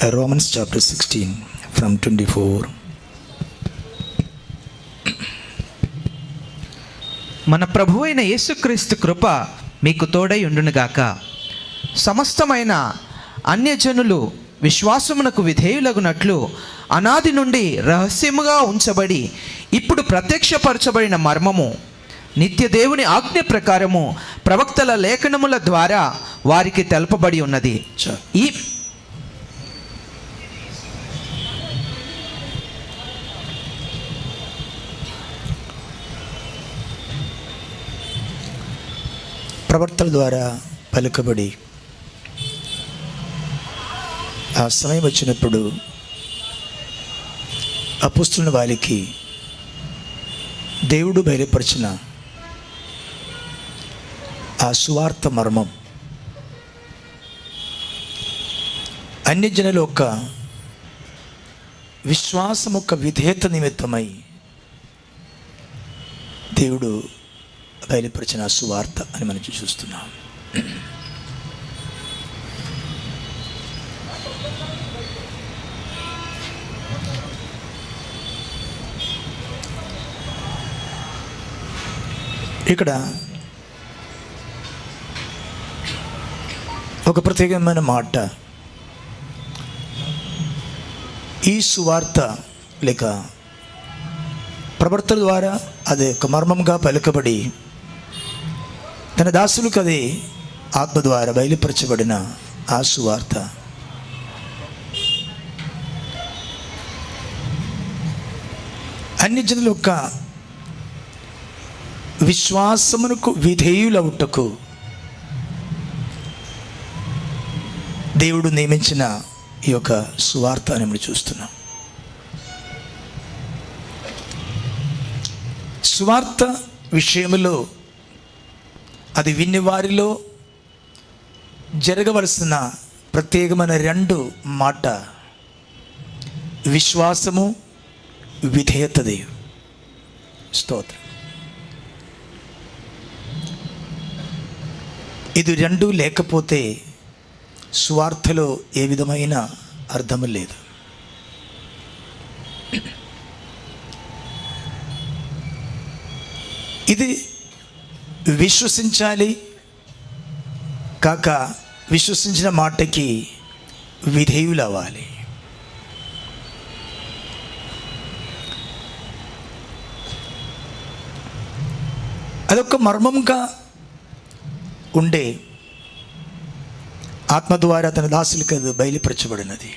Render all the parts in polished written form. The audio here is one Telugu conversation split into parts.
Romans chapter 16 from 24. మన ప్రభువు అయిన యేసుక్రీస్తు కృప మీకు తోడై ఉండునుగాక. సమస్తమైన అన్యజనులు విశ్వాసమునకు విధేయులగునట్లు అనాది నుండి రహస్యముగా ఉంచబడి ఇప్పుడు ప్రత్యక్షపరచబడిన మర్మము నిత్య దేవుని ఆజ్ఞ ప్రకారము ప్రవక్తల లేఖనముల ద్వారా వారికి తెలపబడి ఉన్నది. ఈ ప్రవక్తల ద్వారా పలుకబడి ఆ సమయం వచ్చినప్పుడు అపొస్తలుని వారికి దేవుడు బయలుపరిచిన ఆ సువార్త మర్మం అన్యజనుల యొక్క విశ్వాసం యొక్క విధేయత నిమిత్తమై దేవుడు బయలుపరిచిన సువార్త అని మనం చూస్తున్నాం. ఇక్కడ ఒక ప్రత్యేకమైన మాట, ఈ సువార్త లేక ప్రవక్తల ద్వారా అది ఒక మర్మంగా పలుకబడి తన దాసులకు అది ఆత్మ ద్వారా బయలుపరచబడిన ఆ సువార్త అన్ని జనుల యొక్క విశ్వాసమునకు విధేయులవుటకు దేవుడు నియమించిన ఈ యొక్క సువార్త అని మనం చూస్తున్నాం. సువార్త విషయంలో అది విన్ని వారిలో జరగవలసిన ప్రత్యేకమైన రెండు మాట విశ్వాసము, విధేయతది. స్తోత్రం. ఇది రెండు లేకపోతే సువార్తలో ఏ విధమైన అర్థము లేదు. ఇది విశ్వసించాలి కాక విశ్వసించిన మాటకి విధేయులు అవ్వాలి. అదొక మర్మంగా ఉండే ఆత్మ ద్వారా తన దాసులకు అది బయలుపరచబడినది.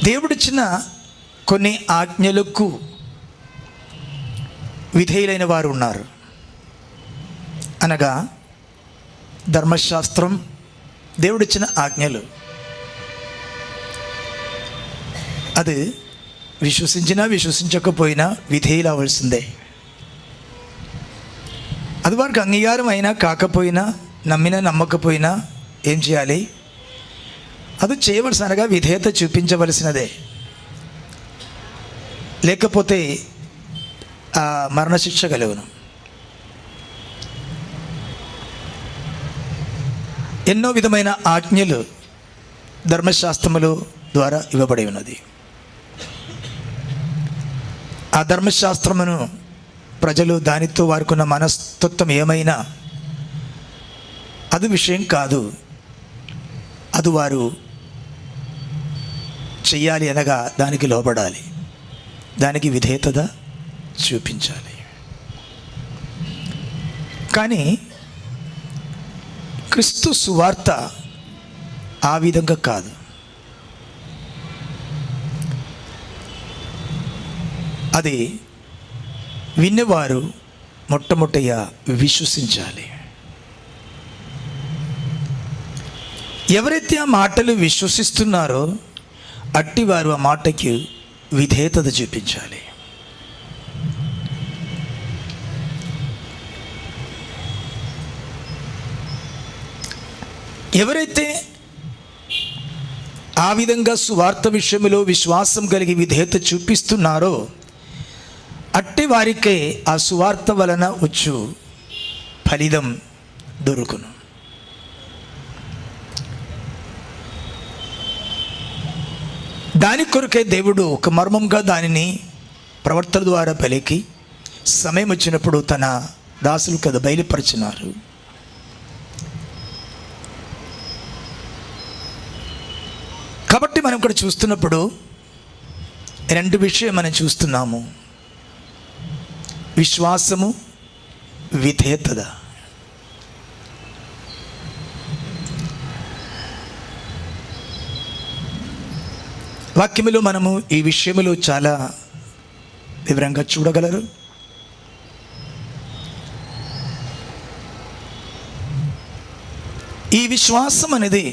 దేవుడిచ్చిన కొన్ని ఆజ్ఞలకు విధేయులైన వారు ఉన్నారు. అనగా ధర్మశాస్త్రం, దేవుడిచ్చిన ఆజ్ఞలు అది విశ్వసించినా విశ్వసించకపోయినా విధేయులు అవ్వాల్సిందే. అది వారికి అంగీకారం అయినా కాకపోయినా, నమ్మినా నమ్మకపోయినా ఏం చేయాలి? అది చేయవలసినగా విధేయత చూపించవలసినదే. లేకపోతే మరణశిక్ష కలుగును. ఎన్నో విధమైన ఆజ్ఞలు ధర్మశాస్త్రములు ద్వారా ఇవ్వబడి ఉన్నది. ఆ ధర్మశాస్త్రమును ప్రజలు దానితో వారికి ఉన్న మనస్తత్వం ఏమైనా అది విషయం కాదు. అది వారు చెయ్యాలి అనగా దానికి లోబడాలి, దానికి విధేయత చూపించాలి. కానీ క్రీస్తు సువార్త ఆ విధంగా కాదు. అది విన్నవారు మొట్టమొదటిగా విశ్వసించాలి. ఎవరైతే ఆ మాటలు విశ్వసిస్తున్నారో అట్టి వారు ఆ మాటకి విధేయత చూపించాలి. ఎవరైతే ఆ విధంగా సువార్త విషయంలో విశ్వాసం కలిగి విధేయత చూపిస్తున్నారో అట్టి వారికే ఆ సువార్త వలన వచ్చు ఫలితం దొరుకును. దాని కొరకే దేవుడు ఒక మర్మంగా దానిని ప్రవర్తన ద్వారా పలికి సమయం వచ్చినప్పుడు తన దాసులు కదా బయలుపరిచినారు. కాబట్టి మనం ఇక్కడ చూస్తున్నప్పుడు రెండు విషయం మనం చూస్తున్నాము: విశ్వాసము, విధేయత. వాక్యములో మనము ఈ విషయములో చాలా వివరంగా చూడగలరు. ఈ విశ్వాసం అనేది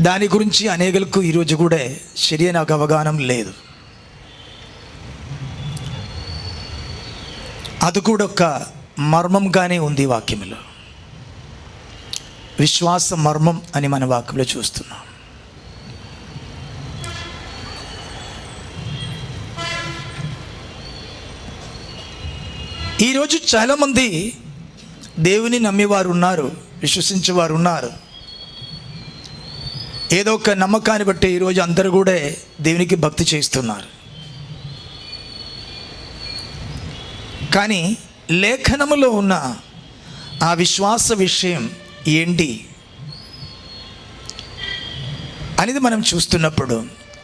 దాని గురించి అనేకులకు ఈరోజు కూడా సరైన అవగాహన లేదు. అది కూడా ఒక మర్మంగానే ఉంది వాక్యములో. విశ్వాస మర్మం అని మన వాక్యంలో చూస్తున్నాం. ఈరోజు చాలామంది దేవుని నమ్మేవారు ఉన్నారు, విశ్వసించేవారు ఉన్నారు. ఏదో ఒక నమ్మకాన్ని బట్టి ఈరోజు అందరూ కూడా దేవునికి భక్తి చేస్తున్నారు. కానీ లేఖనములో ఉన్న ఆ విశ్వాస విషయం ఏంటి అనేది మనం చూస్తున్నప్పుడు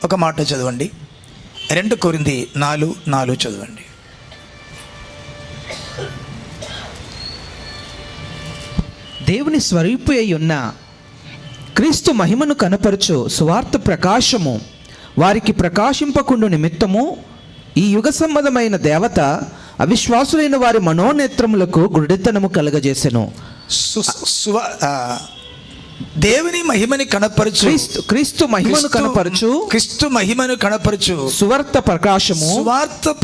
ఒక మాట చదవండి. 2 కొరింథీ 4:4 చదవండి. దేవుని స్వరూపి అయి ఉన్న క్రీస్తు మహిమను కనపరచు సువార్త ప్రకాశము వారికి ప్రకాశింపకుండు నిమిత్తము ఈ యుగ సంబంధమైన దేవత అవిశ్వాసులైన వారి మనోనేత్రములకు గుడితనము కలగజేసెను. దేవుని మహిమని కనపరచు, క్రీస్తు మహిమను కనపరచు, క్రీస్తు మహిమను కనపరచు సువార్త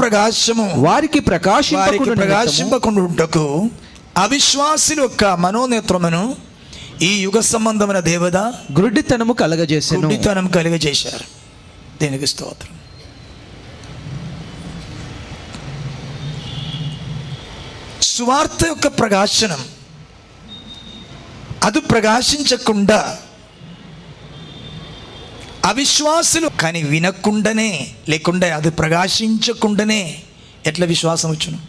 ప్రకాశము వారికి ప్రకాశింపకుండుటకు అవిశ్వాసుల యొక్క మనోనేత్రమును ఈ యుగ సంబంధమైన దేవత గుడ్డితనము కలగజేశారు. దీనికి స్తోత్రం. సువార్త యొక్క ప్రకాశనం అది ప్రకాశించకుండా అవిశ్వాసులు కానీ వినకుండానే లేకుండా అది ప్రకాశించకుండానే ఎట్లా విశ్వాసం వచ్చును?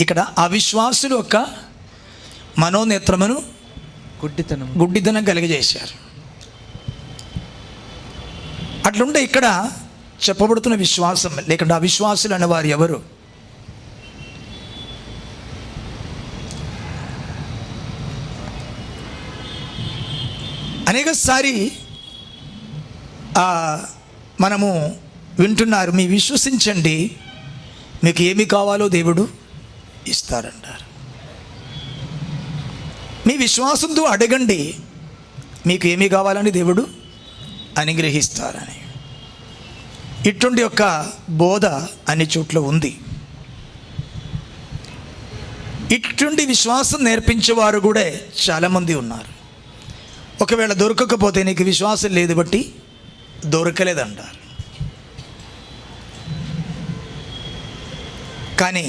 ఇక్కడ అవిశ్వాసులు యొక్క మనోనేత్రమును గుడ్డితనం కలిగజేశారు. అట్లుండే ఇక్కడ చెప్పబడుతున్న విశ్వాసం లేకుండా అవిశ్వాసులు అన్నవారు ఎవరు? అనేకసారి మనము వింటున్నారు, మీ విశ్వసించండి మీకు ఏమి కావాలో దేవుడు ఇస్తారంటారు. మీ విశ్వాసంతో అడగండి మీకు ఏమి కావాలని దేవుడు అనుగ్రహిస్తారని. ఇటువంటి యొక్క బోధ అన్ని చోట్ల ఉంది. ఇటువంటి విశ్వాసం నేర్పించేవారు కూడా చాలామంది ఉన్నారు. ఒకవేళ దొరకకపోతే నీకు విశ్వాసం లేదు బట్టి దొరకలేదంటారు. కానీ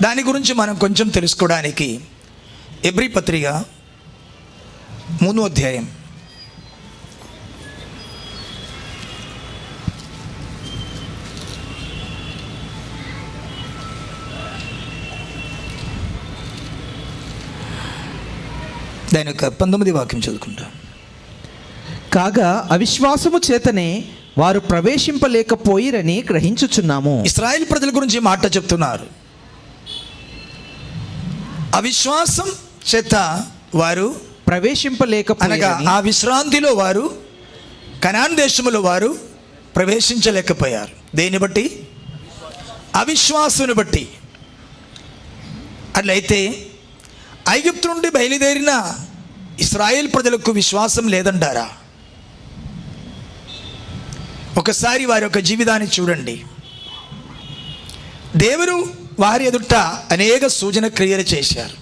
దాని గురించి మనం కొంచెం తెలుసుకోవడానికి ఎబ్రీ పత్రిక 3వ అధ్యాయం దాని యొక్క 19వ వాక్యం చదువుకుంటాం. కాగా అవిశ్వాసము చేతనే వారు ప్రవేశింపలేకపోయిరని గ్రహించుచున్నాము. ఇశ్రాయేల్ ప్రజల గురించి మాట చెప్తున్నారు. అవిశ్వాసం చేత వారు ప్రవేశింపలేకపోయారు. ఆ విశ్రాంతిలో వారు కనాన్ దేశములో వారు ప్రవేశించలేకపోయారు. దేని బట్టి? అవిశ్వాసుని బట్టి. అట్లయితే ఐగుప్తు నుండి బయలుదేరిన ఇశ్రాయేల్ ప్రజలకు విశ్వాసం లేదంటారా? ఒకసారి వారి యొక్క జీవితాన్ని చూడండి. దేవుడు వారి ఎదుట అనేక సూచన క్రియలు చేశారు.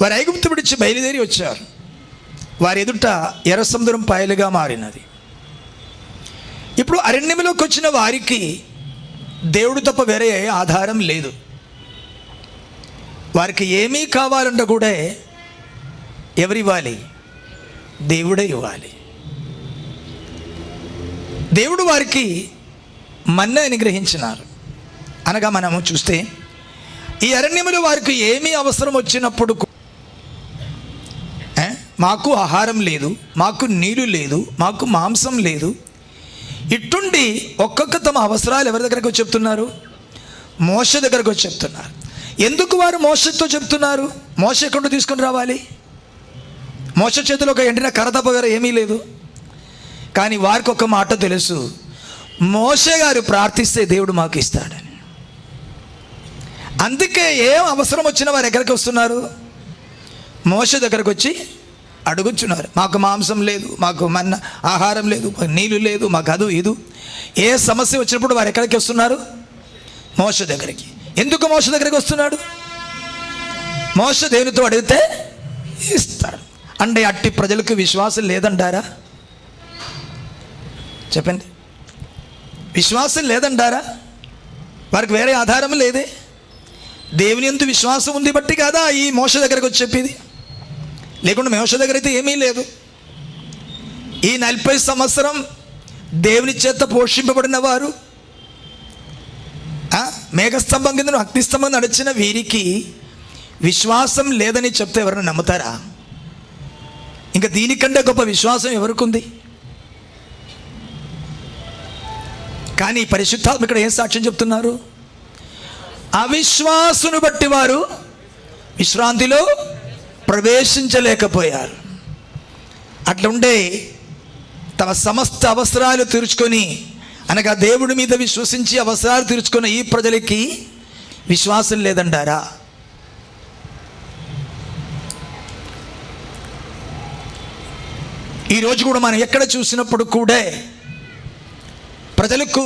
వారు ఐగుప్తు విడిచి బయలుదేరి వచ్చారు. వారి ఎదుట ఎర్ర సముద్రం పాయలుగా మారినది. ఇప్పుడు అరణ్యంలోకి వచ్చిన వారికి దేవుడు తప్ప వేరే ఆధారం లేదు. వారికి ఏమీ కావాలంటే కూడా ఎవరివ్వాలి? దేవుడే ఇవ్వాలి. దేవుడు వారికి మన్నా అనుగ్రహించినారు. అనగా మనము చూస్తే ఈ అరణ్యములో వారికి ఏమీ అవసరం వచ్చినప్పుడు మాకు ఆహారం లేదు, మాకు నీరు లేదు, మాకు మాంసం లేదు, ఇట్టుండి ఒక్కొక్క తమ అవసరాలు ఎవరి దగ్గరకు వచ్చి చెప్తున్నారు? మోషే దగ్గరకు వచ్చి చెప్తున్నారు. ఎందుకు వారు మోషతో చెప్తున్నారు? మోషే ఎక్కడ తీసుకొని రావాలి? మోషే చేతిలో ఒక ఎండిన కర్ర తప్ప వేరే ఏమీ లేదు. కానీ వారికి ఒక మాట తెలుసు, మోషే గారు ప్రార్థిస్తే దేవుడు మాకు ఇస్తాడని. అందుకే ఏం అవసరం వచ్చినా వారు ఎక్కడికి వస్తున్నారు? మోషే దగ్గరకు వచ్చి అడుగుచున్నారు. మాకు మాంసం లేదు, మాకు ఆహారం లేదు, మాకు నీళ్ళు లేదు, మాకు అది ఇది. ఏ సమస్య వచ్చినప్పుడు వారు ఎక్కడికి వస్తున్నారు? మోషే దగ్గరికి. ఎందుకు మోషే దగ్గరికి వస్తున్నాడు? మోషే దేవునితో అడిగితే ఇస్తాడు. అంటే అట్టి ప్రజలకు విశ్వాసం లేదంటారా? చెప్పండి, విశ్వాసం లేదంటారా? వారికి వేరే ఆధారం లేదే. దేవుని యందు విశ్వాసం ఉంది బట్టి కాదా ఈ మోషే దగ్గరకు వచ్చి చెప్పేది. లేకుండా మోషే దగ్గర అయితే ఏమీ లేదు. ఈ 40 సంవత్సరం దేవుని చేత పోషింపబడిన వారు, మేఘస్తంభం కింద అగ్నిస్తంభం నడిచిన వీరికి విశ్వాసం లేదని చెప్తే ఎవరైనా నమ్ముతారా? ఇంకా దీనికంటే గొప్ప విశ్వాసం ఎవరికి ఉంది? కానీ పరిశుద్ధాత్మ ఇక్కడ ఏం సాక్ష్యం చెప్తున్నారు? అవిశ్వాసును బట్టి వారు విశ్రాంతిలో ప్రవేశించలేకపోయారు. అట్లుండే తమ సమస్త అవసరాలు తీర్చుకొని, అనగా దేవుడి మీద విశ్వసించి అవసరాలు తీర్చుకున్న ఈ ప్రజలకి విశ్వాసం లేదంటారా? ఈరోజు కూడా మనం ఎక్కడ చూసినప్పుడు కూడా ప్రజలకు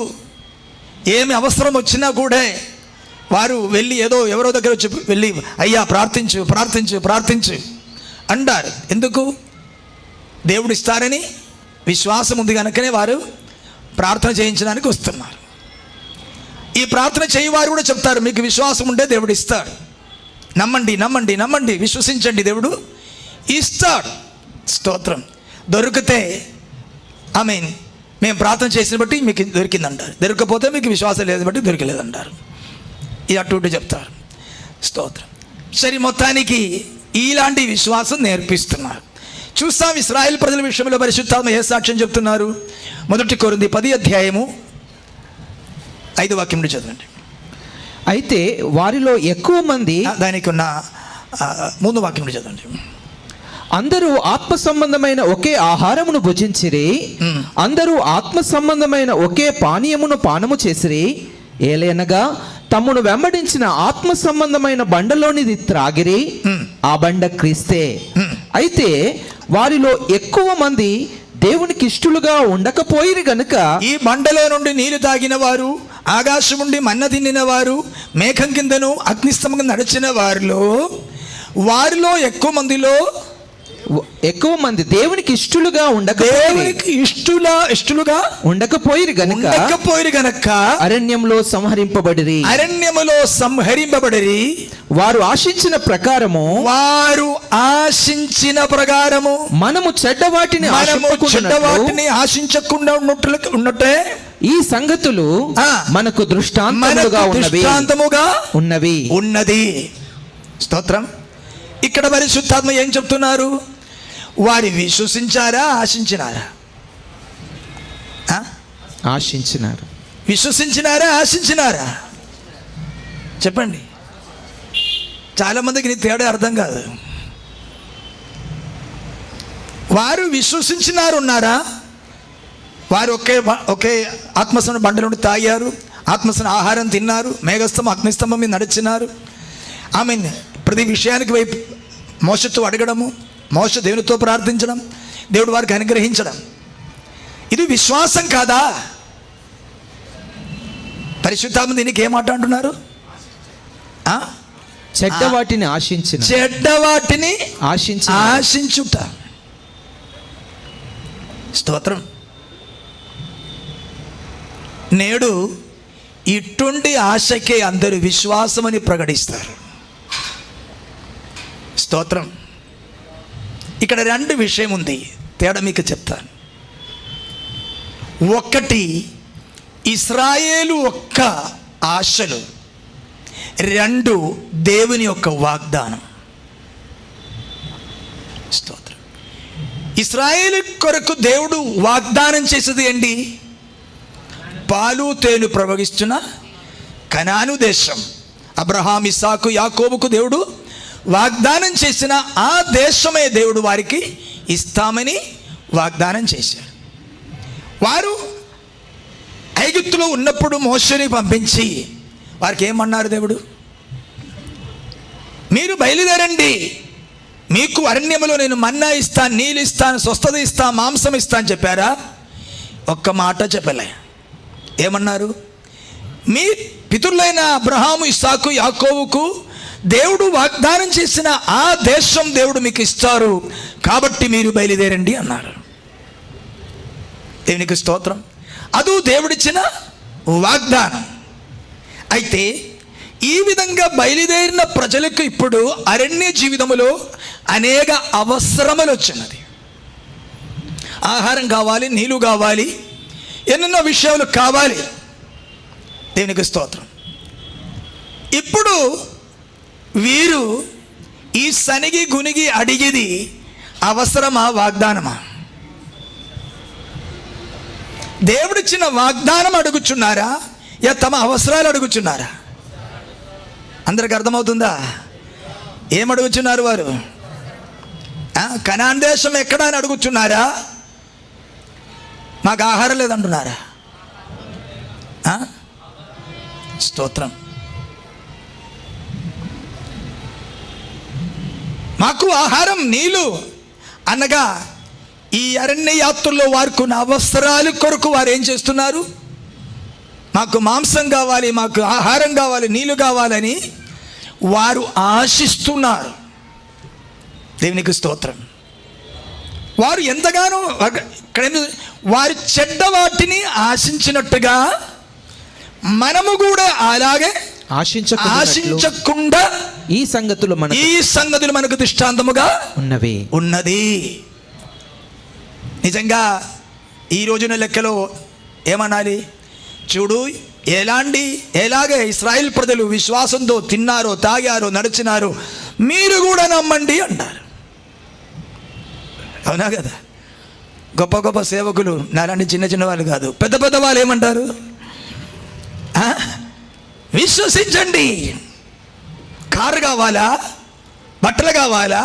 ఏమి అవసరం వచ్చినా కూడా వారు వెళ్ళి ఎవరో దగ్గర వచ్చి వెళ్ళి అయ్యా ప్రార్థించు ప్రార్థించు ప్రార్థించు అంటారు. ఎందుకు? దేవుడు ఇస్తారని విశ్వాసం ఉంది కనుకనే వారు ప్రార్థన చేయించడానికి వస్తున్నారు. ఈ ప్రార్థన చేయవారు కూడా చెప్తారు, మీకు విశ్వాసం ఉంటే దేవుడు ఇస్తాడు, నమ్మండి నమ్మండి నమ్మండి, విశ్వసించండి, దేవుడు ఇస్తాడు. స్తోత్రం. దొరికితే మేము ప్రార్థన చేసిన బట్టి మీకు దొరికిందంటారు, దొరకకపోతే మీకు విశ్వాసం లేదు బట్టి దొరికలేదంటారు. ఇది అటు ఇటు చెప్తారు. స్తోత్రం. సరే, మొత్తానికి ఇలాంటి విశ్వాసం నేర్పిస్తున్నారు. చూస్తాం ఇశ్రాయేల్ ప్రజల విషయంలో పరిశుద్ధాత్మ ఏ సాక్ష్యం చెప్తున్నారు? 1 కొరింథీ 10:5 చదవండి. అయితే వారిలో ఎక్కువ మంది, దానికి ఉన్న 3 వాక్యం చదవండి. అందరూ ఆత్మ సంబంధమైన ఒకే ఆహారమును భుజించిరి, అందరూ ఆత్మ సంబంధమైన ఒకే పానీయమును పానము చేసిరి, ఏలైనగా తమ్మును వెంబడించిన ఆత్మ సంబంధమైన బండలోనిది త్రాగిరి, ఆ బండ క్రీస్తే. అయితే వారిలో ఎక్కువ మంది దేవునికి ఇష్టలుగా ఉండకపోయిరి గనుక, ఈ బండలో నుండి నీళ్లు తాగిన వారు, ఆకాశం నుండి మన్న తిన్నిన వారు, మేఘం కిందను అగ్నిస్తంభం నడిచిన వారిలో ఎక్కువ మంది దేవునికి ఇష్టలుగా ఉండకపోయిరి గనుక అరణ్యంలో సంహరింపబడిరి. వారు ఆశించిన ప్రకారము మనము చెడ్డవాటిని ఆశించకుండా ఉన్నట్టే ఈ సంగతులు మనకు దృష్టాంతముగా ఉన్నది. స్తోత్రం. ఇక్కడ పరిశుద్ధాత్మ ఏం చెప్తున్నారు? వారి విశ్వసించారా ఆశించినారా? ఆశించినారు. విశ్వసించినారా ఆశించినారా? చెప్పండి. చాలామందికి నీ తేడా అర్థం కాదు. వారు విశ్వసించినారు ఉన్నారా? వారు ఒకే ఆత్మస్వన బండ నుండి తాగారు, ఆత్మస్వన ఆహారం తిన్నారు, మేఘస్తంభం అగ్నిస్తంభం మీద నడిచినారు. ప్రతి విషయానికి వైపు మోషతో అడగడము, మోష దేవునితో ప్రార్థించడం, దేవుడు వారికి అనుగ్రహించడం, ఇది విశ్వాసం కాదా? పరిశుద్ధాత్మ దీనికి ఏమాట అంటున్నారు? చెడ్డ వాటిని ఆశించిన చెడ్డ వాటిని ఆశించుట. స్తోత్రం. నేడు ఇటువంటి ఆశకే అందరూ విశ్వాసమని ప్రకటిస్తారు. స్తోత్రం. ఇక్కడ రెండు విషయం ఉంది, తేడా మీకు చెప్తాను. ఒకటి ఇశ్రాయేలు ఒక్క ఆశలు, రెండు దేవుని యొక్క వాగ్దానం. స్తోత్రం. ఇశ్రాయేలు కొరకు దేవుడు వాగ్దానం చేసేది ఏంటి? పాలు తేనె ప్రవహిస్తున్న కనాను దేశం. అబ్రహాం, ఇస్సాకు, యాకోబుకు దేవుడు వాగ్దానం చేసిన ఆ దేశమే దేవుడు వారికి ఇస్తామని వాగ్దానం చేశాడు. వారు ఐగుప్తులో ఉన్నప్పుడు మోషేని పంపించి వారికి ఏమన్నారు? దేవుడు, మీరు బయలుదేరండి, మీకు అరణ్యములో నేను మన్నా ఇస్తాను, నీళ్ళు ఇస్తాను, స్వస్థత ఇస్తాను, మాంసం ఇస్తాను చెప్పారా? ఒక్క మాట చెప్పలే. ఏమన్నారు? మీ పితరులైన అబ్రహాము, ఇస్సాకు, యాకోబుకు దేవుడు వాగ్దానం చేసిన ఆ దేశం దేవుడు మీకు ఇస్తారు, కాబట్టి మీరు బయలుదేరండి అన్నారు. దేవునికి స్తోత్రం. అది దేవుడిచ్చిన వాగ్దానం. అయితే ఈ విధంగా బయలుదేరిన ప్రజలకు ఇప్పుడు అరణ్య జీవితంలో అనేక అవసరములు వచ్చినది. ఆహారం కావాలి, నీళ్ళు కావాలి, ఎన్నెన్నో విషయాలు కావాలి. దేవునికి స్తోత్రం. ఇప్పుడు వీరు ఈ సనిగి గునిగి అడిగేది అవసరమా, వాగ్దానమా? దేవుడిచ్చిన వాగ్దానం అడుగుచున్నారా, తమ అవసరాలు అడుగుచున్నారా? అందరికి అర్థమవుతుందా? ఏమడుగుచున్నారు వారు? కనాన్ దేశం ఎక్కడా అని అడుగుచున్నారా? మాకు ఆహారం లేదంటున్నారా? స్తోత్రం. మాకు ఆహారం, నీళ్ళు అనగా ఈ అరణ్య యాత్రలో వారికి ఉన్న అవసరాల కొరకు వారు ఏం చేస్తున్నారు? మాకు మాంసం కావాలి, మాకు ఆహారం కావాలి, నీళ్ళు కావాలని వారు ఆశిస్తున్నారు. దేవునికి స్తోత్రం. వారు ఎంతగానో ఇక్కడ వారు చెడ్డ వాటిని ఆశించినట్టుగా మనము కూడా అలాగే ఆశించకుండా ఈ సంగతులు మనకు దృష్టాంతముగా ఉన్నది. నిజంగా ఈ రోజున లెక్కలో ఏమనాలి? చూడు, ఎలాగే ఇశ్రాయేల్ ప్రజలు విశ్వాసంతో తిన్నారో, తాగారో, నడిచినారో, మీరు కూడా నమ్మండి అంటారు. అవునా కదా? గొప్ప గొప్ప సేవకులు, నాలాంటి చిన్న చిన్న వాళ్ళు కాదు, పెద్ద పెద్ద వాళ్ళు ఏమంటారు? విశ్వసించండి. కారు కావాలా, బట్టలు కావాలా,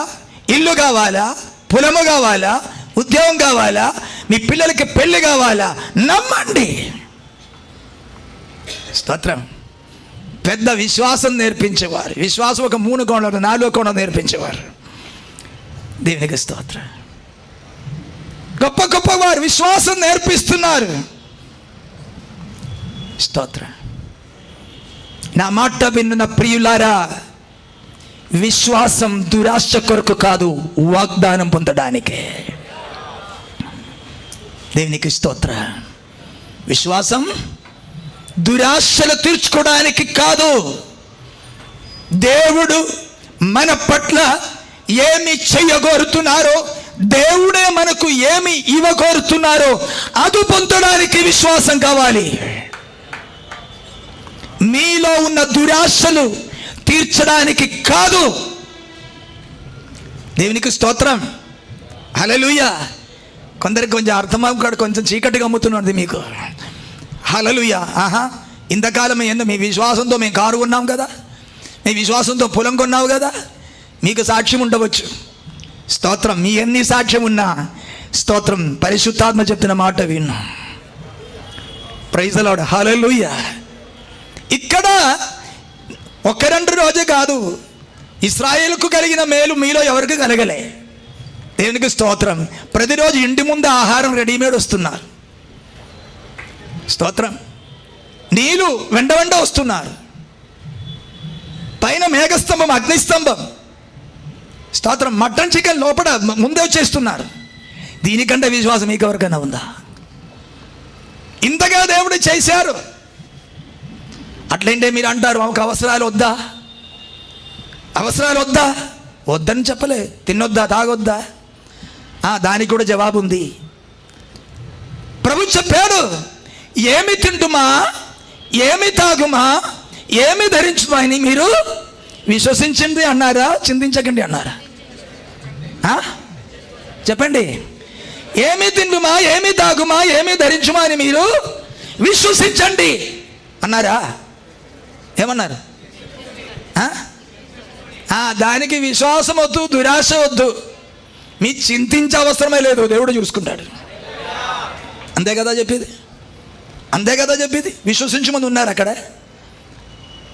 ఇల్లు కావాలా, పొలము కావాలా, ఉద్యోగం కావాలా, మీ పిల్లలకి పెళ్ళి కావాలా, నమ్మండి. స్తోత్రం. పెద్ద విశ్వాసం నేర్పించేవారు. విశ్వాసం ఒక 3 కోణాలు 4 కోణాలు నేర్పించేవారు. దేవునికి స్తోత్రం. గొప్ప గొప్ప వారు విశ్వాసం నేర్పిస్తున్నారు. స్తోత్రం. నా మాట విన్న ప్రియులారా, విశ్వాసం దురాశ కొరకు కాదు, వాగ్దానం పొందడానికే. దేవునికి స్తోత్రం. విశ్వాసం దురాశలు తీర్చుకోవడానికి కాదు. దేవుడు మన పట్ల ఏమి చెయ్యగోరుతున్నారో, దేవుడే మనకు ఏమి ఇవ్వగోరుతున్నారో అది పొందడానికి విశ్వాసం కావాలి. మీలో ఉన్న దురాశలు తీర్చడానికి కాదు. దేవునికి స్తోత్రం. హల్లెలూయా. కొందరికి కొంచెం అర్థమవుకాడు, కొంచెం చీకటిగా అమ్ముతున్నది మీకు. హల్లెలూయా. ఇంతకాలం ఏందో మీ విశ్వాసంతో మేము కారు కొన్నాం కదా, మీ విశ్వాసంతో పొలం కొన్నావు కదా, మీకు సాక్ష్యం ఉండవచ్చు. స్తోత్రం. మీ ఎన్ని సాక్ష్యం ఉన్నా, స్తోత్రం, పరిశుద్ధాత్మ చెప్తున్న మాట విను. Praise the Lord. హల్లెలూయా. ఇక్కడ 1-2 రోజే కాదు, ఇశ్రాయేలుకు కలిగిన మేలు మీలో ఎవరికి కలగలే. దేవునికి స్తోత్రం. ప్రతిరోజు ఇంటి ముందు ఆహారం రెడీమేడ్ వస్తున్నారు. స్తోత్రం. నీళ్ళు వెంట వస్తున్నారు. పైన మేఘస్తంభం, అగ్నిస్తంభం. స్తోత్రం. మటన్ చికెన్ లోపల ముందే వచ్చేస్తున్నారు. దీనికంటే విశ్వాసం మీకెవరికైనా ఉందా? ఇంతగా దేవుడు చేశారు. అట్లంటే మీరు అంటారు, మాకు అవసరాలు వద్దా? అవసరాలు వద్దా? వద్దని చెప్పలే. తినొద్దా, తాగొద్దా? దానికి కూడా జవాబు ఉంది. ప్రభు చెప్పాడు, ఏమి తింటుమా, ఏమి తాగుమా, ఏమి ధరించుమా అని మీరు విశ్వసించండి అన్నారా, చింతించకండి అన్నారా? చెప్పండి. ఏమి తింటుమా, ఏమి తాగుమా, ఏమి ధరించుమా అని మీరు విశ్వసించండి అన్నారా? ఏమన్నారు? దానికి విశ్వాసం వద్దు, దురాశ వద్దు. మీ చింతించే అవసరమే లేదు, దేవుడు చూసుకుంటాడు. అంతే కదా చెప్పేది, అంతే కదా చెప్పేది. విశ్వసించమని ఉన్నారు అక్కడ.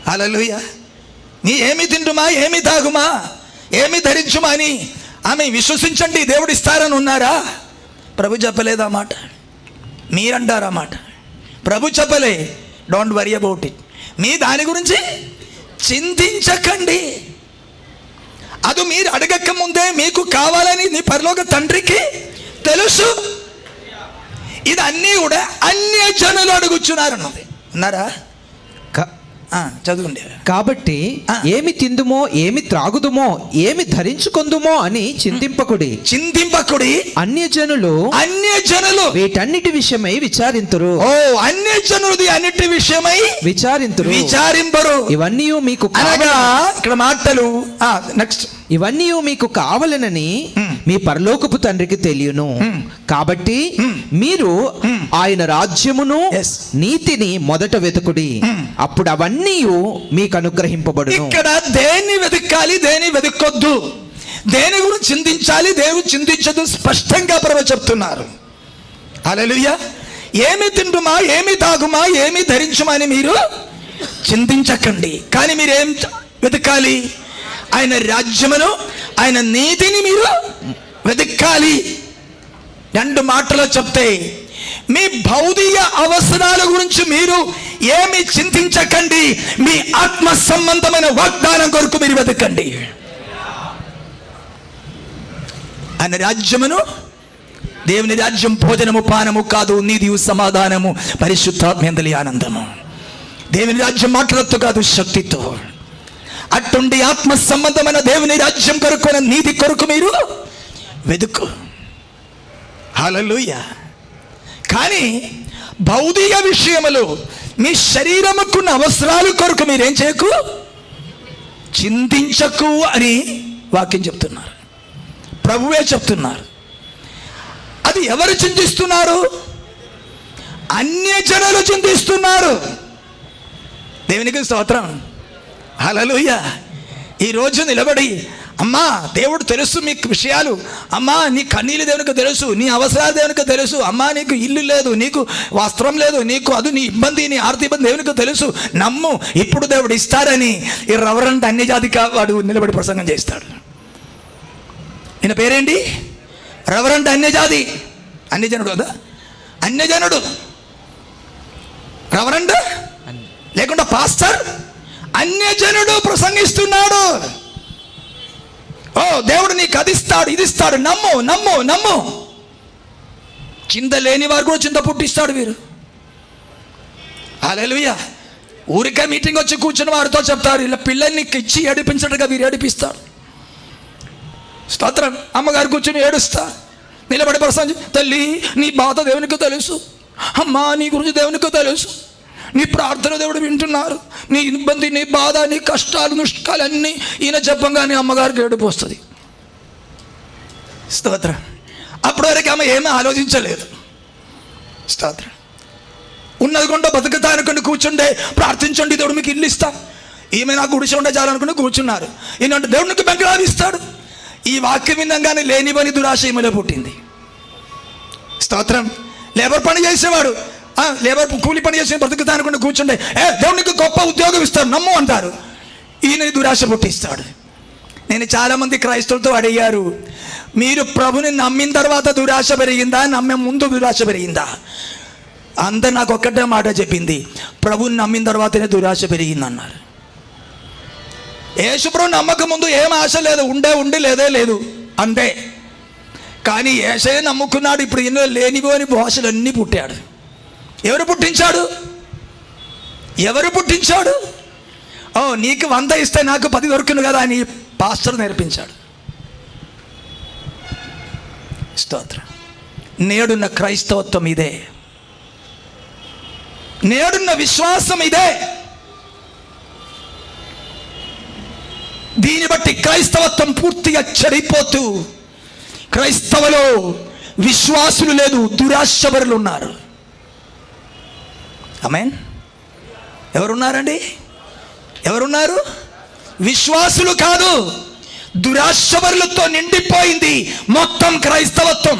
హల్లెలూయా. నీ ఏమి తింటుమా, ఏమి తాగుమా, ఏమి ధరించుమా అని ఆమె విశ్వసించండి, దేవుడు ఇస్తారని ఉన్నారా? ప్రభు చెప్పలేదు ఆ మాట, మీరంటారు ఆ మాట. ప్రభు చెప్పలే. Don't worry about it. మీ దాని గురించి చింతించకండి. అది మీరు అడగక ముందే మీకు కావాలని నీ పరలోక తండ్రికి తెలుసు. ఇది అన్నీ కూడా అన్య జనులు అడుగుచున్నారు అన్నది. ఉన్నారా? చదువుండే. కాబట్టి ఏమి తిందుమో, ఏమి త్రాగుదుమో, ఏమి ధరించుకొందుమో అని చింతింపకుడి. అన్యజనులు వీటన్నిటి విషయమై విచారింతురు. అన్యజనులు అన్నిటి విషయమై విచారింపరు. ఇవన్నీ మీకు అనగా ఇక్కడ మాటలు. నెక్స్ట్, ఇవన్నీ మీకు కావాలనని మీ పరలోకపు తండ్రికి తెలియను. కాబట్టి మీరు ఆయన రాజ్యమును నీతిని మొదట వెతుకుడి, అప్పుడు అవన్నీ మీకు అనుగ్రహింపబడును. ఇక్కడ దేన్ని వెతకాలి, దేని వెతకొద్దు, దేని గురించి చింతించాలి, దేవుడు చింతించదు, స్పష్టంగా ప్రభు చెప్తున్నారు. హల్లెలూయా. ఏమి తింటుమా, ఏమి తాగుమా, ఏమి ధరించుమా అని మీరు చింతించకండి. కానీ మీరేం వెతకాలి? ఆయన రాజ్యమును, ఆయన నీతిని మీరు వెతకాలి. రెండు మాటలు చెప్తే, మీ భౌతిక అవసరాల గురించి మీరు ఏమి చింతించకండి, మీ ఆత్మ సంబంధమైన వాగ్దానం కొరకు మీరు వెతకండి. ఆయన రాజ్యమును, దేవుని రాజ్యం భోజనము పానము కాదు, నీతియు సమాధానము పరిశుద్ధాత్మ ఆనందము. దేవుని రాజ్యం మాటలతో కాదు, శక్తితో. అట్టుండి ఆత్మ సంబంధమైన దేవుని రాజ్యం కొరకు, నీతి కొరకు మీరు వెతుకు. హల్లెలూయా. కానీ భౌతిక విషయములు, మీ శరీరముకున్న అవసరాల కొరకు మీరేం చేయకు, చింతించకు అని వాక్యం చెప్తున్నారు, ప్రభువే చెప్తున్నారు. అది ఎవరు చింతిస్తున్నారు? అన్యజనులు చింతిస్తున్నారు. దేవునికి స్తోత్రం. హల్లెలూయా. ఈరోజు నిలబడి, అమ్మా దేవుడు తెలుసు మీకు విషయాలు, అమ్మా నీ కన్నీళ్ళు దేవునికి తెలుసు, నీ అవసరాలు దేవునికి తెలుసు, అమ్మా నీకు ఇల్లు లేదు, నీకు వస్త్రం లేదు, నీకు అది నీ ఇబ్బంది, నీ ఆర్థిక ఇబ్బంది దేవునికి తెలుసు, నమ్ము, ఇప్పుడు దేవుడు ఇస్తారని ఈ రెవరెండ్ అన్యజాతిక వాడు నిలబడి ప్రసంగం చేస్తాడు. ఈయన పేరేంటి? రెవరెండ్ అన్యజాతి. అన్యజనుడు కదా, అన్యజనుడు. రెవరెండ్ లేకుండా పాస్టర్, అన్యజనుడు ప్రసంగిస్తున్నాడు. దేవుడు నీకు అది ఇస్తాడు, ఇది ఇస్తాడు, నమ్ము నమ్ము నమ్ము. చింత లేని వారు కూడా చింత పుట్టిస్తాడు వీరు. హల్లెలూయా. ఊరికే మీటింగ్ వచ్చి కూర్చుని వారితో చెప్తారు, ఇలా పిల్లల్ని ఇచ్చి ఏడిపించడుగా వీరు ఏడిపిస్తారు. స్తోత్రం. అమ్మగారు కూర్చుని ఏడుస్తా, నిలబడి ప్రసంగి, తల్లి నీ బాధ దేవునికి తెలుసు, అమ్మా నీ గురించి దేవునికి తెలుసు, నీ ప్రార్థన దేవుడు వింటున్నారు, నీ ఇబ్బంది, నీ బాధ, నీ కష్టాలు, నుష్కాలు అన్నీ ఈయన చెప్పంగానే అమ్మగారికి ఏడుపు వస్తుంది. స్తోత్రం. అప్పటి వరకు ఆమె ఏమీ ఆలోచించలేదు. స్తోత్రం. ఉన్నది కొండ బతుకుతా అనుకుని కూర్చుండే, ప్రార్థించండి దేవుడు మీకు ఇల్లు ఇస్తా, ఈమె నాకు గుడిసె ఉండే చాలనుకుని కూర్చున్నారు. ఈయనంటే దేవుడికి బెంగళాలు ఇస్తాడు. ఈ వాక్యం వినంగానే లేని పని దురాశ ఈమెలో పుట్టింది. స్తోత్రం. లేబర్ పని చేసేవాడు, లేబర్ కూలి పని చేసి బ్రతుకుతా అనుకుంటే కూర్చుండే, దేవునికి గొప్ప ఉద్యోగం ఇస్తాడు, నమ్ము అంటారు. ఈయన దురాశ పుట్టిస్తాడు. నేను చాలామంది క్రైస్తవులతో అడిగారు, మీరు ప్రభుని నమ్మిన తర్వాత దురాశ పెరిగిందా, నమ్మే ముందు దురాశ పెరిగిందా? అందరు నాకు ఒక్కటే మాట చెప్పింది, ప్రభుని నమ్మిన తర్వాతనే దురాశ పెరిగింది అన్నారు. యేసుప్రభు నమ్మకం ముందు ఏం ఆశ లేదు, ఉండి లేదే లేదు అంతే. కానీ యేసయ్య నమ్ముకున్నాడు. ఇప్పుడు ఎన్నో లేనిపోని భాషలన్నీ పుట్టాడు. ఎవరు పుట్టించాడు? ఓ, నీకు 100 ఇస్తే నాకు 10 దొరుకును కదా అని పాస్టర్ నేర్పించాడు. స్తోత్రం. నేడున్న క్రైస్తవత్వం ఇదే, నేడున్న విశ్వాసం ఇదే. దీన్ని బట్టి క్రైస్తవత్వం పూర్తిగా చెడిపోతూ, క్రైస్తవులో విశ్వాసులు లేదు, దురాశపరులు ఉన్నారు. ఆమేన్. ఎవరున్నారండి? ఎవరున్నారు? విశ్వాసులు కాదు, దురాశపరులతో నిండిపోయింది మొత్తం క్రైస్తవత్వం.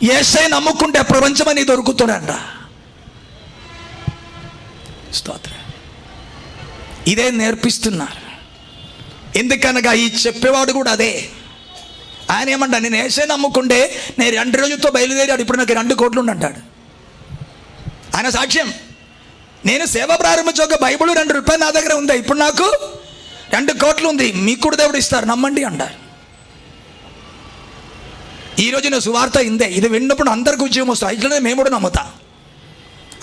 యేసయ్య నమ్ముకుంటే ప్రపంచం అని దొరుకుతుందంట. స్తోత్రం. ఇదే నేర్పిస్తున్నారు. ఎందుకనగా ఈ చెప్పేవాడు కూడా అదే. ఆయన ఏమంటా, నేను యేసయ్య నమ్ముకుంటే నేను 2 రోజులతో బయలుదేరాడు, ఇప్పుడు నాకు 2 కోట్లు అంటాడు. ఆయన సాక్ష్యం. నేను సేవ ప్రారంభించక బైబిల్ 2 రూపాయలు నా దగ్గర ఉంది, ఇప్పుడు నాకు 2 కోట్లు ఉంది, మీకు కూడా దేవుడు ఇస్తారు, నమ్మండి అంటారు. ఈరోజు నేను సువార్త ఇందే, ఇది విన్నప్పుడు అందరికి ఉద్యోగం వస్తాం. ఇట్లనే మేము కూడా నమ్ముతాం.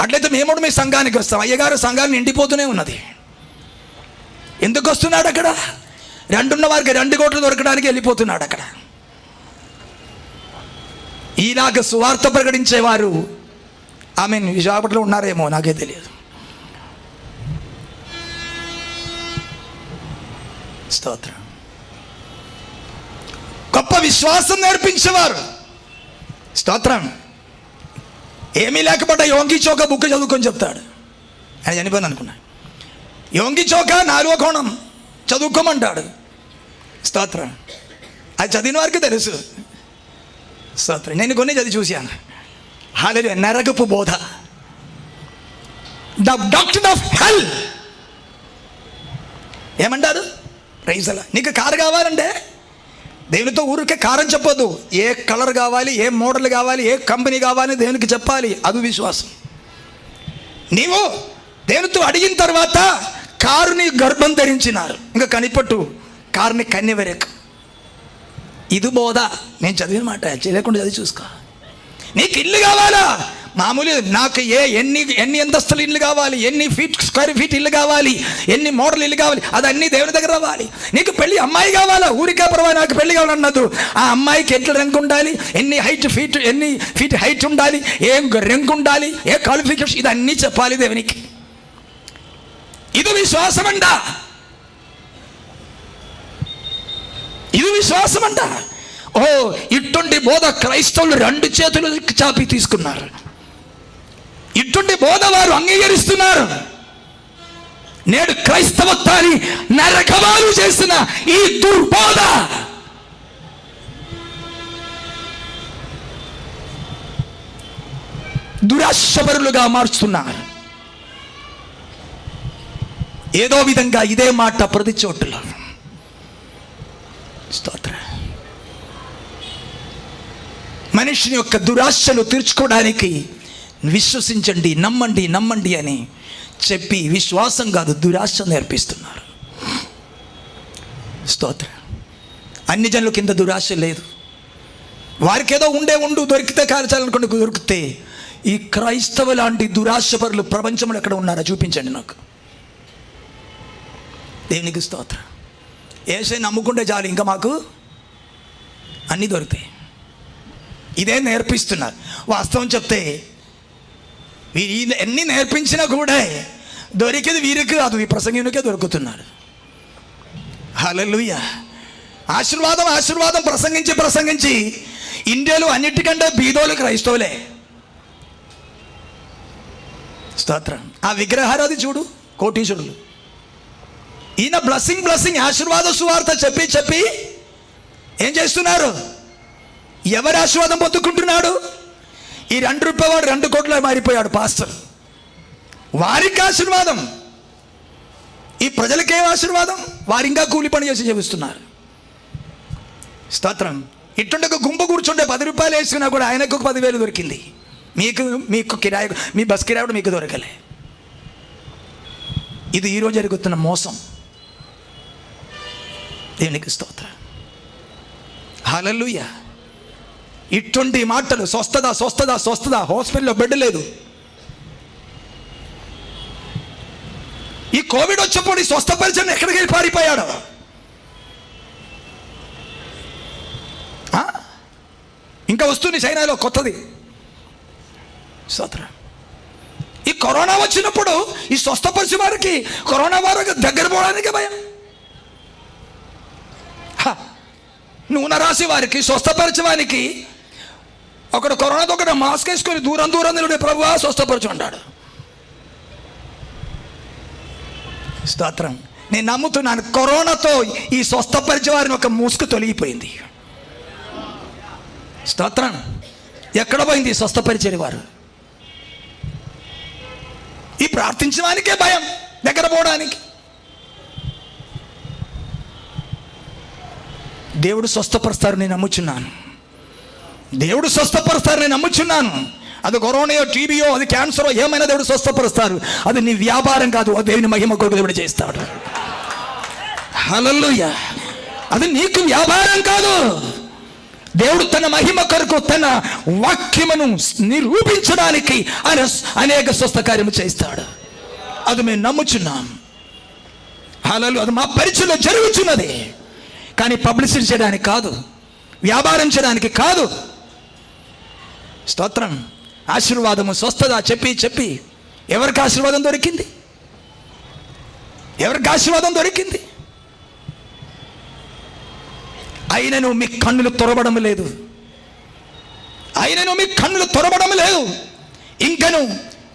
అట్లయితే మేము కూడా మీ సంఘానికి వస్తాం. అయ్యగారు సంఘాన్ని నిండిపోతూనే ఉన్నది. ఎందుకు వస్తున్నాడు? అక్కడ 2 ఉన్న వారికి 2 కోట్లు దొరకడానికి వెళ్ళిపోతున్నాడు అక్కడ. ఈలాగ సువార్త ప్రకటించేవారు విశాఖపట్నంలో ఉన్నారేమో, నాకే తెలియదు. స్తోత్రం. గొప్ప విశ్వాసం నేర్పించేవారు. స్తోత్రం. ఏమీ లేకపోతే యోంగి చౌక బుక్ చదువుకొని చెప్తాడు. ఆయన చనిపోయింది అనుకున్నా. యోంగి చౌక 4వ కోణం చదువుకోమంటాడు. స్తోత్రం. అది చదివిన వారికి తెలుసు. స్తోత్రం. నేను కొన్ని చదివి చూశాను. హల్లెలూయా. నరకపు బోధ, ద డాక్ట్రిన్ ఆఫ్ హెల్. ఏమంటారు? రైసలా. నీకు కారు కావాలంటే దేవునితో ఊరికే కారం చెప్పొద్దు. ఏ కలర్ కావాలి, ఏ మోడల్ కావాలి, ఏ కంపెనీ కావాలి దేవునికి చెప్పాలి. అది విశ్వాసం. నీవు దేవునితో అడిగిన తర్వాత కారుని గర్భం ధరించినారు, ఇంకా కనిపట్టు కారుని కన్నెవరేకు. ఇది బోధ. నేను చదివిన మాట చేయలేకుండా చదివి చూసుకో. నీకు ఇల్లు కావాలా? మామూలు నాకు ఎన్ని అంతస్తుల ఇల్లు కావాలి, ఎన్ని స్క్వేర్ ఫీట్ ఇల్లు కావాలి, ఎన్ని మోడల్ ఇల్లు కావాలి, అదన్నీ దేవుని దగ్గర రావాలి. నీకు పెళ్ళి అమ్మాయి కావాలా? ఊరికే పర్వాలేదు, నాకు పెళ్ళి కావాలన్నది. ఆ అమ్మాయికి ఎట్లా రంగు ఉండాలి, ఎన్ని ఫీట్ హైట్ ఉండాలి, ఏం రంగు ఉండాలి, ఏ క్వాలిఫికేషన్, ఇదన్నీ చెప్పాలి దేవునికి. ఇది విశ్వాసం అంట. ఓ, ఇటువంటి బోధ క్రైస్తవులు 2 చేతులు చాపి తీసుకున్నారు. ఇటువంటి బోధ వారు అంగీకరిస్తున్నారు. నేడు క్రైస్తవత్వాన్ని నరకవాలు చేసిన ఈ దుర్బోధ, దురాశపరులుగా మార్చుతున్నారు. ఏదో విధంగా ఇదే మాట ప్రతి చోటులో. స్తోత్ర. మనిషిని యొక్క దురాశలు తీర్చుకోవడానికి విశ్వసించండి, నమ్మండి అని చెప్పి విశ్వాసం కాదు, దురాశ నేర్పిస్తున్నారు. స్తోత్ర. అన్ని జనుల కింద దురాశ లేదు. వారికి ఏదో దొరికితే కాల్చాలనుకోండి, దొరికితే. ఈ క్రైస్తవ లాంటి దురాశపరులు ప్రపంచంలో ఎక్కడ ఉన్నారో చూపించండి నాకు. దేవునికి స్తోత్రం. యేసయ్యను నమ్ముకుంటే చాలు, ఇంకా మాకు అన్నీ దొరుకుతాయి. ఇదే నేర్పిస్తున్నారు. వాస్తవం చెప్తే వీరు ఎన్ని నేర్పించినా కూడా దొరికేది వీరికి కాదు, ఈ ప్రసంగినికే దొరుకుతున్నారు. హల్లెలూయా. ఆశీర్వాదం ప్రసంగించి ఇండియాలో అన్నిటికంటే బీదోలు క్రైస్తవులే. స్తోత్రం. ఆ విగ్రహారాధి చూడు, కోటీశ్వరులు. ఈయన బ్లెస్సింగ్ ఆశీర్వాద సువార్త చెప్పి ఏం చేస్తున్నారు? ఎవరి ఆశీర్వాదం పొందుకుంటున్నాడు? ఈ 2 రూపాయలు వాడు 2 కోట్ల మారిపోయాడు పాస్టర్. వారికి ఆశీర్వాదం. ఈ ప్రజలకేం ఆశీర్వాదం? వారు ఇంకా కూలి పని చేసి జీవిస్తున్నారు. స్తోత్రం. ఇట్టుండే ఒక గుంపు కూర్చుంటే 10 రూపాయలు వేసుకున్నా కూడా ఆయనకు 10,000 దొరికింది. మీకు కిరాయి, మీ బస్ కిరాయి కూడా మీకు దొరకలే. ఇది ఈరోజు జరుగుతున్న మోసం. దేవునికి స్తోత్రం. హల్లెలూయా. ఇటువంటి మాటలు స్వస్థత స్వస్థత స్వస్థత, హాస్పిటల్లో బెడ్ లేదు. ఈ కోవిడ్ వచ్చేప్పుడు ఈ స్వస్థపరిచయం ఎక్కడికి వెళ్ళి పారిపోయాడు? ఇంకా వస్తుంది చైనాలో కొత్తది. స్తోత్రం. ఈ కరోనా వచ్చినప్పుడు ఈ స్వస్థపరిచే వారికి కరోనా వారికి దగ్గర పోవడానికి భయం. నూనె రాసి వారికి స్వస్థపరిచేవానికి ఒకడు కరోనాతో ఒకటి మాస్క్ వేసుకొని దూరం దూరం నిలబడి ప్రభువా స్వస్థపరచు అంటాడు. స్తోత్రం. నేను నమ్ముతున్నాను కరోనాతో ఈ స్వస్థపరిచే వారిని ఒక ముసుగు తొలగిపోయింది. స్తోత్రం. ఎక్కడ పోయింది స్వస్థపరిచే వారు? ఈ ప్రార్థించడానికే భయం దగ్గర పోవడానికి. దేవుడు స్వస్థపరుస్తారు నేను నమ్ముచున్నాను. దేవుడు స్వస్థపరుస్తారు నేను నమ్ముచున్నాను. అది కరోనాయో టీబీయో అది క్యాన్సరో ఏమైనా దేవుడు స్వస్థపరుస్తారు. అది నీ వ్యాపారం కాదు, అది దేవుని మహిమ కొరకు దేవుడు చేస్తాడు. హల్లెలూయా. అది నీకు వ్యాపారం కాదు. దేవుడు తన మహిమ కొరకు తన వాక్యమును నిరూపించడానికి ఆయన అనేక స్వస్థ కార్యము చేస్తాడు. అది మేము నమ్ముచున్నాం. హల్లెలూయా. అది మా పరిచయంలో జరుగుతున్నది. కానీ పబ్లిసిటీ చేయడానికి కాదు, వ్యాపారం చేయడానికి కాదు. స్తోత్రం. ఆశీర్వాదము స్వస్థత చెప్పి చెప్పి ఎవరికి ఆశీర్వాదం దొరికింది? ఎవరికి ఆశీర్వాదం దొరికింది? అయినను మీ కన్నులు తొరబడం లేదు. అయినను మీ కన్నులు తొరబడం లేదు. ఇంకను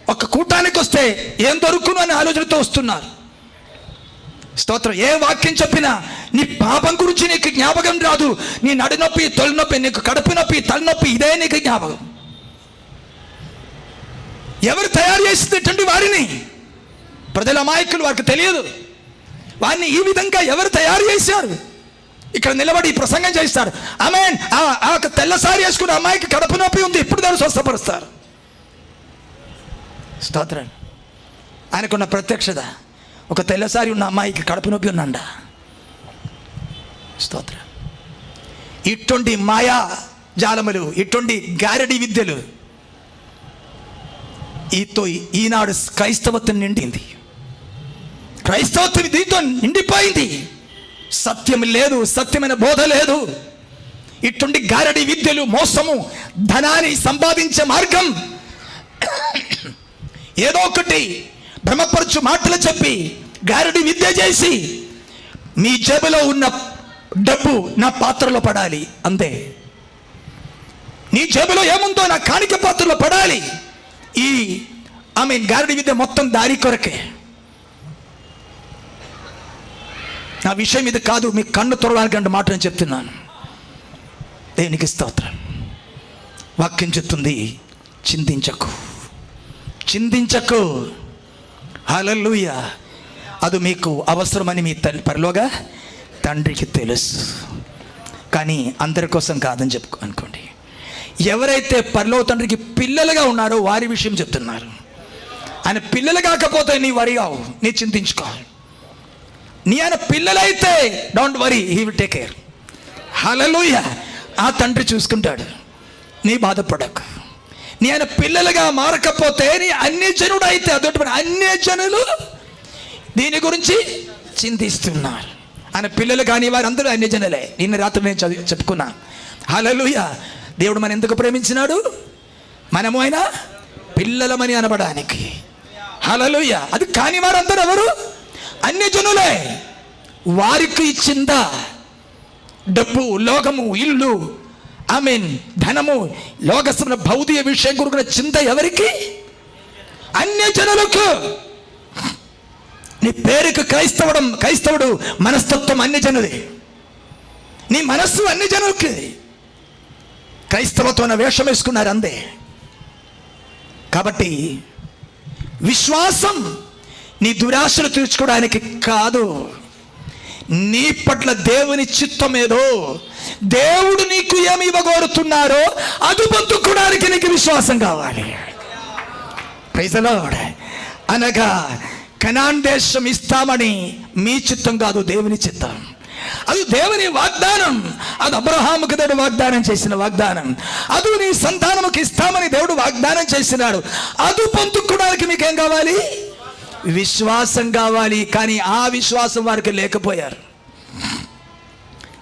ఒక కూటానికి వస్తే ఏం దొరుకును అనే ఆలోచనతో వస్తున్నారు. స్తోత్రం. ఏ వాక్యం చెప్పినా నీ పాపం గురించి నీకు జ్ఞాపకం రాదు. నీ నడునొప్పి, తొలినొప్పి, నీకు కడుపు నొప్పి, తలనొప్పి, ఇదే నీకు జ్ఞాపకం. ఎవరు తయారు చేసినటువంటి వారిని? ప్రజల అమాయకులు, వారికి తెలియదు. వారిని ఈ విధంగా ఎవరు తయారు చేశారు? ఇక్కడ నిలబడి ప్రసంగం చేస్తారు. ఆమేన్. ఆ తెల్లసారి వేసుకున్న అమ్మాయికి కడుపు నొప్పి ఉంది, ఇప్పుడు దాన్ని స్వస్థపరుస్తారు. స్తోత్రం. ఆయనకున్న ప్రత్యక్షత. ఒక తెల్లసారి ఉన్న అమ్మాయికి కడుపు నొప్పి ఉందండ. స్తోత్రం. ఇటువంటి మాయా జాలములు, ఇటువంటి గారడి విద్యలు ఈనాడు క్రైస్తవత్వం నిండింది. క్రైస్తవత్వం దీంతో నిండిపోయింది. సత్యం లేదు, సత్యమైన బోధ లేదు. ఇటువంటి గారడి విద్యలు, మోసము, ధనాన్ని సంపాదించే మార్గం, ఏదో ఒకటి భ్రమపరచు మాటలు చెప్పి గారడి విద్య చేసి మీ జేబులో ఉన్న డబ్బు నా పాత్రలో పడాలి అంతే. నీ జేబులో ఏముందో నా కాணிక పాత్రలో పడాలి. ఈ గారడి విద్య మొత్తం దారి కొరకే. నా విషయం ఇది కాదు, మీ కన్ను తొరడానికి అంటే మాట నేను చెప్తున్నాను. దేవునికి స్తోత్రం. వాక్యం చెప్తుంది, చింతించకు, చింతించకు. హల్లెలూయా. అది మీకు అవసరమని మీ పరలోగా తండ్రికి తెలుసు. కానీ అందరి కోసం కాదని అనుకోండి. ఎవరైతే పరలోక తండ్రికి పిల్లలుగా ఉన్నారో వారి విషయం చెప్తున్నారు. ఆయన పిల్లలు కాకపోతే నీ వరి కావు, నీ చింతించుకో. నీ ఆయన పిల్లలైతే don't worry, he will take care. హల్లెలూయా. ఆ తండ్రి చూసుకుంటాడు, నీ బాధపడకు. నీ ఆయన పిల్లలుగా మారకపోతే నీ అన్యజనుడు అయితే, అదొకటి అన్యజనులు దీని గురించి చింతిస్తున్నారు. ఆయన పిల్లలు కానీ వారు అందరూ అన్యజనులే. నిన్న రాత్రి నేను చెప్పుకున్నా. హల్లెలూయా. దేవుడు మనం ఎందుకు ప్రేమించినాడు? మనము ఆయన పిల్లలమని అనబడానికి. హల్లెలూయా. అది కాని వారందరూ ఎవరు? అన్యజనులే. వారికి ఇచ్చిందా డబ్బు, లోకము, ఇల్లు, ధనము, లోకస్తున్న భౌతిక విషయం గురించి చింత ఎవరికి? అన్యజనులకు. నీ పేరుకు క్రైస్తవుడు మనస్తత్వం అన్యజనులే. నీ మనస్సు అన్యజనులకి. క్రైస్తవత్వం వేషం వేసుకున్నారు అందే. కాబట్టి విశ్వాసం నీ దురాశలు తీర్చుకోవడానికి కాదు, నీ పట్ల దేవుని చిత్తం ఏదో, దేవుడు నీకు ఏమి ఇవ్వగోరుతున్నారో అది పొందుకోవడానికి నీకు విశ్వాసం కావాలి. Praise the Lord. అనగా కనాన్ దేశం ఇస్తామని మీ చిత్తం కాదు, దేవుని చిత్తం. అది దేవుని వాగ్దానం. అది అబ్రహాముకు దేవుడు వాగ్దానం చేసిన వాగ్దానం. అది నీ సంతానముకి ఇస్తామని దేవుడు వాగ్దానం చేసినాడు. అది పొందుకోవడానికి మీకేం కావాలి? విశ్వాసం కావాలి. కానీ ఆ విశ్వాసం వారికి లేకపోయారు.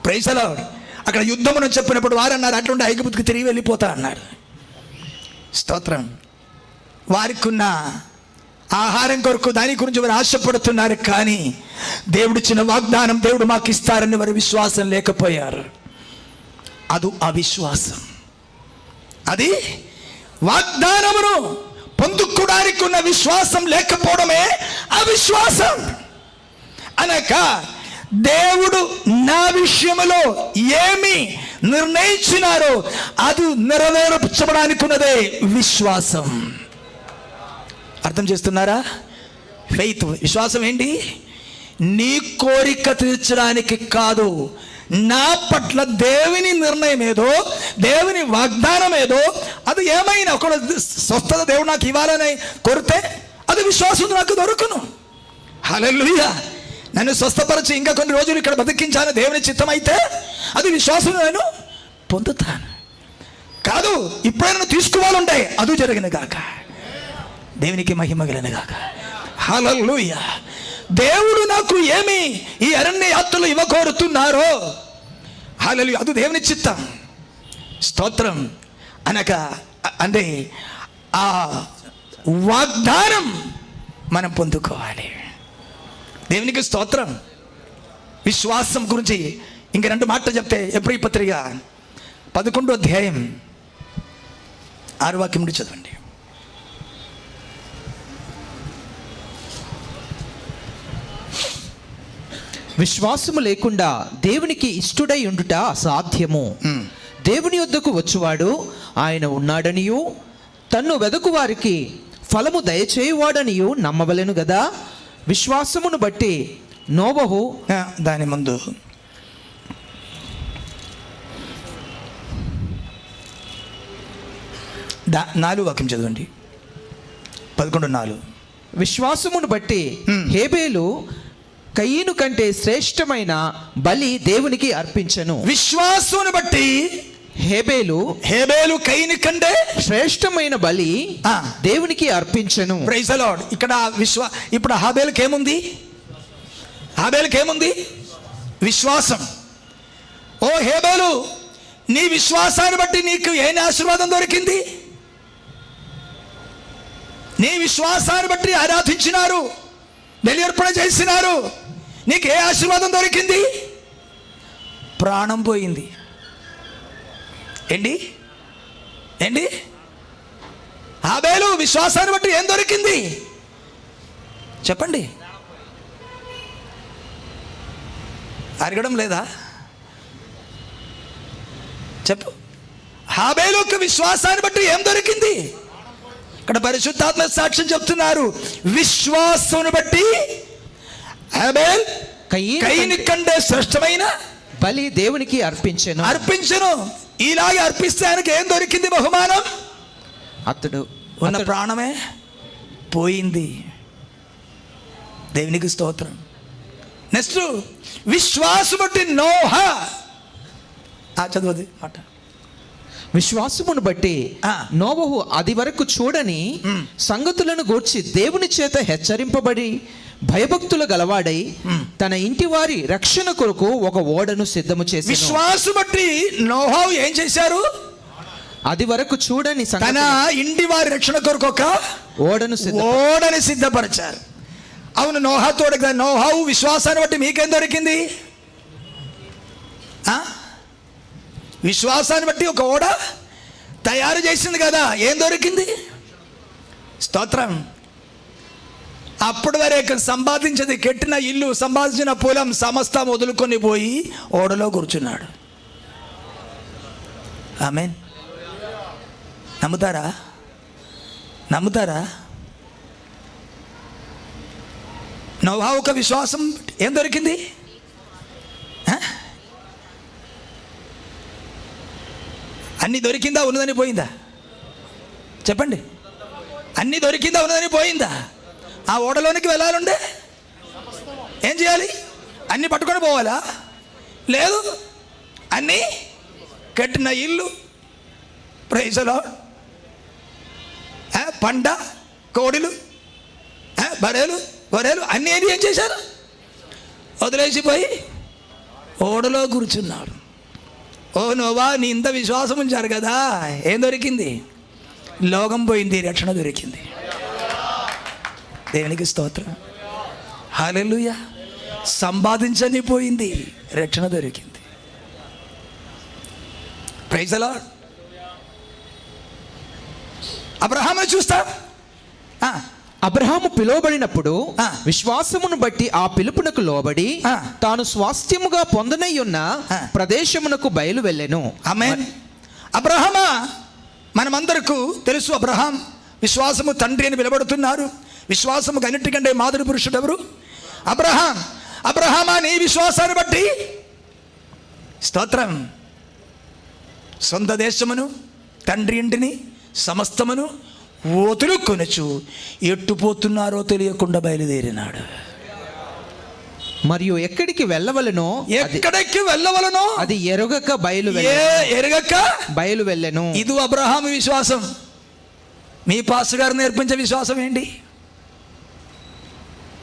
Praise the lord. అక్కడ యుద్ధమును చెప్పినప్పుడు వారు అన్నారు, అట్లుండి ఐగుప్తుకు తిరిగి వెళ్ళిపోతా అన్నారు. స్తోత్రం. వారికి ఉన్న ఆహారం కొరకు దాని గురించి వారు ఆశపడుతున్నారు. కానీ దేవుడిచ్చిన వాగ్దానం దేవుడు మాకు ఇస్తారని వారి విశ్వాసం లేకపోయారు. అది అవిశ్వాసం. అది వాగ్దానమును పొందుకోవడానికి ఉన్న విశ్వాసం లేకపోవడమే అవిశ్వాసం. అనక దేవుడు నా విషయంలో ఏమి నిర్ణయించినారో అది నెరవేర్చబడానికి ఉన్నదే విశ్వాసం. అర్థం చేస్తున్నారా? ఫెయిత్, విశ్వాసం ఏంటి? నీ కోరిక తీర్చడానికి కాదు, నా పట్ల దేవుని నిర్ణయం ఏదో, దేవుని వాగ్దానం ఏదో, అది ఏమైనా ఒక స్వస్థత దేవుడు నాకు ఇవ్వాలని కోరితే అది విశ్వాసం నాకు దొరుకును. హల్లెలూయా. నన్ను స్వస్థపరిచి ఇంకా కొన్ని రోజులు ఇక్కడ బతికించాలని దేవుని చిత్తం అయితే అది విశ్వాసం నేను పొందుతాను. కాదు ఇప్పుడైనా తీసుకోవాలంటాయి, అది జరిగిన గాక, దేవునికి మహిమ కలిగిన గాక. హల్లెలూయా. దేవుడు నాకు ఏమి ఈ అరణ్య యాత్రలు ఇవ్వకోరుతున్నారో, హల్లెలూయా, అది దేవుని చిత్తం. స్తోత్రం. అనక అంటే ఆ వాగ్దానం మనం పొందుకోవాలి. దేవునికి స్తోత్రం. విశ్వాసం గురించి ఇంక 2 మాటలు చెప్తే ఎబ్రీ పత్రిక 11వ అధ్యాయం 6వ వాక్యం నుండి చదవండి. విశ్వాసము లేకుండా దేవునికి ఇష్టుడై ఉండుట అసాధ్యము. దేవుని యొద్దకు వచ్చువాడు ఆయన ఉన్నాడనియు తన్ను వెదకు వారికి ఫలము దయచేయువాడనియు నమ్మవలెను గదా. విశ్వాసమును బట్టి నోవహు, దాని ముందు 4వ వాక్యం చదవండి. 11:4. విశ్వాసమును బట్టి హేబేలు కయీను కంటే శ్రేష్టమైన బలి దేవునికి అర్పించెను. విశ్వాసమును బట్టి హేబేలు కయీను కంటే శ్రేష్టమైన బలి దేవునికి అర్పించెను. Praise the lord. ఇక్కడ ఇప్పుడు హాబేలుకి ఏముంది? హాబేలుకి ఏముంది? విశ్వాసం. ఓ హేబేలు, నీ విశ్వాసాన్ని బట్టి నీకు ఏ ఆశీర్వాదం దొరికింది? నీ విశ్వాసాన్ని బట్టి ఆరాధించినారు, బలి అర్పణ చేసినారు, నీకు ఏ ఆశీర్వాదం దొరికింది? ప్రాణం పోయింది. ఏంటి ఏంటి? హాబేలు విశ్వాసాన్ని బట్టి ఏం దొరికింది చెప్పండి. అరగడం లేదా? చెప్పు. హాబేలు యొక్క విశ్వాసాన్ని బట్టి ఏం దొరికింది? ఇక్కడ పరిశుద్ధాత్మ సాక్ష్యం చెప్తున్నారు. విశ్వాసం బట్టి హాబేల్ కయీను కంటే శ్రేష్టమైన బలి దేవునికి అర్పించెను. ఇలాగే అర్పిస్తే ఆయనకి ఏం దొరికింది బహుమానం? అతడు ఉన్న ప్రాణమే పోయింది. దేవునికి స్తోత్రం. నెక్స్ట్ విశ్వాసం బట్టి నోహ, చదవది మాట. విశ్వాసమును బట్టి నోవహు అది వరకు చూడని సంగతులను గూర్చి దేవుని చేత హెచ్చరింపబడి భయభక్తులు గలవాడై తన ఇంటి వారి రక్షణ కొరకు ఒక ఓడను సిద్ధము చేసి. విశ్వాసం బట్టి నోహు ఏం చేశారు? అది వరకు చూడని తన ఇంటి వారి రక్షణ కొరకు ఒక ఓడను సిద్ధపరిచారు. అవును, నోహు విశ్వాసాన్ని బట్టి మీకేం దొరికింది? విశ్వాసాన్ని బట్టి ఒక ఓడ తయారు చేసింది కదా, ఏం దొరికింది? స్తోత్రం. అప్పటి వరకు సంపాదించేది, కట్టిన ఇల్లు, సంపాదించిన పొలం సమస్తం వదులుకొని పోయి ఓడలో కూర్చున్నాడు. ఆమేన్. నమ్ముతారా? నోహు ఒక విశ్వాసం ఏం దొరికింది? అన్ని దొరికిందా, ఉన్నదని పోయిందా? చెప్పండి. అన్ని దొరికిందా, ఉన్నదని పోయిందా? ఆ ఓడలోనికి వెళ్ళాలంటే ఏం చేయాలి? అన్ని పట్టుకొని పోవాలా? లేదు, అన్నీ కట్టిన ఇల్లు, ప్రైజలో పంట, కోడిలు, బరేలు అన్నీ ఏం చేశారు? వదిలేసిపోయి ఓడలో కూర్చున్నాడు. ఓ నోవా, నీ ఇంత విశ్వాసం ఉంచారు కదా, ఏం దొరికింది? లోకం పోయింది, రక్షణ దొరికింది. దేవునికి స్తోత్రం, హల్లెలూయా. సంపాదించని పోయింది, రక్షణ దొరికింది. Praise the Lord. అబ్రహామును చూస్తా. అబ్రహాము పిలువబడినప్పుడు ఆ. విశ్వాసమును బట్టి ఆ పిలుపునకు లోబడి ఆ. తాను స్వాస్థ్యముగా పొందనయ్యున్న ఆ. ప్రదేశమునకు బయలు వెళ్ళెను. ఆమేన్. అబ్రహామా, మనమందరకు తెలుసు, అబ్రహాం విశ్వాసము తండ్రి అని పిలబడుతున్నారు. విశ్వాసముకు అన్నిటికంటే మాదిరి పురుషుడు ఎవరు? అబ్రహాం. అబ్రహామా, నీ విశ్వాసాన్ని బట్టి స్తోత్రం, సొంత దేశమును, తండ్రి ఇంటిని, సమస్తమును వదులుకొనొచ్చు ఎట్టుపోతున్నారో తెలియకుండా బయలుదేరినాడు. మరియు ఎక్కడికి వెళ్ళవలెనో అది ఎరుగక బయలు వెళ్ళెను. ఇది అబ్రహాము విశ్వాసం. మీ పాస్టర్ గారు నేర్పించే విశ్వాసం ఏంటి?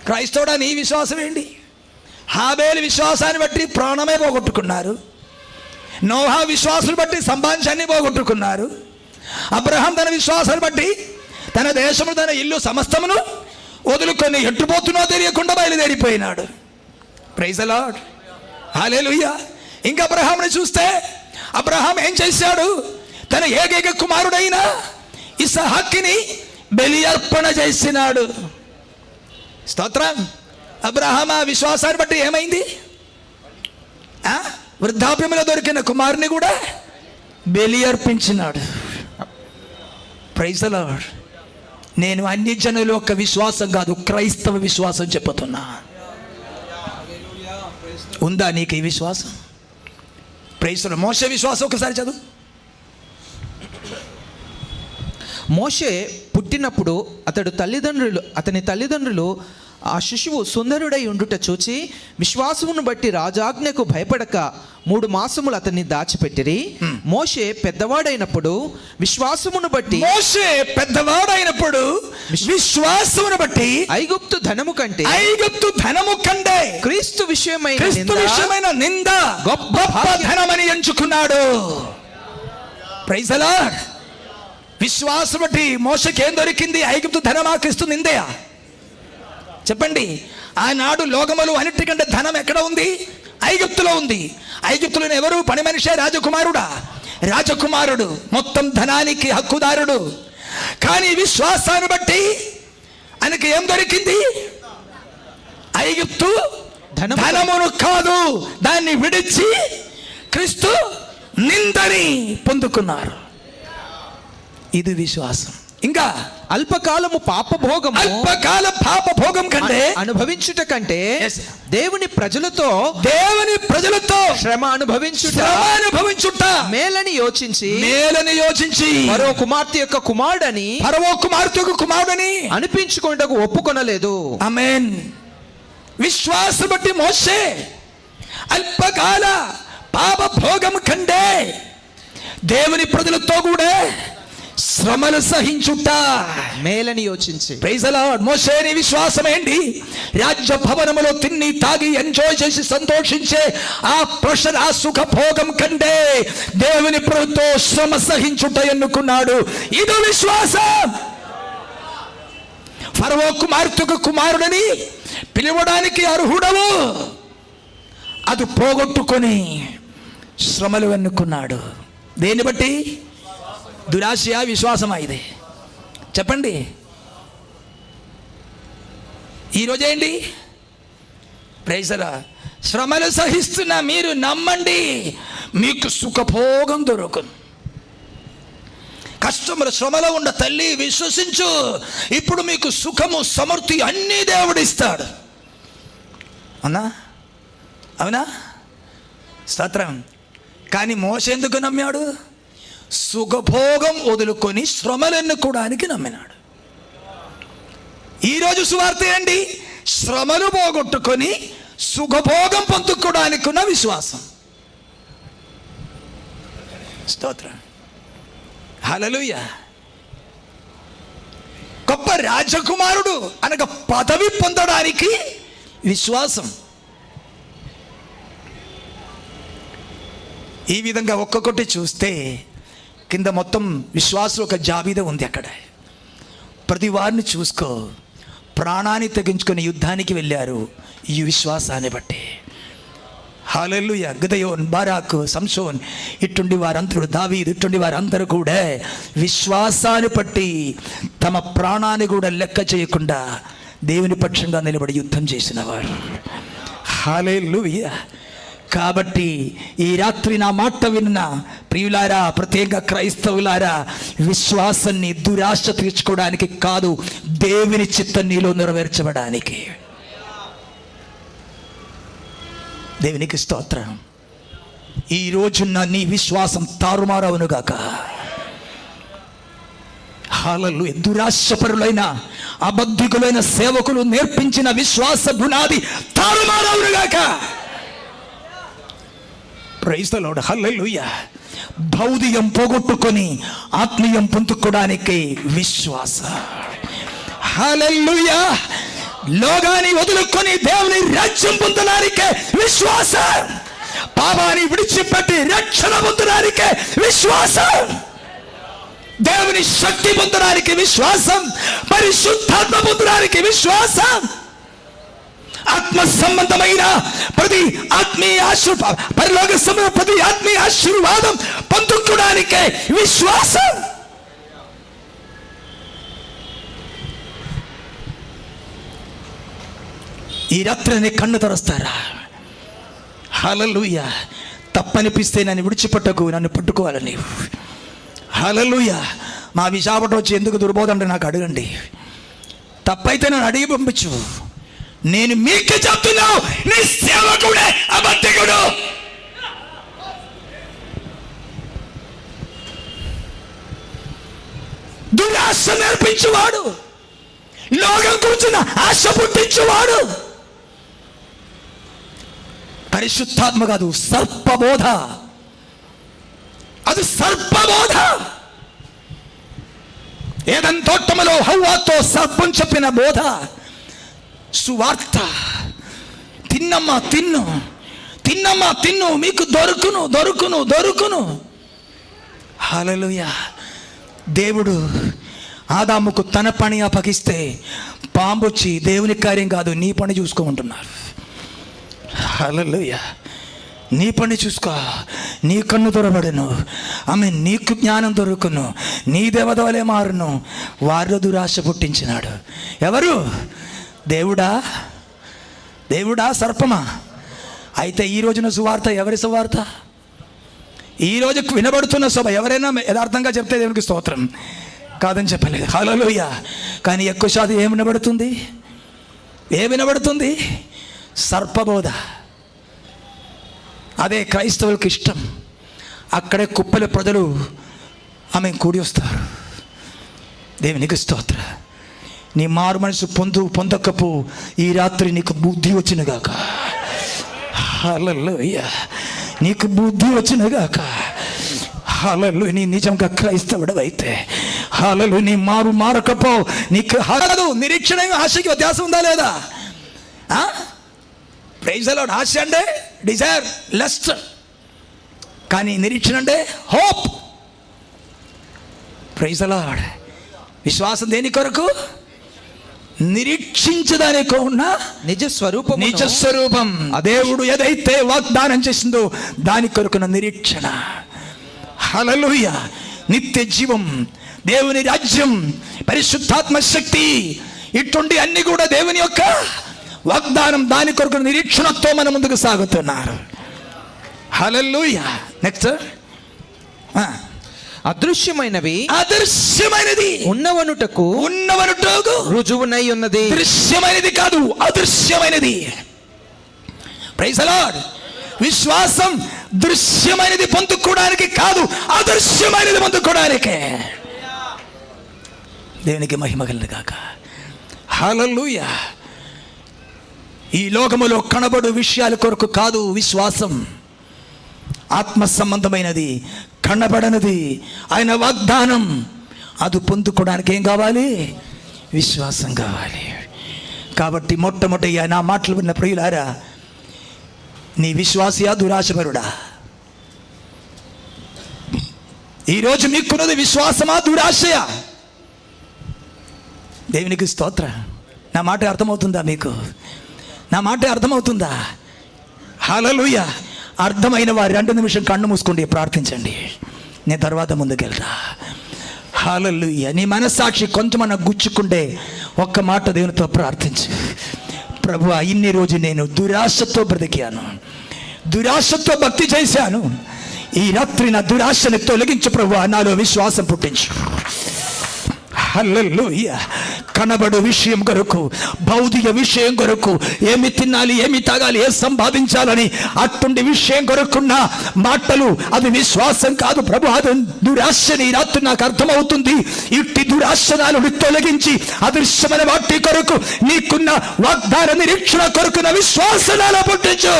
క్రైస్తవుడా, నీ విశ్వాసం ఏంటి? హాబేలు విశ్వాసాన్ని బట్టి ప్రాణమే పోగొట్టుకున్నారు. నోహా విశ్వాసాన్ని బట్టి సంపాదించాన్ని పోగొట్టుకున్నారు. అబ్రహాం తన విశ్వాసాన్ని బట్టి తన దేశము, తన ఇల్లు, సమస్తమును వదులుకొని ఎట్టుపోతున్నా తెలియకుండా బయలుదేరిపోయినాడు. ప్రైజ్ ది లార్డ్, హల్లెలూయా. ఇంకా అబ్రహాముని చూస్తే, అబ్రహాం ఏం చేశాడు? తన ఏకైక కుమారుడైన ఇస్సాకుని బలి అర్పణ చేసినాడు. స్తోత్రం. అబ్రహాం ఆ విశ్వాసాన్ని బట్టి ఏమైంది? వృద్ధాప్యంలో దొరికిన కుమారుని కూడా బలి అర్పించినాడు. Praise the lord. నేను అన్ని జనుల యొక్క విశ్వాసం కాదు, క్రైస్తవ విశ్వాసం చెప్పుతున్నా. ఉందా నీకు ఈ విశ్వాసం? Praise the Lord. మోషే విశ్వాసం ఒకసారి చదువు. మోషే పుట్టినప్పుడు అతని తల్లిదండ్రులు ఆ శిశువు సుందరుడై ఉండుట చూచి విశ్వాసమును బట్టి రాజాజ్ఞకు భయపడక 3 మాసములు అతన్ని దాచిపెట్టిరి. మోషే పెద్దవాడైనప్పుడు విశ్వాసమును బట్టి విశ్వాసమును బట్టి ఐగుప్తు ధనము కంటే క్రీస్తు విషయమైన నింద గొప్ప ధనమని ఎంచుకున్నాడు. Praise the Lord. విశ్వాసం బట్టి మోషకి ఏం దొరికింది? ఐగుప్తు ధనమా, క్రీస్తు నిందయా? చెప్పండి. ఆనాడు లోకములు అన్నిటికంటే ధనం ఎక్కడ ఉంది? ఐగుప్తులో ఉంది. ఐగుప్తులో ఎవరు? పని మనిషే, రాజకుమారుడా? రాజకుమారుడు మొత్తం ధనానికి హక్కుదారుడు. కానీ విశ్వాసాన్ని బట్టి ఆయనకి ఏం దొరికింది? ఐగుప్తు ధనమును కాదు, దాన్ని విడిచి క్రీస్తు నిందని పొందుకున్నారు. ఇది విశ్వాసం. ఇంకా అల్పకాల పాపభోగం కంటే అనుభవించుట కంటే దేవుని ప్రజలతో శ్రమ అనుభవించుట మేలని యోచించి ఫరో కుమార్తె యొక్క కుమారుడని అనిపించుకొనుటకు ఒప్పుకొనలేదు. ఆమేన్. విశ్వాస బట్టి మోషే అల్పకాల పాపభోగం కంటే దేవుని ప్రజలతో కూడా శ్రమలు సహించుట మేలని యోచించి. Praise the Lord. మోషే నీ విశ్వాసం ఏంటి? రాజ్య భవనములో తిని తాగి ఎంజాయ్ చేసి సంతోషించే ఆ సుఖ భోగం కంటే దేవుని ప్రభుతో శ్రమ సహించుట ఎన్నుకున్నాడు. ఇది విశ్వాసం. ఫరో కుమార్తెకు కుమారుడని పిలవడానికి అర్హుడవు, అది పోగొట్టుకొని శ్రమలు ఎన్నుకున్నాడు. దేన్ని బట్టి? దురాశ, విశ్వాసమా? ఇది చెప్పండి. ఈరోజేంటి? Praise the Lord. శ్రమలు సహిస్తున్న మీరు నమ్మండి, మీకు సుఖభోగం దొరకదు. కష్టముల శ్రమలో ఉన్న తల్లి విశ్వసించు, ఇప్పుడు మీకు సుఖము, సమృద్ధి అన్నీ దేవుడిస్తాడు. అవునా? స్తోత్రం. కానీ మోషే ఎందుకు నమ్మాడు? సుఖభోగం వదులుకొని శ్రమలు ఎన్నుకోవడానికి నమ్మినాడు. ఈరోజు సువార్త ఏంటి? శ్రమలు పోగొట్టుకొని సుఖభోగం పొందుకోవడానికి ఉన్న విశ్వాసం. స్తోత్రం. హల్లెలూయా. గొప్ప రాజకుమారుడు అనగా పదవి పొందడానికి విశ్వాసం. ఈ విధంగా ఒక్కొక్కటి చూస్తే కింద మొత్తం విశ్వాసులు ఒక జాబితా ఉంది. అక్కడ ప్రతి వారిని చూసుకో, ప్రాణాన్ని తెగించుకొని యుద్ధానికి వెళ్ళారు ఈ విశ్వాసాన్ని బట్టి. హల్లెలూయా. గిదయోన్, బారాకు, సంసోన్, ఇట్టుండి వారందరూ, దావీదు, ఇట్టుండి వారందరూ కూడా విశ్వాసాన్ని బట్టి తమ ప్రాణాన్ని కూడా లెక్క చేయకుండా దేవుని పక్షంగా నిలబడి యుద్ధం చేసిన వారు. హల్లెలూయా. కాబట్టి ఈ రాత్రి నా మాట విన్న ప్రియులారా, ప్రత్యేక క్రైస్తవులారా, విశ్వాసాన్ని దురాశ తీర్చుకోవడానికి కాదు, దేవుని చిత్తం నీలో నెరవేర్చబడానికి. దేవునికి స్తోత్రం. ఈ రోజున నీ విశ్వాసం తారుమారవునుగాక. హల్లెలూయా. దురాశపరులైన అబద్ధికులైన సేవకులు నేర్పించిన విశ్వాస బునాది తారుమారవునుగాక. Praise the Lord. హల్లెలూయా. భౌతికం పోగొట్టుకొని ఆత్మీయం పొందుకోవడానికి విశ్వాసం. హల్లెలూయా. లోకాన్ని వదులుకొని దేవుని రాజ్యం పొందడానికి విశ్వాసం. పాపాన్ని విడిచిపెట్టి రక్షణ పొందడానికి విశ్వాసం. దేవుని శక్తి పొందడానికి విశ్వాసం. పరిశుద్ధాత్మ పొందడానికి విశ్వాసం. ఆత్మ సంబంధమైన ప్రతి ఆత్మీయ పరలోక సంబంధ ప్రతి ఆత్మీయ ఆశీర్వాదం పొందుకోవడానికే విశ్వాసం. ఈ రాత్రిని కన్ను తెరుస్తారా? హల్లెలూయా. తప్పనిపిస్తే నన్ను విడిచిపెట్టకు, నన్ను పట్టుకోవాలని. హల్లెలూయా. మా విశాఖపట్నం వచ్చి ఎందుకు దుర్బోధ అంటే నాకు అడగండి. తప్పైతే నన్ను అడిగి పంపించు. నేను మీకే చెప్తున్నావు, నీ సేవకుడే అబద్ధికుడు. దురాశ నేర్పించువాడు, లోకం కూర్చున్న ఆశ పుట్టించువాడు. పరిశుద్ధాత్మ కాదు, సర్పబోధ. అది సర్పబోధ. ఏదైనా తోటములో హవ్వాతో సర్పం చెప్పిన బోధ సువార్త. తిన్నమ్మా తిన్ను, తిన్నమ్మా తిన్ను, మీకు దొరుకును దొరుకును దొరుకును. హల్లెలూయా. దేవుడు ఆదాముకు తన పని అప్పగిస్తే పాము వచ్చి దేవుని కార్యం కాదు నీ పని చూసుకోమంటున్నారు. హల్లెలూయా. నీ పని చూసుకో, నీ కన్ను దొరబడును, ఆమె నీకు జ్ఞానం దొరుకును, నీ దేవదవలే మారును. వారిలో దురాశ పుట్టించినాడు ఎవరు? దేవుడా? దేవుడా? సర్పమా? అయితే ఈ రోజున సువార్త ఎవరి సువార్త? ఈరోజు వినబడుతున్న సభ ఎవరైనా యథార్థంగా చెప్తే దేవునికి స్తోత్రం, కాదని చెప్పలేదు. హల్లెలూయా. కానీ ఎక్కువ శాతం ఏం వినబడుతుంది? వినబడుతుంది? సర్పబోధ. అదే క్రైస్తవులకు ఇష్టం. అక్కడే కుప్పల ప్రజలు ఆమె కూడి వస్తారు. దేవునికి స్తోత్రం. నీ మారు మనసు పొందకపో ఈ రాత్రి నీకు బుద్ధి వచ్చినగాక. హల్లెలూయా. నీకు బుద్ధి వచ్చినగాక. హల్లెలూయా. నీ నిజంగా క్రైస్తవుడు అయితే హల్లెలూయా. నీ మారకపో నీకు హరదు. నిరీక్షణ ఆశకి వ్యత్యాసం ఉందా లేదా? Praise the lord. ఆశ అంటే డిజైర్, లస్ట్. కానీ నిరీక్షణ అంటే హోప్. Praise the Lord. విశ్వాసం దేని కొరకు? నిరీక్షించదానికి ఉన్న నిజ స్వరూపం. దేవుడు ఏదైతే వాగ్దానం చేసిందో దాని కొరకున్న నిరీక్షణ. హల్లెలూయా. నిత్య జీవం, దేవుని రాజ్యం, పరిశుద్ధాత్మ శక్తి, ఇటువంటి అన్ని కూడా దేవుని యొక్క వాగ్దానం. దాని కొరకు నిరీక్షణతో మన ముందుకు సాగుతున్నారు. హల్లెలూయా. నెక్స్ట్. అదృశ్యమైనవి అదృశ్యమైనది ఉన్నవనుటకు రుజువునై ఉన్నది. దృశ్యమైనది కాదు, అదృశ్యమైనది. Praise the Lord. విశ్వాసం దృశ్యమైనది పొందుకోవడానికి కాదు, అదృశ్యమైనది పొందుకోవడానికే. దేవునికి మహిమ కలుగును గాక. హల్లెలూయా. ఈ లోకములో కనబడు విషయాల కొరకు కాదు విశ్వాసం. ఆత్మ సంబంధమైనది, కనబడనిది, ఆయన వాగ్దానం, అది పొందుకోవడానికి ఏం కావాలి? విశ్వాసం కావాలి. కాబట్టి మొట్టమొదటి నా మాటలు విన్న ప్రియులారా, నీ విశ్వాసియా దురాశపరుడా? ఈరోజు మీకున్నది విశ్వాసమా దురాశయా? దేవునికి స్తోత్ర. నా మాట అర్థమవుతుందా మీకు? నా మాట అర్థమవుతుందా? హల్లెలూయా. అర్థమైన వారు 2 నిమిషం కన్ను మూసుకోండి, ప్రార్థించండి. నేను తర్వాత ముందుకెళ్తా. హల్లెలూయా. నీ మనస్సాక్షి కొంచెమన్నా గుచ్చుకుంటే ఒక్క మాట దేవునితో ప్రార్థించు. ప్రభువా, ఇన్ని రోజు నేను దురాశతో బ్రతికాను, దురాశతో భక్తి చేశాను. ఈ రాత్రి నా దురాశని తొలగించు ప్రభువా, నాలో విశ్వాసం పుట్టించు. హల్లెలూయా. కనబడు విషయం కొరకు, భౌతిక విషయం కొరకు, ఏమి తినాలి, ఏమి తాగాలి, ఏ సంపాదించాలని అటువంటి విషయం కొరకున్న మాటలు అది విశ్వాసం కాదు ప్రభు, అది దురాశని. ఈ రాత్రి నాకు అర్థమవుతుంది. ఇట్టి దురాశనాలను తొలగించి అదృశ్యమైన వాటి కొరకు, నీకున్న వాగ్దాన నిరీక్షణ కొరకున్న విశ్వాసనాలు పుట్టించు.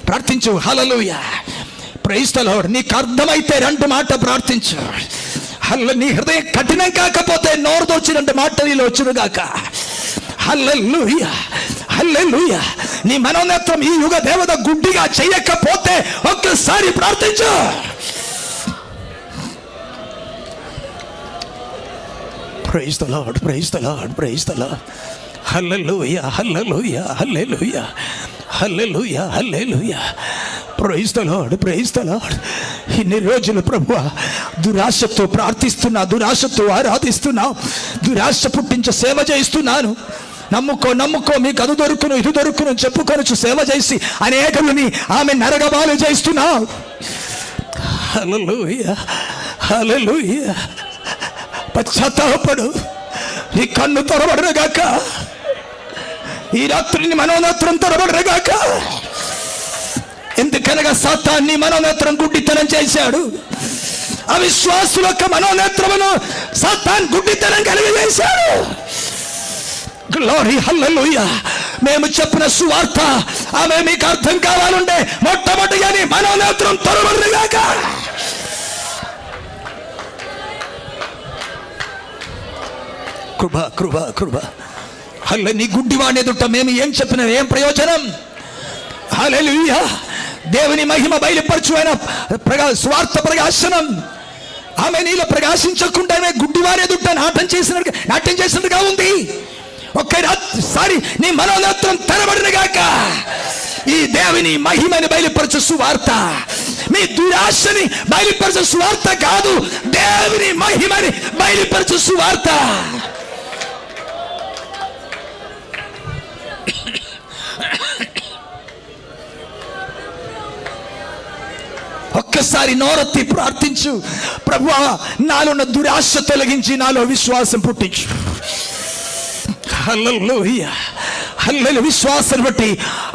ప్రార్థించు. హల్లెలూయా. Praise the Lord. నీకు అర్థమైతే 2 మాట ప్రార్థించు. నీ హృదయం కఠినం కాకపోతే నోరు దోచినంటే మాట నీలో వచ్చునుగాక. హల్లెలూయా, హల్లెలూయా. నీ మనోనేత్రం ఈ యుగ దేవత గుడ్డిగా చేయకపోతే ఒక్కసారి ప్రార్థించు. Praise the lord, praise the lord, praise the Lord. హల్లెలూయా, హల్లెలూయా, హల్లెలూయా, హల్లెలూయా, హల్లెలూయా. Praise the lord, praise the Lord. ఇన్ని రోజులు ప్రభువా దురాశతో ప్రార్థిస్తున్నా, దురాశతో ఆరాధిస్తున్నా, దురాశ పుట్టించే సేవ చేస్తున్నాను. నమ్ముకో నమ్ముకో, మీకు అది దొరుకును ఇది దొరుకును చెప్పుకొనొచ్చు సేవ చేసి అనేకులని ఆమె నరగబాలు చేస్తున్నావు. హల్లెలూయా, హల్లెలూయా. పశ్చాత్తాపడు, నీ కన్ను తెరబడరుగాక. ఈ రాత్రిని మనోనేత్రం తెరబడరుగాక. ఎందుకనగా సాతాన్ని మనోనేత్రం గుడ్డితనం చేశాడు. అవిశ్వాసుల యొక్క మనోనేత్రమును సాతాన్ గుడ్డితనం కలిగజేశాడు. గ్లోరీ, హల్లెలూయా. మేము చెప్పిన సువార్త ఆమె మీకు అర్థం కావాలంటే మొట్టమొదటిగా నీ మనోనేత్రం తెరబడరుగాక. కృప, కృప, కృప. హల్లెలూయా. నీ గుడ్డివాణి ఎదుట మేము ఏం చెప్పినా ఏం ప్రయోజనం? హల్లెలూయా. దేవుని మహిమ బయలుపరచువైన స్వార్థ ప్రకాశనం ఆమె నీలో ప్రకాశించకుండా గుడ్డివారి ఎదుట నాట్యం చేసినట్టుగా ఉంది. ఒక్కసారి నీ మనోనేత్రం తెరబడినగాక. ఈ దేవుని మహిమని బయలుపరచు సువార్త మీ దురాశని బయలుపరచు సువార్త కాదు, దేవుని మహిమని బయలుపరచు సువార్త. ఒక్కసారి నోరెత్తి ప్రార్థించు. ప్రభువా, నాలో ఉన్న దురాశ తొలగించి నాలో విశ్వాసం పుట్టించు. హల్లెలూయా, హల్లెలూయా. విశ్వాసాన్ని బట్టి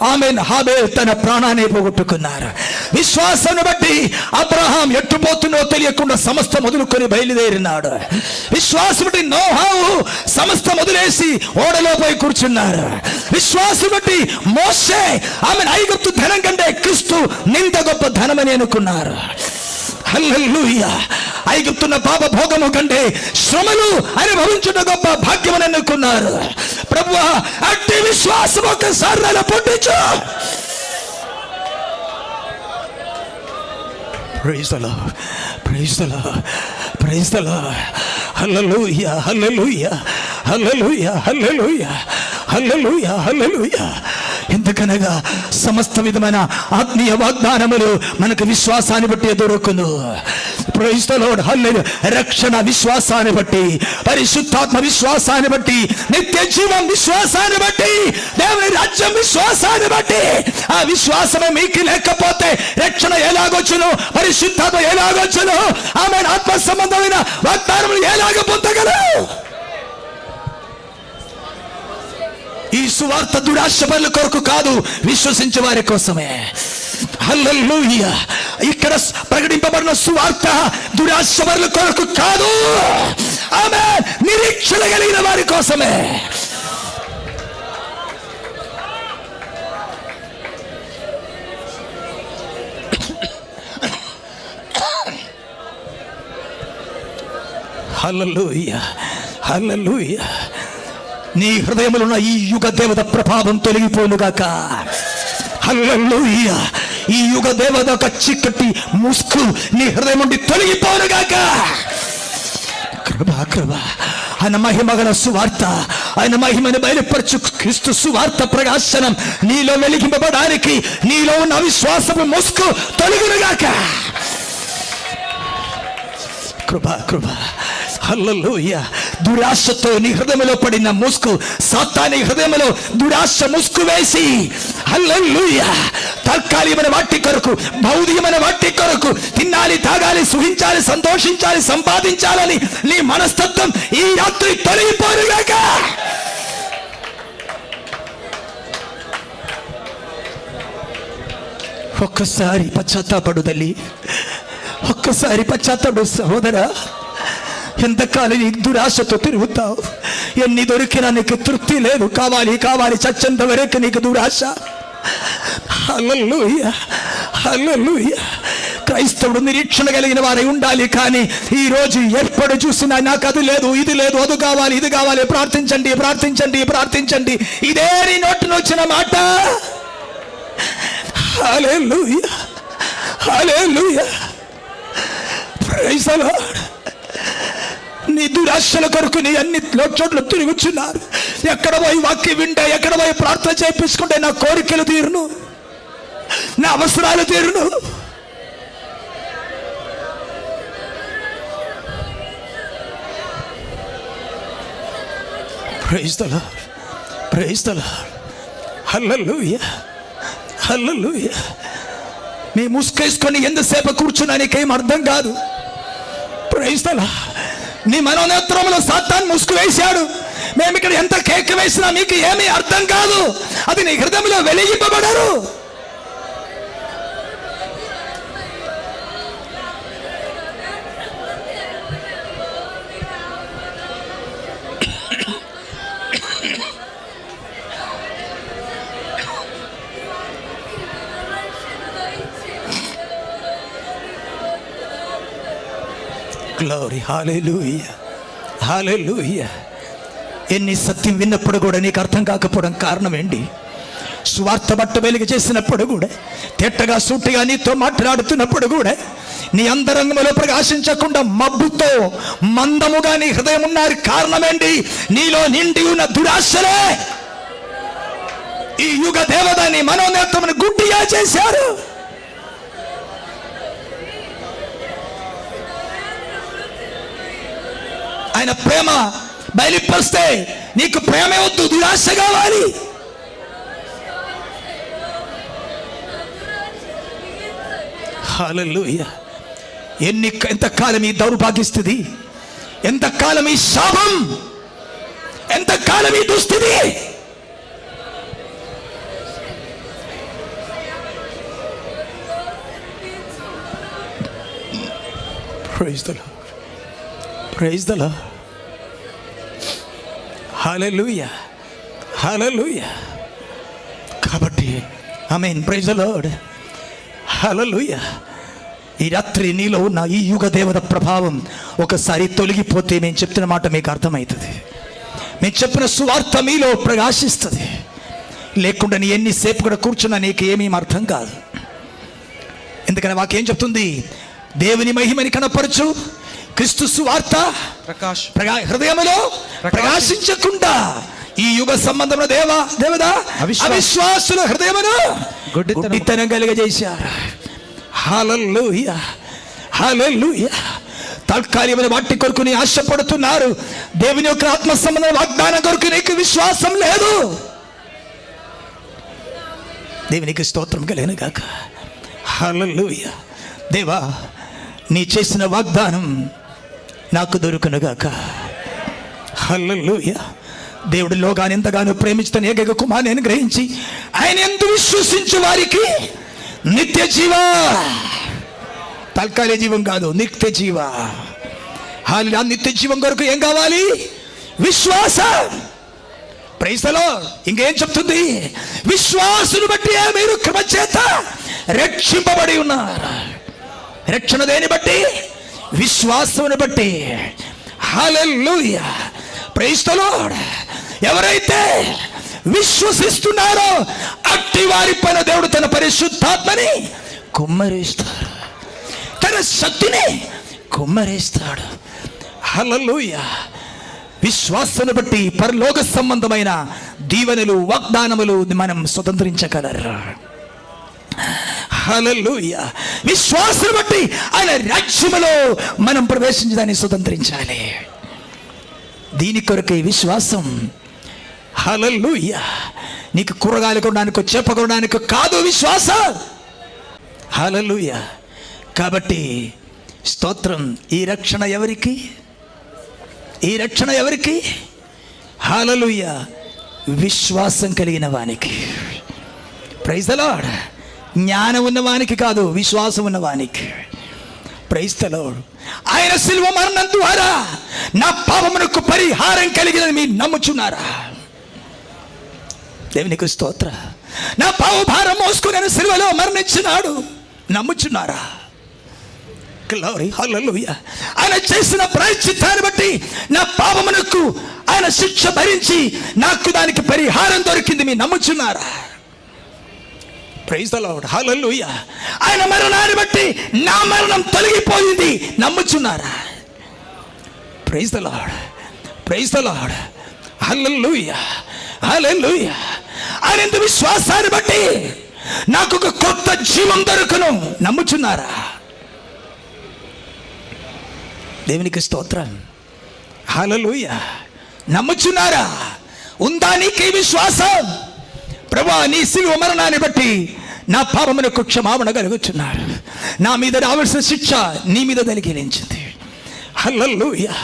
ఆమేన్. హాబేల్ తన ప్రాణాన్ని పోగొట్టుకున్నారు. విశ్వాసాన్ని బట్టి అబ్రహాం ఎట్టుపోతున్నో తెలియకుండా సమస్త మొదలుకొని బయలుదేరినాడు. విశ్వాసం బట్టి నోహావు సమస్త మొదలేసి ఓడలో పోయి కూర్చున్నారు. విశ్వాసం బట్టి మోషే ఆమె ఐగుప్తు ధనం కంటే క్రీస్తు నింద గొప్ప ధనమని అనుకున్నారు. హల్లెలూయా. ఐగుప్తున్న పాప భోగము కంటే శ్రమలు అనుభవించుట గొప్ప భాగ్యమని అనుకున్నారు. ప్రభువా, అట్టి విశ్వాసం ఒక్కసారి నాలో పుట్టించు. Praise the lord, praise the lord, praise the Lord. హల్లెలూయా, హల్లెలూయా, హల్లెలూయా, హల్లెలూయా, హల్లెలూయా, హల్లెలూయా. ఎందుకనగా సమస్త విధమైన ఆత్మీయ వాగ్దానములు మనకు విశ్వాసాన్ని బట్టి దొరుకును. ప్రైజ్ ది లార్డ్, హల్లెలూయా. రక్షణ విశ్వాసాన్ని బట్టి, పరిశుద్ధాత్మ విశ్వాసాన్ని బట్టి, నిత్య జీవం విశ్వాసాన్ని బట్టి, దేవుని రాజ్యం విశ్వాసాన్ని బట్టి. ఆ విశ్వాసమే మీకు లేకపోతే రక్షణ ఎలాగొచ్చును, పరిశుద్ధాత్మ ఎలాగొచ్చును, ఆమె ఆత్మ సంబంధమైన వాగ్దానములు ఎలాగ పొందగలవు? ఈ సువార్త దురాశపరుల కొరకు కాదు, విశ్వసించే వారి కోసమే. హల్లెలూయా. ఇక్కడ ప్రకటింపబడిన సువార్త దురాశపరుల కొరకు కాదు, ఆమేన్, నిరీక్షణ కలిగిన వారి కోసమే. హల్లెలూయా, హల్లెలూయా. నీ హృదయంలో ఉన్న ఈ యుగ దేవత ప్రభావం తొలగిపోనుగాక. హల్లెలూయా. ఈ యుగ దేవత ఒక చీకటి ముసుగు నీ హృదయం నుండి తొలగిపోనుగాక. కృపా కృపా. ఆయన మహిమగల సువార్త, ఆయన మహిమను బయలుపరచు క్రీస్తు సువార్త ప్రకాశనం నీలో వెలిగింపబడానికి నీలో ఉన్న అవిశ్వాసపు ముసుగు తొలగునుగాక. కృపా కృపా. హల్లెలూయా. దురాశతో నీ హృదయంలో పడిన ముసుగు సాతాని హృదయంలో దురాశ ముసుగు వేసి, హల్లెలూయా, తాత్కాలికమైన వాటి కొరకు, భౌతికమైన వాటి కొరకు తినాలి, తాగాలి, సుఖించాలి, సంతోషించాలి, సంపాదించాలని నీ మనస్తత్వం ఈ రాత్రి తొలగిపోరుగాక. ఒక్కసారి పశ్చాత్తాపడు తల్లి, ఒక్కసారి పశ్చాత్తాపడు సహోదరా. ఎంతకాలం నీ దురాశతో తిరుగుతావు? ఎన్ని దొరికినా నీకు తృప్తి లేదు. కావాలి కావాలి చచ్చేంత వరకు నీకు దురాశ. హల్లెలూయా, హల్లెలూయా. క్రైస్తవుడు నిరీక్షణ కలిగిన వారై ఉండాలి. కానీ ఈరోజు ఎప్పుడు చూసినా నాకు అది లేదు, ఇది లేదు, అది కావాలి, ఇది కావాలి, ప్రార్థించండి, ప్రార్థించండి, ప్రార్థించండి, ఇదే నీ నోటి నుంచి వచ్చిన మాట. హల్లెలూయా, హల్లెలూయా. Praise the lord. నీ దురాశల కొరకు నీ అన్ని చోట్ల తిరుగుచున్నారు. ఎక్కడ పోయి వాక్యం వింటే, ఎక్కడ పోయి ప్రార్థన చేయించుకుంటే నా కోరికలు తీరును, నా అవసరాలు తీరును. Praise the lord, praise the Lord. హల్లెలూయా, హల్లెలూయా. నీ ముసుకేసుకొని ఎంతసేపు కూర్చున్నా నీకేం అర్థం కాదు. Praise the lord. నీ మనోనేత్రంలో సాతాను ముసుగు వేశాడు. మేము ఇక్కడ ఎంత కేక్ వేసినా మీకు ఏమీ అర్థం కాదు. అది నీ హృదయంలో వెలిగింపబడరు. గ్లోరీ, హల్లెలూయా, హల్లెలూయా. ఎన్ని సత్యం విన్నప్పుడు కూడా నీకు అర్థం కాకపోవడం కారణం ఏంటి? స్వార్థ బట్ట వెలుగు చేసినప్పుడు కూడా, తెట్టగా సూటిగా నీతో మాట్లాడుతున్నప్పుడు కూడా నీ అంతరంగంలో ప్రకాశించకుండా మబ్బుతో మందముగా నీ హృదయం ఉన్నారు. కారణం ఏంటి? నీలో నిండి ఉన్న దురాశలే. ఈ యుగ దేవత నీ మనోనేత్రమును గుడ్డిగా చేశారు. ఆయన ప్రేమ బయలుపరిస్తే నీకు ప్రేమే వద్దు, దురాశ కావాలి. హల్లెలూయా. ఎంతకాలం ఈ దౌర్భాగ్య స్థితి, ఎంతకాలం ఈ శాపం, ఎంతకాలం ఈ దుస్థితి? Praise the lord, praise the Lord. హల్లెలూయా, హల్లెలూయా. కాబట్టి ఆమేన్, ప్రైజ్ ది లార్డ్, హల్లెలూయా. ఈ రాత్రి నీలో ఉన్న ఈ యుగ దేవత ప్రభావం ఒకసారి తొలగిపోతే మేము చెప్తున్న మాట మీకు అర్థమవుతుంది. మేము చెప్పిన సువార్త మీలో ప్రకాశిస్తుంది. లేకుండా నీ ఎన్నిసేపు కూడా కూర్చున్నా నీకు ఏమీ అర్థం కాదు. ఎందుకని వాక్యం చెప్తుంది, దేవుని మహిమని కనపరచు క్రీస్తు సువార్త హృదయములో ప్రకాశించకుండా ఈ యుగ సంబంధమైన దేవత అవిశ్వాసుల హృదయమును గుడ్డితనం కలిగజేశారు. హల్లెలూయా, హల్లెలూయా. తాత్కాలికమైన వాటి కొరకు నీ ఆశపడుతున్నారు. దేవుని యొక్క ఆత్మ సంబంధ వాగ్దానం కొరకు నీకు విశ్వాసం లేదు. దేవునికి స్తోత్రం కలుగును గాక. హల్లెలూయా. దేవా, నీ చేసిన వాగ్దానం నాకు దొరుకును గాక. హల్లెలూయా. దేవుడి లోకాన్ని ఎంతగానో ప్రేమించుతాను ఏకైక కుమారుని గ్రహించి ఆయన ఎందు విశ్వసించు వారికి నిత్య జీవ, తాత్కాలిక జీవం కాదు, నిత్య జీవ. ఆ నిత్య జీవం కొరకు ఏం కావాలి? విశ్వాసం. Praise the Lord. ఇంకేం చెప్తుంది? విశ్వాసును బట్టి మీరు కృప చేత రక్షింపబడి ఉన్నారు. రక్షణ దేని బట్టి? విశ్వాసమును బట్టి. హల్లెలూయా, ప్రైజ్ ది లార్డ్. ఎవరైతే విశ్వసిస్తున్నారో అట్టి వారి పైన దేవుడు తన పరిశుద్ధాత్మని కుమ్మరిస్తాడు, తన శక్తిని కుమ్మరిస్తాడు. హల్లెలూయా. విశ్వాసాన్ని బట్టి పరలోక సంబంధమైన దీవెనలు, వాగ్దానములు మనం స్వతంత్రించగలరు. హల్లెలూయా. విశ్వాసాన్ని బట్టి ఆయన రాజ్యములో మనం ప్రవేశించడాన్ని స్వతంత్రించాలి. దీని కొరకే విశ్వాసం. హల్లెలూయా. నీకు కూరగాయలు కొనడానికి, చేప కొనడానికి కాదు విశ్వాసం. హల్లెలూయా. కాబట్టి స్తోత్రం. ఈ రక్షణ ఎవరికి? ఈ రక్షణ ఎవరికి? హల్లెలూయా, విశ్వాసం కలిగిన వానికి. Praise the Lord. జ్ఞానం ఉన్నవానికి కాదు, విశ్వాసం ఉన్నవానికి. Praise the Lord. ఆయన శిలువ మరణం ద్వారా నా పాపమునకు పరిహారం కలిగినది మీరు నమ్ముచున్నారా? దేవునికి స్తోత్ర. నా పాప భారం మోసుకుని ఆయన శిలువలో మరణించినాడు, నమ్ముచున్నారా? గ్లోరీ, హల్లెలూయా. ఆయన చేసిన ప్రాయశ్చిత్తాన్ని బట్టి నా పాపమునకు ఆయన శిక్ష భరించి నాకు దానికి పరిహారం దొరికింది, మీరు నమ్ముచున్నారా? Praise the Lord. హల్లెలూయా. ఆయన మరణాన్ని బట్టి నా మరణం తొలగిపోయింది, నమ్ముచున్నారా? Praise the lord. Praise the Lord. హల్లెలూయా. హల్లెలూయా. ఆయన విశ్వాసాన్ని బట్టి నాకు ఒక కొత్త జీవం దొరుకును, నమ్ముచున్నారా? దేవునికి స్తోత్రం. హల్లెలూయా. నమ్ముచున్నారా? ఉందా నీకు విశ్వాసం? ప్రభువా, నీ శిలువ మరణాన్ని బట్టి నా పాపమునకు క్షమాపణ కలుగుచున్నాడు, నా మీద రావాల్సిన శిక్ష నీ మీద తొలగించింది. హల్లెలూయా.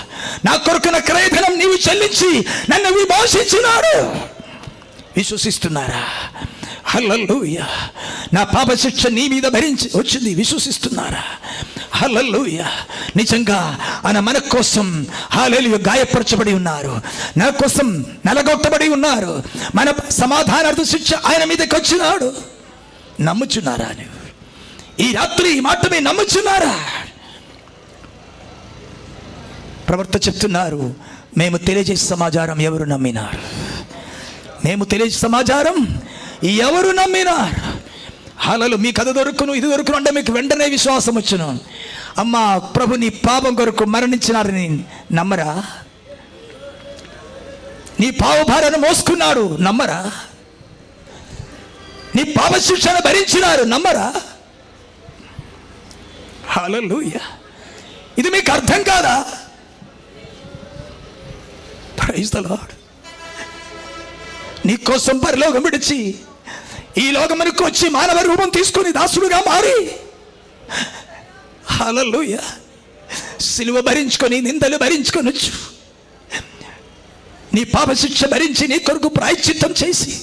నా కొరకున క్రయధనం నీవు చెల్లించి నన్ను విమోచించినాడు, విశ్వసిస్తున్నారా? హల్లెలూయా. నా పాప శిక్ష నీ మీద భరించి వచ్చింది, విశ్వసిస్తున్నారా? హల్లెలూయా. నిజంగా ఆయన మన కోసం హల్లెలూయా గాయపరచబడి ఉన్నారు, నా కోసం నలగొట్టబడి ఉన్నారు. మన సమాధానార్థ శిక్ష ఆయన మీదకి వచ్చినాడు, నమ్ముచున్నారా? ఈ రాత్రి ఈ మాట మీద నమ్ముచున్నారా? ప్రవర్త చెప్తున్నారు, మేము తెలియజేసే సమాచారం ఎవరు నమ్మినారు? మేము తెలియజేసే సమాచారం ఎవరు నమ్మినారు? హల్లెలూయా. మీకు అది దొరుకును, ఇది దొరుకును అంటే మీకు వెంటనే విశ్వాసం వచ్చును. అమ్మా, ప్రభు నీ పాపం కొరకు మరణించినారని నమ్మరా? నీ పాప భారాన్ని మోసుకున్నాడు, నమ్మరా? నీ పాప శిక్షను భరించినారు, నమ్మరా? హల్లెలూయా. ఇది మీకు అర్థం కాదా? Praise the lord. నీ కోసం పరలోకం విడిచి ఈ లోకమునకు వచ్చి మానవ రూపం తీసుకుని దాసుడుగా మారి, హల్లెలూయా, సిలువ భరించుకొని నిందలు భరించుకొనొచ్చు, నీ పాప శిక్ష భరించి నీ కొరకు ప్రాయశ్చిత్తం చేసి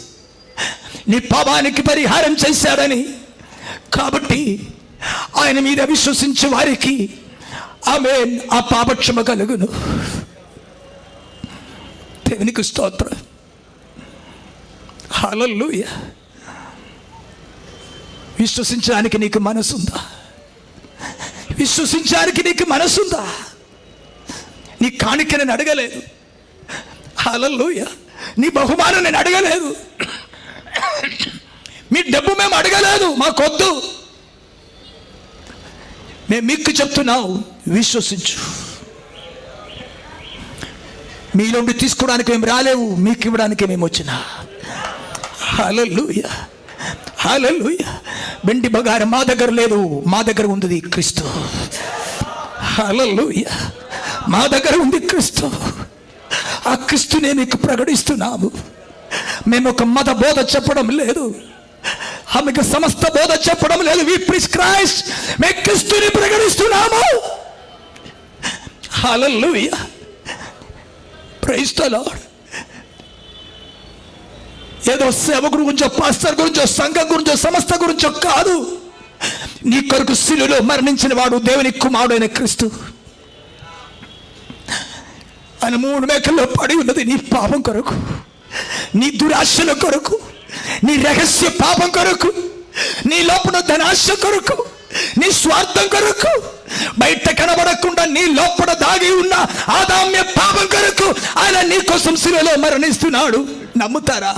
నీ పాపానికి పరిహారం చేశాడని. కాబట్టి ఆయన మీద విశ్వసించే వారికి ఆమేన్, ఆ పాపక్షమ కలుగును. దేవునికి స్తోత్రం. హల్లెలూయా. విశ్వసించడానికి నీకు మనసుందా? విశ్వసించడానికి నీకు మనసుందా? నీ కాணிక నేను అడగలేదు, హల్లెలూయా. నీ బహుమానం నేను అడగలేదు, మీ డబ్బు మేము అడగలేదు, మాకొద్దు. మేము మీకు చెప్తున్నావు, విశ్వసించు. మీలోండి తీసుకోవడానికి మేము రాలేవు, మీకు ఇవ్వడానికి మేము వచ్చినా. హల్లెలూయా. హల్లెలూయా. వెండి బంగారం మా దగ్గర లేదు, మా దగ్గర ఉంది క్రీస్తు. హల్లెలూయా. మా దగ్గర ఉంది క్రీస్తు. ఆ క్రీస్తునే మీకు ప్రకటిస్తున్నాము. మేము ఒక మత బోధ చెప్పడం లేదు, ఆమెకు సమస్త బోధ చెప్పడం లేదు. We preach Christ. మేము క్రీస్తుని ప్రకటిస్తున్నాము. హల్లెలూయా. Praise the Lord. ఏదో సేవకుడు గురించో, పాస్టర్ గురించో, సంఘం గురించో, సంస్థ గురించో కాదు. నీ కొరకు శిలువలో మరణించిన వాడు దేవుని కుమారుడైన క్రీస్తు. ఆయన 3 మేకల్లో పడి ఉన్నది నీ పాపం కొరకు, నీ దురాశల కొరకు, నీ రహస్య పాపం కొరకు, నీ లోపల ధనాశ కొరకు, నీ స్వార్థం కొరకు, బయట కనబడకుండా నీ లోపల దాగి ఉన్న ఆదామ్య పాపం కొరకు ఆయన నీ కోసం శిలువలో మరణిస్తున్నాడు. నమ్ముతారా?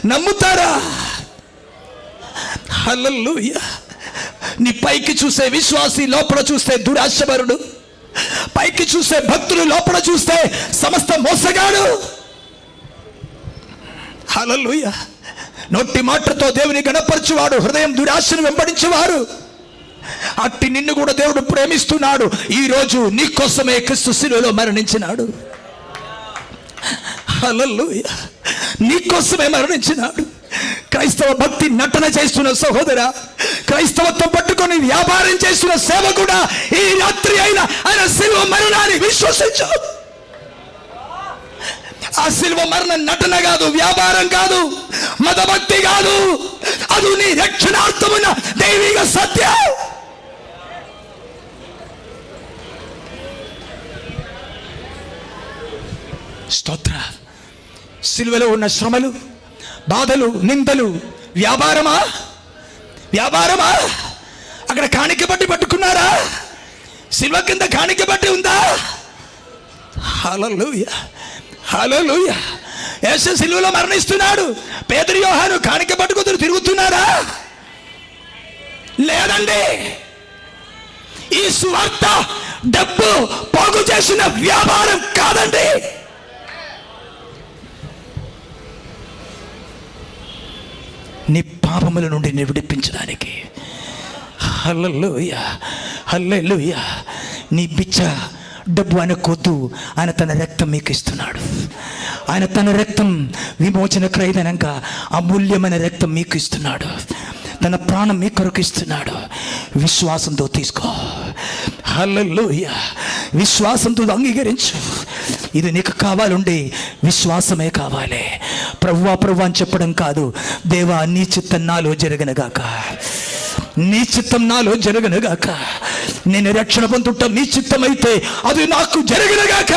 నమ్ముతారా? హల్లెలూయా. నీ పైకి చూసే విశ్వాసి లోపల చూస్తే దురాశపరుడు, పైకి చూసే భక్తులు లోపల చూస్తే సమస్త మోసగాడు. హల్లెలూయా. నోటి మాటతో దేవుని గణపరచువాడు, హృదయం దురాశను వెంబడించేవారు. అట్టి నిన్ను కూడా దేవుడు ప్రేమిస్తున్నాడు. ఈరోజు నీ కోసమే క్రీస్తు శిలువలో మరణించినాడు. హల్లెలూయా. నీ కోసమే మరణించినాడు. క్రైస్తవ భక్తి నటన చేస్తున్న సహోదర, క్రైస్తవత్వం పట్టుకొని వ్యాపారం చేస్తున్న సేవకుడా, ఈ రాత్రి అయినా ఆయన శిలువ మరణాన్ని విశ్వసించు. ఆ శిలువ మరణం నటన కాదు, వ్యాపారం కాదు, మతభక్తి కాదు, అది నీ రక్షణార్థమున్న దైవిక సత్యం. స్తోత్ర. శిలువలో ఉన్న శ్రమలు, బాధలు, నిందలు వ్యాపారమా? వ్యాపారమా? అక్కడ కాணிక బట్టి పట్టుకున్నారా? శిలువ కింద కాணிక బట్టి ఉందా? హల్లెలూయా. హల్లెలూయా. యేసు శిలువలో మరణిస్తున్నాడు. పేతురు, యోహాను కాணிక పట్టుకుని తిరుగుతున్నారా? లేదండి. ఈ సువార్త డబ్బు పోగు చేసిన వ్యాపారం కాదండి. నీ పాపముల నుండి నీ విడిపించడానికి. హల్లెలూయా. హల్లెలూయా. నీ బిచ్చ డబ్బు ఆయన కొద్దు, ఆయన తన రక్తం మీకు ఇస్తున్నాడు. ఆయన తన రక్తం విమోచన క్రయధనంగా అమూల్యమైన రక్తం మీకు ఇస్తున్నాడు. తన ప్రాణం మీ కొరకు ఇస్తున్నాడు. విశ్వాసంతో తీసుకో. హల్లెలూయా. విశ్వాసంతో అంగీకరించు. ఇది నీకు కావాలండి, విశ్వాసమే కావాలి. ప్రభువా ప్రభువా అని చెప్పడం కాదు. దేవా నీ చిత్తం నాలో జరగనుగాక, నీ చిత్తం నాలో జరగనుగాక. నేను రక్షణ పొందుట నీ చిత్తమైతే అది నాకు జరగనుగాక.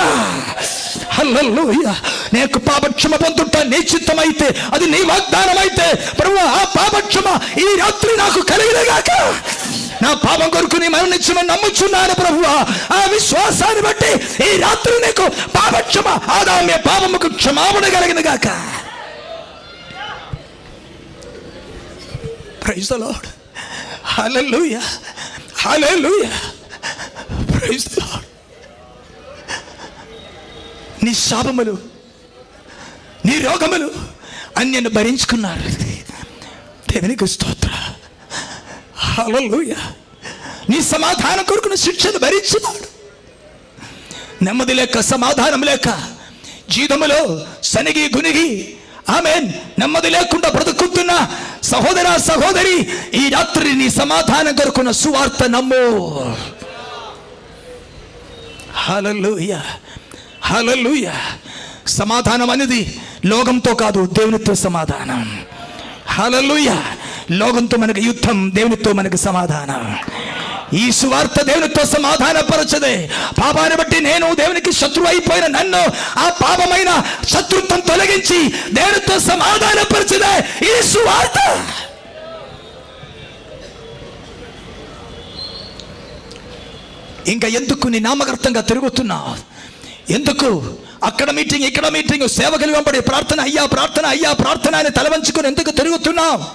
హల్లెలూయా. నేను పాపక్షమ పొందుట నీ చిత్తమైతే అది నీ వాగ్దానం అయితే ప్రభువా ఆ పాపక్షమ ఈ రాత్రి నాకు కలిగినగాక. నా పాపం కొరకు నీ మరణించమని నమ్ముచున్నాను ప్రభువా. ఆ విశ్వాసాన్ని బట్టి ఈ రాత్రి నీకు పాపక్షమ, ఆదామ్య పాపముకు క్షమాపణ కలిగినగాక. Praise the Lord. హల్లెలూయా. హల్లెలూయా. Praise the lord. నీ శాపములు, నీ రోగములు అన్యను భరించుకున్నారు. దేవునికి స్తోత్ర. హల్లెలూయా. నీ సమాధానం కొరకు శిక్షను భరించినాడు. నెమ్మది లేక, సమాధానం లేక, జీవితంలో సనిగి గునిగి ఆమేన్ నెమ్మది లేకుండా బ్రతుకుతున్న సహోదర సహోదరి, ఈ రాత్రి నీ సమాధానం కొరకున్న సువార్త నమ్ము. హల్లెలూయా. హల్లెలూయా. సమాధానం అనేది లోకంతో కాదు, దేవునితో సమాధానం. హల్లెలూయా. లోకంతో మనకు యుద్ధం, దేవునితో మనకు సమాధానం. ఈ సువార్త దేవునితో సమాధానపరచదే. పాపాన్ని బట్టి నేను దేవునికి శత్రువు అయిపోయిన నన్ను ఆ పాపమైన శత్రుత్వం తొలగించి దేవునితో సమాధానపరచదే ఈ సువార్త. ఇంకా ఎందుకు నీ నామకర్తంగా తిరుగుతున్నావు? ఎందుకు అక్కడ మీటింగ్, ఇక్కడ మీటింగ్, సేవకులు వెంబడి ప్రార్థన, అయ్యా ప్రార్థన, అయ్యా ప్రార్థన అని తలవంచుకొని ఎందుకు తిరుగుతున్నావు?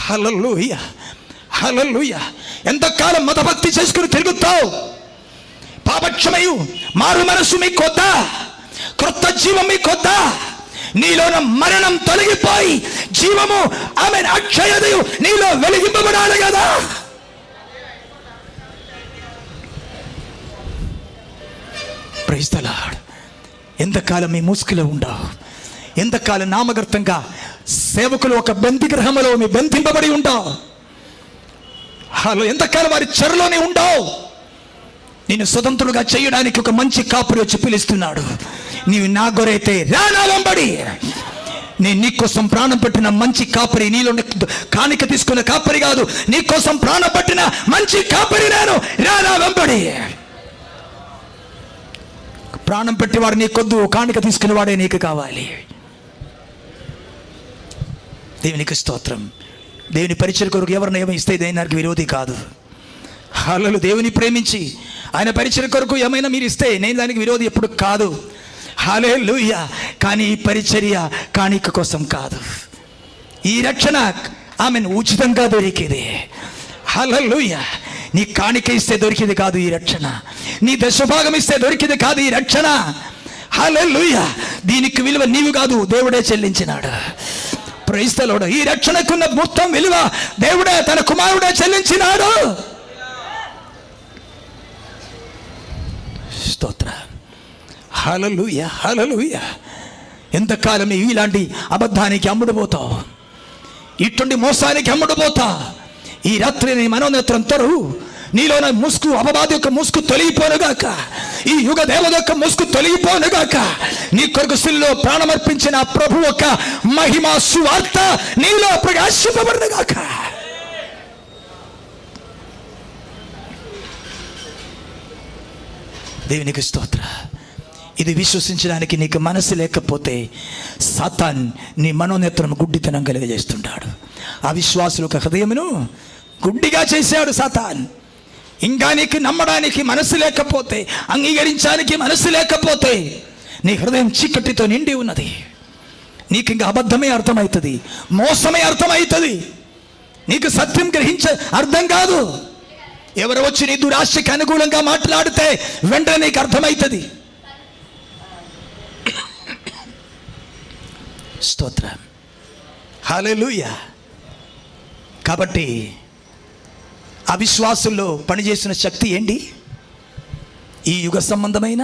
హల్లెలూయా. హల్లెలూయా. ఎంతకాలం మతభక్తి చేసుకుని తిరుగుతావు? పాపక్షమయు మారు మనసు మీకొద్దా? క్రొత్త జీవం మీకొద్దా? నీలోన మరణం తొలగిపోయి జీవము ఆమె అక్షయదయు నీలో వెలిగింపబడాలి కదా. Praise the Lord. ఎంతకాలం మీ ముసుగులో ఉండవు? ఎంతకాలం నామగర్తంగా సేవకులు ఒక బంది గృహంలో మీ బంధింపబడి ఉంటావు? ఎంతకాలం వారి చెరలోనే ఉండవు? నేను స్వతంత్రులుగా చేయడానికి ఒక మంచి కాపురి వచ్చి పిలుస్తున్నాడు. నీవు నా గొర్రెతే రా నా వెంబడి. నేను నీకోసం ప్రాణం పెట్టిన మంచి కాపరి, నీలో కాணிక తీసుకున్న కాపరి కాదు, నీకోసం ప్రాణం పట్టిన మంచి కాపరి నేను. రా నా వెంబడి. ప్రాణం పెట్టేవాడు నీకొద్దు, కాணிక తీసుకునేవాడే నీకు కావాలి. దేవునికి స్తోత్రం. దేవుని పరిచయ కొరకు ఎవరిని ఇస్తే దానికి విరోధి కాదు. హల్లెలూయా. దేవుని ప్రేమించి ఆయన పరిచయ కొరకు ఏమైనా మీరు ఇస్తే నేను దానికి విరోధి ఎప్పుడు కాదు. హల్లెలూయా. కానీ ఈ పరిచర్య కాணிక కోసం కాదు. ఈ రక్షణ ఆమెను ఉచితంగా దొరికేది. హల్లెలూయా. నీ కాணிక ఇస్తే దొరికేది కాదు ఈ రక్షణ. నీ దశభాగం ఇస్తే దొరికేది కాదు ఈ రక్షణ. హల్లెలూయా. దీనికి విలువ నీవు కాదు, దేవుడే చెల్లించినాడు. Praise the lord. ఈ రక్షణకున్న మొత్తం విలువ దేవుడే, తన కుమారుడే చెల్లించినాడు. స్తోత్ర. హల్లెలూయా. హల్లెలూయా. ఎంతకాలం నీవు ఇలాంటి అబద్ధానికి అమ్ముడుపోతావు, ఇటువంటి మోసానికి అమ్ముడుపోతా. ఈ రాత్రి నీ మనోనేత్రం తెరు. నీలోన ముసుగు, అపవాద యొక్క ముసుగు తొలగిపోనుగాక. ఈ యుగ దేవత యొక్క ముసుగు తొలగిపోనుగాక. నీ కొరకు శిలువలో ప్రాణమర్పించిన ప్రభు యొక్క మహిమ సువార్త నీలో ప్రకాశింపబడునుగాక. దేవునికి స్తోత్ర. ఇది విశ్వసించడానికి నీకు మనసు లేకపోతే సాతాన్ నీ మనోనేత్రం గుడ్డితనం కలిగజేస్తుంటాడు. అవిశ్వాసుల యొక్క హృదయమును గుడ్డిగా చేశాడు సాతాన్. ఇంకా నీకు నమ్మడానికి మనసు లేకపోతే, అంగీకరించడానికి మనసు లేకపోతే నీ హృదయం చీకటితో నిండి ఉన్నది. నీకు ఇంకా అబద్ధమే అర్థమవుతుంది, మోసమే అర్థమవుతుంది. నీకు సత్యం అర్థం కాదు. ఎవరు వచ్చి నీ దురాశకి అనుకూలంగా మాట్లాడితే వెంటనే నీకు అర్థమవుతుంది. స్తోత్రం. హల్లెలూయా. కాబట్టి అవిశ్వాసుల్లో పనిచేసిన శక్తి ఏంటి? ఈ యుగ సంబంధమైన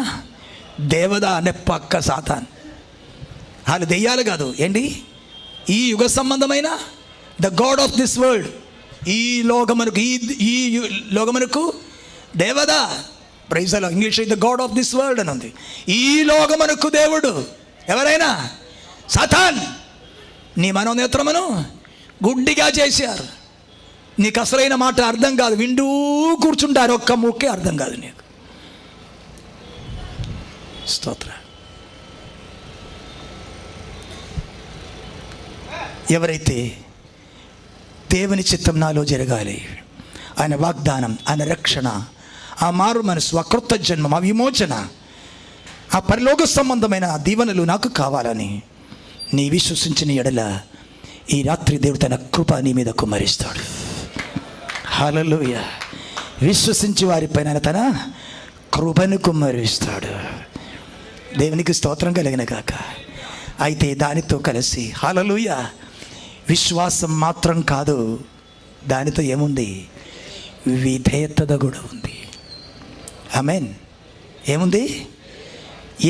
దేవద అనే పక్క సాతాన్. వాళ్ళు దెయ్యాలు కాదు. ఏంటి? ఈ యుగ సంబంధమైన the God of this world. ఈ లోకమునకు దేవద. Praise the Lord. English the God of this world అని ఉంది. ఈ లోకమునకు దేవుడు ఎవరైనా సాతాన్. నీ మనోనేత్రమును గుడ్డిగా చేశారు. నీకు అసలైన మాట అర్థం కాదు, వింటూ కూర్చుంటారు. ఒక్క ముక్కే అర్థం కాదు నీకు. స్తోత్ర. ఎవరైతే దేవుని చిత్తం నాలో జరగాలి, ఆయన వాగ్దానం, ఆయన రక్షణ, ఆ మారు మనసు, ఆ క్రొత్త జన్మం, ఆ విమోచన, ఆ పరలోక సంబంధమైన దీవెనలు నాకు కావాలని నీ విశ్వసించిన ఎడల ఈ రాత్రి దేవుడు తన కృప నీ మీద కుమ్మరిస్తాడు. హల్లెలూయా. విశ్వసించి వారిపైన తన కృపను కుమ్మరిస్తాడు. దేవునికి స్తోత్రం కలిగిన కాక. అయితే దానితో కలిసి హల్లెలూయా విశ్వాసం మాత్రం కాదు, దానితో ఏముంది? విధేయత కూడా ఉంది. ఆమేన్. ఏముంది?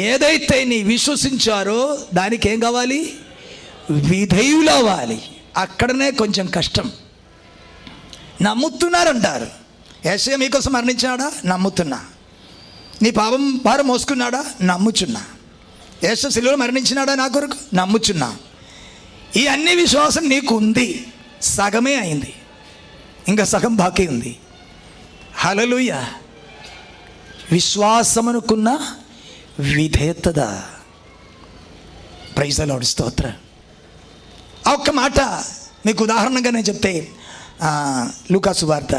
ఏదైతే నీ విశ్వసించారో దానికి ఏం కావాలి? విధేయులు అవ్వాలి. అక్కడనే కొంచెం కష్టం. నమ్ముతున్నారంటారు. యేసయ్య మీకోసం మరణించాడా? నమ్ముతున్నా. నీ భారం మోసుకున్నాడా? నమ్ముచున్నా. యేసు శిలువలో మరణించినాడా నా కొరకు? నమ్ముచున్నా. ఈ అన్ని విశ్వాసం నీకు ఉంది. సగమే అయింది, ఇంకా సగం బాకీ ఉంది. హల్లెలూయా. విశ్వాసమునుకున్న విధేయత. Praise the Lord. స్తోత్రం. ఆ ఒక్క మాట మీకు ఉదాహరణగా నేను చెప్తే, లూకా సువార్త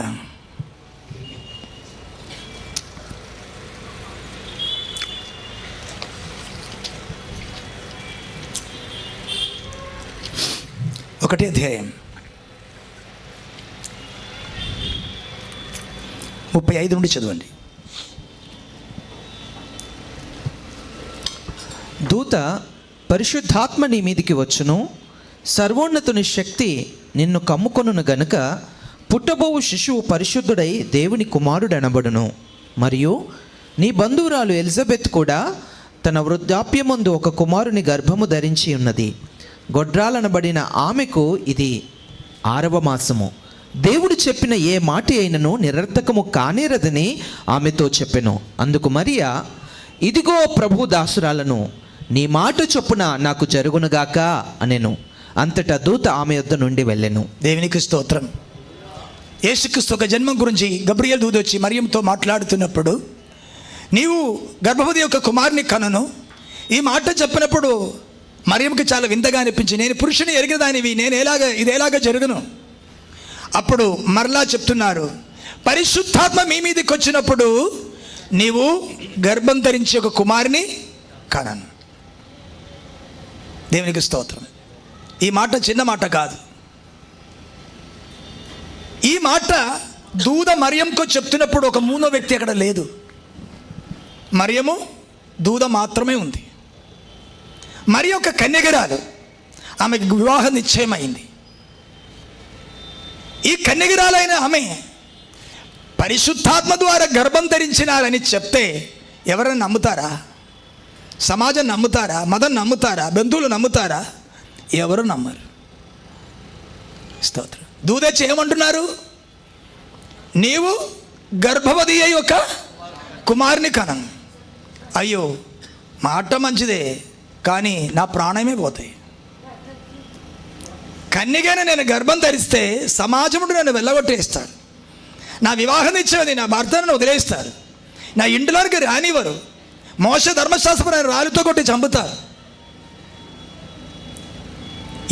1వ అధ్యాయం 35 నుండి చదవండి. దూత పరిశుద్ధాత్మ నీ మీదికి వచ్చును, సర్వోన్నతుని శక్తి నిన్ను కమ్ముకొనును గనుక పుట్టబోవు శిశువు పరిశుద్ధుడై దేవుని కుమారుడనబడును. మరియు నీ బంధువురాలు ఎలిజబెత్ కూడా తన వృద్ధాప్యమందు ఒక కుమారుని గర్భము ధరించి ఉన్నది. గొడ్రాలనబడిన ఆమెకు ఇది 6వ మాసము. దేవుడు చెప్పిన ఏ మాట అయినను నిరర్థకము కానేరదని ఆమెతో చెప్పెను. అందుకు మరియా, ఇదిగో ప్రభు దాసురాలను, నీ మాట చొప్పున నాకు జరుగునుగాక అనెను. అంతటా దూత ఆమె యొద్ద నుండి వెళ్ళెను. దేవునికి స్తోత్రం. యేసుక్రీస్తు ఒక జన్మం గురించి గబ్రియల్ దూత వచ్చి మరియంతో మాట్లాడుతున్నప్పుడు, నీవు గర్భవతి యొక్క కుమారుని కనను, ఈ మాట చెప్పినప్పుడు మరియంకి చాలా వింతగా అనిపించి, నేను పురుషుని ఎరిగిన దానివి, ఇది ఎలాగ జరుగును? అప్పుడు మరలా చెప్తున్నారు, పరిశుద్ధాత్మ మీ మీదకి వచ్చినప్పుడు నీవు గర్భం ధరించి ఒక కుమారుని కనను. దేవునికి స్తోత్రం. ఈ మాట చిన్న మాట కాదు. ఈ మాట దూత మరియంకు చెప్తున్నప్పుడు ఒక మూడో వ్యక్తి అక్కడ లేదు. మరియము దూత మాత్రమే ఉంది. మరి ఒక కన్యగరాలు, ఆమెకు వివాహం నిశ్చయమైంది. ఈ కన్యగరాలైన ఆమె పరిశుద్ధాత్మ ద్వారా గర్భం ధరించినారని చెప్తే ఎవరైనా నమ్ముతారా? సమాజం నమ్ముతారా? మతం నమ్ముతారా? బంధువులు నమ్ముతారా? ఎవరు నమ్మరు. స్తోత్రం. దూదచ్చి ఏమంటున్నారు? నీవు గర్భవతి అయి ఒక కుమారుని కనను. అయ్యో, మాట మంచిదే, కానీ నా ప్రాణమే పోతాయి. కన్యగానే నేను గర్భం ధరిస్తే సమాజముడు నన్ను వెళ్ళగొట్టేస్తాడు. నా వివాహం ఇచ్చేది నా భర్తను వదిలేస్తారు. నా ఇంటిలోనికి రానివ్వరు. మోసే ధర్మశాస్త్రం రాళ్ళతో కొట్టి చంపుతారు.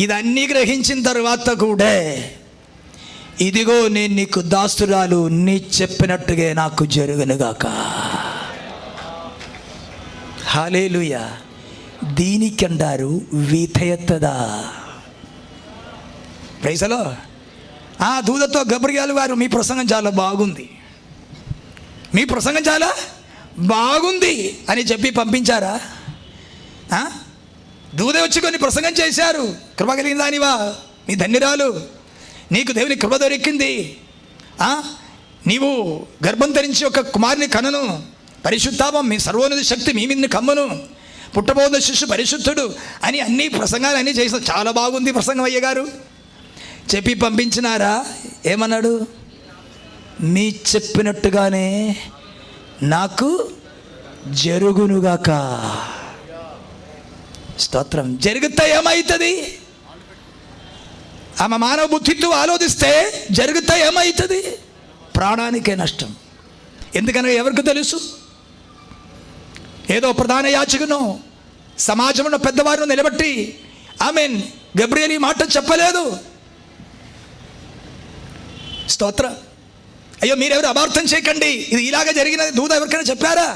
ఇదన్నీ గ్రహించిన తర్వాత కూడా ఇదిగో నేను నీకు దాస్తురాలు, నీ చెప్పినట్టుగా నాకు జరుగునుగాక. హల్లెలూయా. దీనికంటారు విధేయత. ప్రైజలో ఆ దూతతో గబ్రియేలు వారు, మీ ప్రసంగం చాలా బాగుంది, మీ ప్రసంగం చాలా బాగుంది అని చెప్పి పంపించారా? దూత వచ్చి కొన్ని ప్రసంగం చేశారు. కృప కలిగిన దానివా, మీ ధన్యురాలు, నీకు దేవుని కృప దొరికింది, నీవు గర్భం ధరించి ఒక కుమారుని కనును, పరిశుద్ధాత్మ మీ సర్వోన్నత శక్తి మీ మీద కమ్మును, పుట్టబోతున్న శిశు పరిశుద్ధుడు అని అన్ని ప్రసంగాలు అన్నీ చేశారు. చాలా బాగుంది ప్రసంగం అయ్యగారు చెప్పి పంపించినారా? ఏమన్నాడు? మీ చెప్పినట్టుగానే నాకు జరుగునుగాక. స్తోత్రం. జరిగితే ఏమవుతుంది? ఆమె మానవ బుద్ధితో ఆలోచిస్తే జరిగితే ఏమవుతుంది? ప్రాణానికే నష్టం. ఎందుకనగా ఎవరికి తెలుసు? ఏదో ప్రధాన యాచకును సమాజంలో పెద్దవారిని నిలబెట్టి ఆమెన్ గబ్రియేలు ఈ మాట చెప్పలేదు. స్తోత్రం. అయ్యో, మీరెవరు అపార్థం చేయకండి, ఇది ఇలాగ జరిగిన దూత ఎవరికైనా చెప్పారా?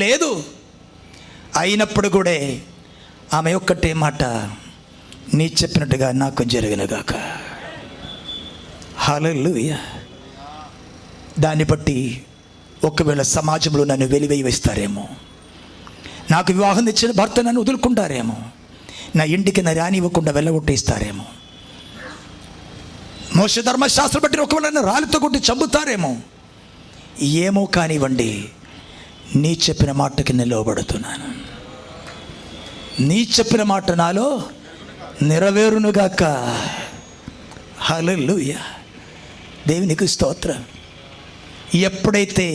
లేదు. అయినప్పుడు కూడా ఆమె ఒక్కటే మాట, నీ చెప్పినట్టుగా నాకు జరగనుగాక. హల్లెలూయా. దాన్ని బట్టి ఒకవేళ సమాజంలో నన్ను వెలివేయిస్తారేమో, నాకు వివాహం ఇచ్చిన భర్త నన్ను వదులుకుంటారేమో, నా ఇంటికి నా రానివ్వకుండా వెళ్ళగొట్టేస్తారేమో, మోషే ధర్మశాస్త్రం బట్టి ఒకవేళ నన్ను రాళ్ళతో కొట్టి చంపుతారేమో. ఏమో కానివ్వండి, నీ చెప్పిన మాటకి నేను లోబడుతున్నాను. నీ చెప్పిన మాట నాలో నెరవేరునుగాక. హల్లెలూయా. దేవునికి స్తోత్రం. ఎప్పుడైతే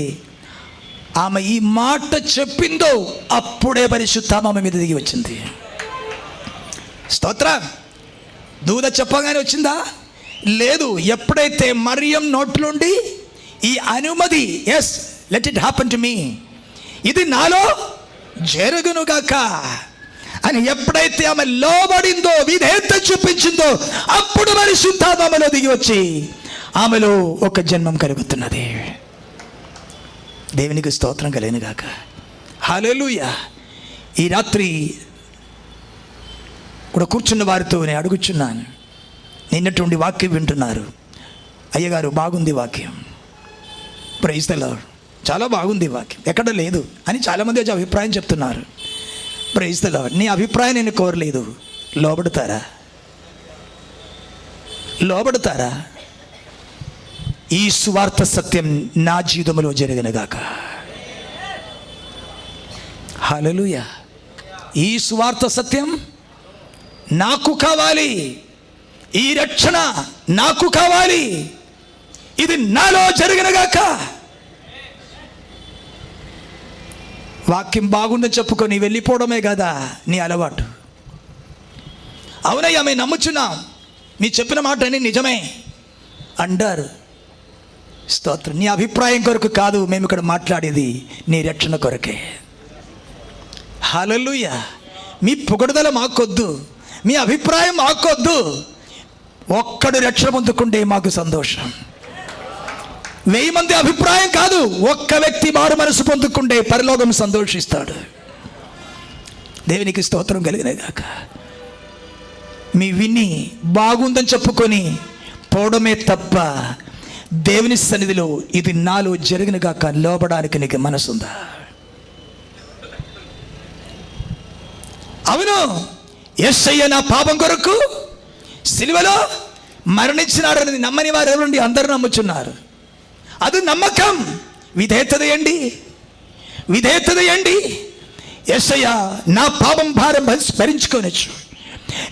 ఆమె ఈ మాట చెప్పిందో అప్పుడే పరిశుద్ధాత్మ ఆమె మీద దిగి వచ్చింది. స్తోత్రం. దూత చెప్పగానే వచ్చిందా? లేదు. ఎప్పుడైతే మరియం నోట్లుండి ఈ అనుమతి, yes let it happen to me, ఇది నాలో జరుగునుగాక అని ఎప్పుడైతే ఆమె లోబడిందో, విధేయత చూపించిందో, అప్పుడు పరిశుద్ధాత్మ ఆమెలో దిగి వచ్చి ఆమెలో ఒక జన్మం కలుగుతున్నది. దేవునికి స్తోత్రం కలుగునుగాక. హల్లెలూయా. ఈ రాత్రి కూడా కూర్చున్న వారితో నేను అడుగుచున్నాను, నిన్నటువంటి వాక్యం వింటున్నారు. అయ్యగారు బాగుంది వాక్యం, ప్రైజ్ ది లార్డ్, చాలా బాగుంది వాక్యం, ఎక్కడ లేదు అని చాలామంది వచ్చి అభిప్రాయం చెప్తున్నారు. Praise the lord. నీ అభిప్రాయం నేను కోరలేదు. లోబడతారా? లోబడతారా? ఈ సువార్త సత్యం నా జీవితంలో జరగనుగాక. హల్లెలూయా. ఈ సువార్త సత్యం నాకు కావాలి. ఈ రక్షణ నాకు కావాలి. ఇది నాలో జరగనుగాక. వాక్యం బాగుందని చెప్పుకొని వెళ్ళిపోవడమే కదా నీ అలవాటు. అవునయ్యా, మేము నమ్ముచున్నాం, మీ చెప్పిన మాట అని నిజమే అంటారు. స్తోత్రం. నీ అభిప్రాయం కొరకు కాదు మేము ఇక్కడ మాట్లాడేది, నీ రక్షణ కొరకే. హల్లెలూయా. మీ పొగడుదల మాకొద్దు, మీ అభిప్రాయం మాకొద్దు. ఒక్కడు రక్షణ పొందుకుంటే మాకు సంతోషం. 1000 మంది అభిప్రాయం కాదు, ఒక్క వ్యక్తి మారు మనసు పొందుకుంటే పరలోకం సంతోషిస్తాడు. దేవునికి స్తోత్రం కలిగిన గాక. మీ విని బాగుందని చెప్పుకొని పోవడమే తప్ప దేవుని సన్నిధిలో ఇది నాలో జరిగిన గాక లోపడానికి నీకు మనసుందా? అవును, యేసయ్య నా పాపం కొరకు సిలువలో మరణించినాడని నమ్మని వారు ఎవరండి? అందరూ నమ్ముచున్నారు. అది నమ్మకం. విధేయత చేయండి. యేసయ్య నా పాపం భారం భరించుకోనొచ్చు,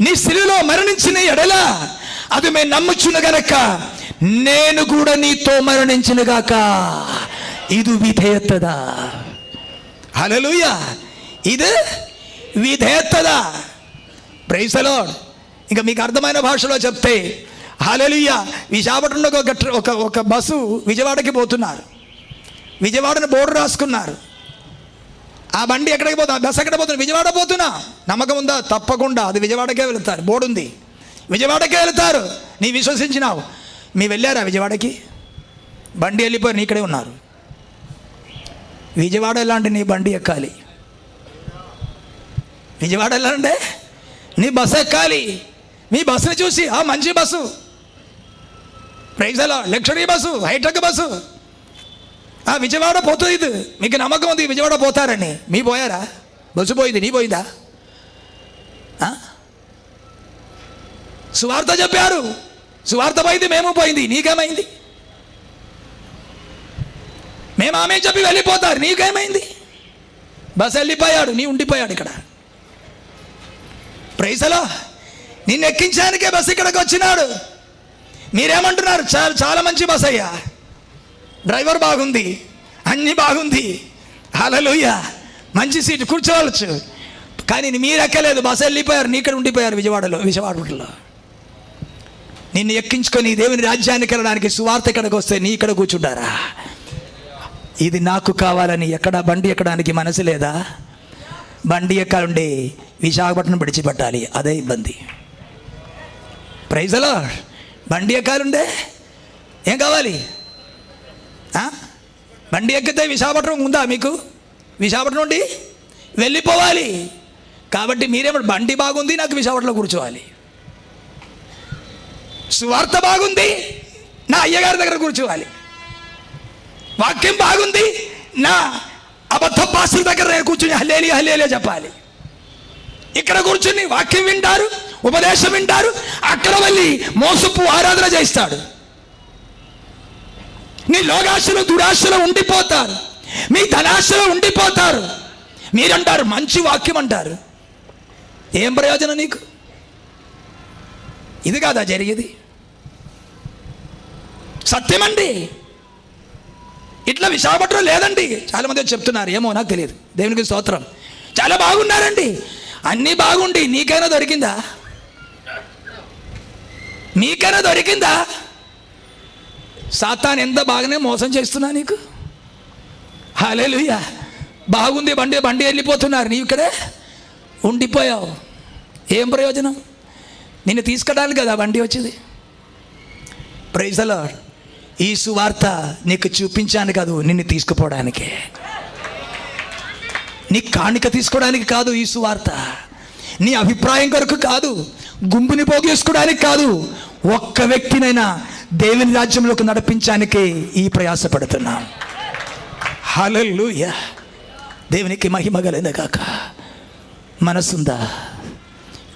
నీ సిలువలో మరణించిన ఎడల అది మేము నమ్ముచున్న గనక నేను కూడా నీతో మరణించిన గాక. ఇది విధేయతదా? హల్లెలూయా. ఇది విధేయతదా? Praise the lord. ఇంకా మీకు అర్థమైన భాషలో చెప్తే హల్లెలూయా. విశాఖపట్నంలో ఒక బస్సు విజయవాడకి పోతున్నారు. విజయవాడని బోర్డు రాసుకున్నారు. ఆ బండి ఎక్కడికి పోతా, బస్సు ఎక్కడ పోతున్నా? విజయవాడ పోతున్నా. నమ్మకం ఉందా? తప్పకుండా అది విజయవాడకే వెళుతారు. బోర్డు ఉంది, విజయవాడకే వెళుతారు. నీ విశ్వసించినావు. మీ వెళ్ళారా విజయవాడకి? బండి వెళ్ళిపోయి నీ ఇక్కడే ఉన్నారు. విజయవాడ ఎలాంటి నీ బండి ఎక్కాలి? విజయవాడ ఎలాంటే నీ బస్సు ఎక్కాలి. మీ బస్సుని చూసి మంచి bus, praise the Lord, luxury bus, hitech bus, Vijayawada పోతుంది. ఇది మీకు నమ్మకం ఉంది విజయవాడ పోతారని. మీ పోయారా? బస్సు పోయింది, నీ పోయిందా? సువార్త చెప్పారు, సువార్త పోయింది, మేము పోయింది, నీకేమైంది? మేము ఆమె చెప్పి వెళ్ళిపోతారు, నీకేమైంది? బస్సు వెళ్ళిపోయాడు, నీ ఉండిపోయాడు ఇక్కడ. Praise the lord. నిన్ను ఎక్కించడానికే బస్సు ఇక్కడికి వచ్చినాడు. మీరేమంటున్నారు? చాలా మంచి బస్ అయ్యా, డ్రైవర్ బాగుంది, అన్నీ బాగుంది, హల్లెలూయా, మంచి సీటు కూర్చోవచ్చు. కానీ మీరు ఎక్కలేదు, బస్సు వెళ్ళిపోయారు, నీ ఇక్కడ ఉండిపోయారు విజయవాడలో. నిన్ను ఎక్కించుకొని దేవుని రాజ్యానికి వెళ్ళడానికి సువార్త ఇక్కడికి వస్తే నీ ఇక్కడ కూర్చుంటారా? ఇది నాకు కావాలని ఎక్కడ బండి ఎక్కడానికి మనసు లేదా? బండి ఎక్కాలంటే విశాఖపట్నం విడిచిపెట్టాలి, అదే ఇబ్బంది. Praise the lord. బండి ఎక్కాలంటే ఏం కావాలి? బండి ఎక్కితే విశాఖపట్నం ఉందా మీకు? విశాఖపట్నం నుండి వెళ్ళిపోవాలి. కాబట్టి మీరేమో బండి బాగుంది, నాకు విశాఖపట్నంలో కూర్చోవాలి. సువార్త బాగుంది, నా అయ్యగారి దగ్గర కూర్చోవాలి. వాక్యం బాగుంది, నా అబద్ధ పాస్టర్ దగ్గర నేను కూర్చుని హల్లెలూయా చెప్పాలి. ఇక్కడ కూర్చుని వాక్యం వింటారు, ఉపదేశం వింటారు, అక్కడ వెళ్ళి మోసపు ఆరాధన చేస్తాడు. నీ లోకాశలో దురాశలో ఉండిపోతారు, మీ ధనాశలో ఉండిపోతారు. మీరంటారు మంచి వాక్యం అంటారు, ఏం ప్రయోజనం నీకు? ఇది కాదా జరిగేది? సత్యమండి. ఇట్లా విశాఖపట్నం లేదండి. చాలామంది చెప్తున్నారు, ఏమో నాకు తెలియదు. దేవునికి స్తోత్రం. చాలా బాగున్నారండి, అన్నీ బాగుండి నీకైనా దొరికిందా? మీకైనా దొరికిందా? సాతాను ఎంత బాగానే మోసం చేస్తున్నా నీకు. హల్లెలూయా. బాగుంది బండి వెళ్ళిపోతున్నారు, నీవు ఇక్కడే ఉండిపోయావు. ఏం ప్రయోజనం? నిన్ను తీసుకెళ్ళాలి కదా బండి వచ్చింది. Praise the lord. ఈ సువార్త నీకు చూపించాను కాదు, నిన్ను తీసుకుపోవడానికే. నీ కాಣಿక తీసుకోవడానికి కాదు ఈ సువార్త. నీ అభిప్రాయం కొరకు కాదు, గుంపుని పోగేసుకోవడానికి కాదు, ఒక్క వ్యక్తినైనా దేవుని రాజ్యంలోకి నడిపించడానికే ఈ ప్రయాసపడుతున్నాం. హల్లెలూయా. దేవునికి మహిమ కలుగును గాక. మనసుందా?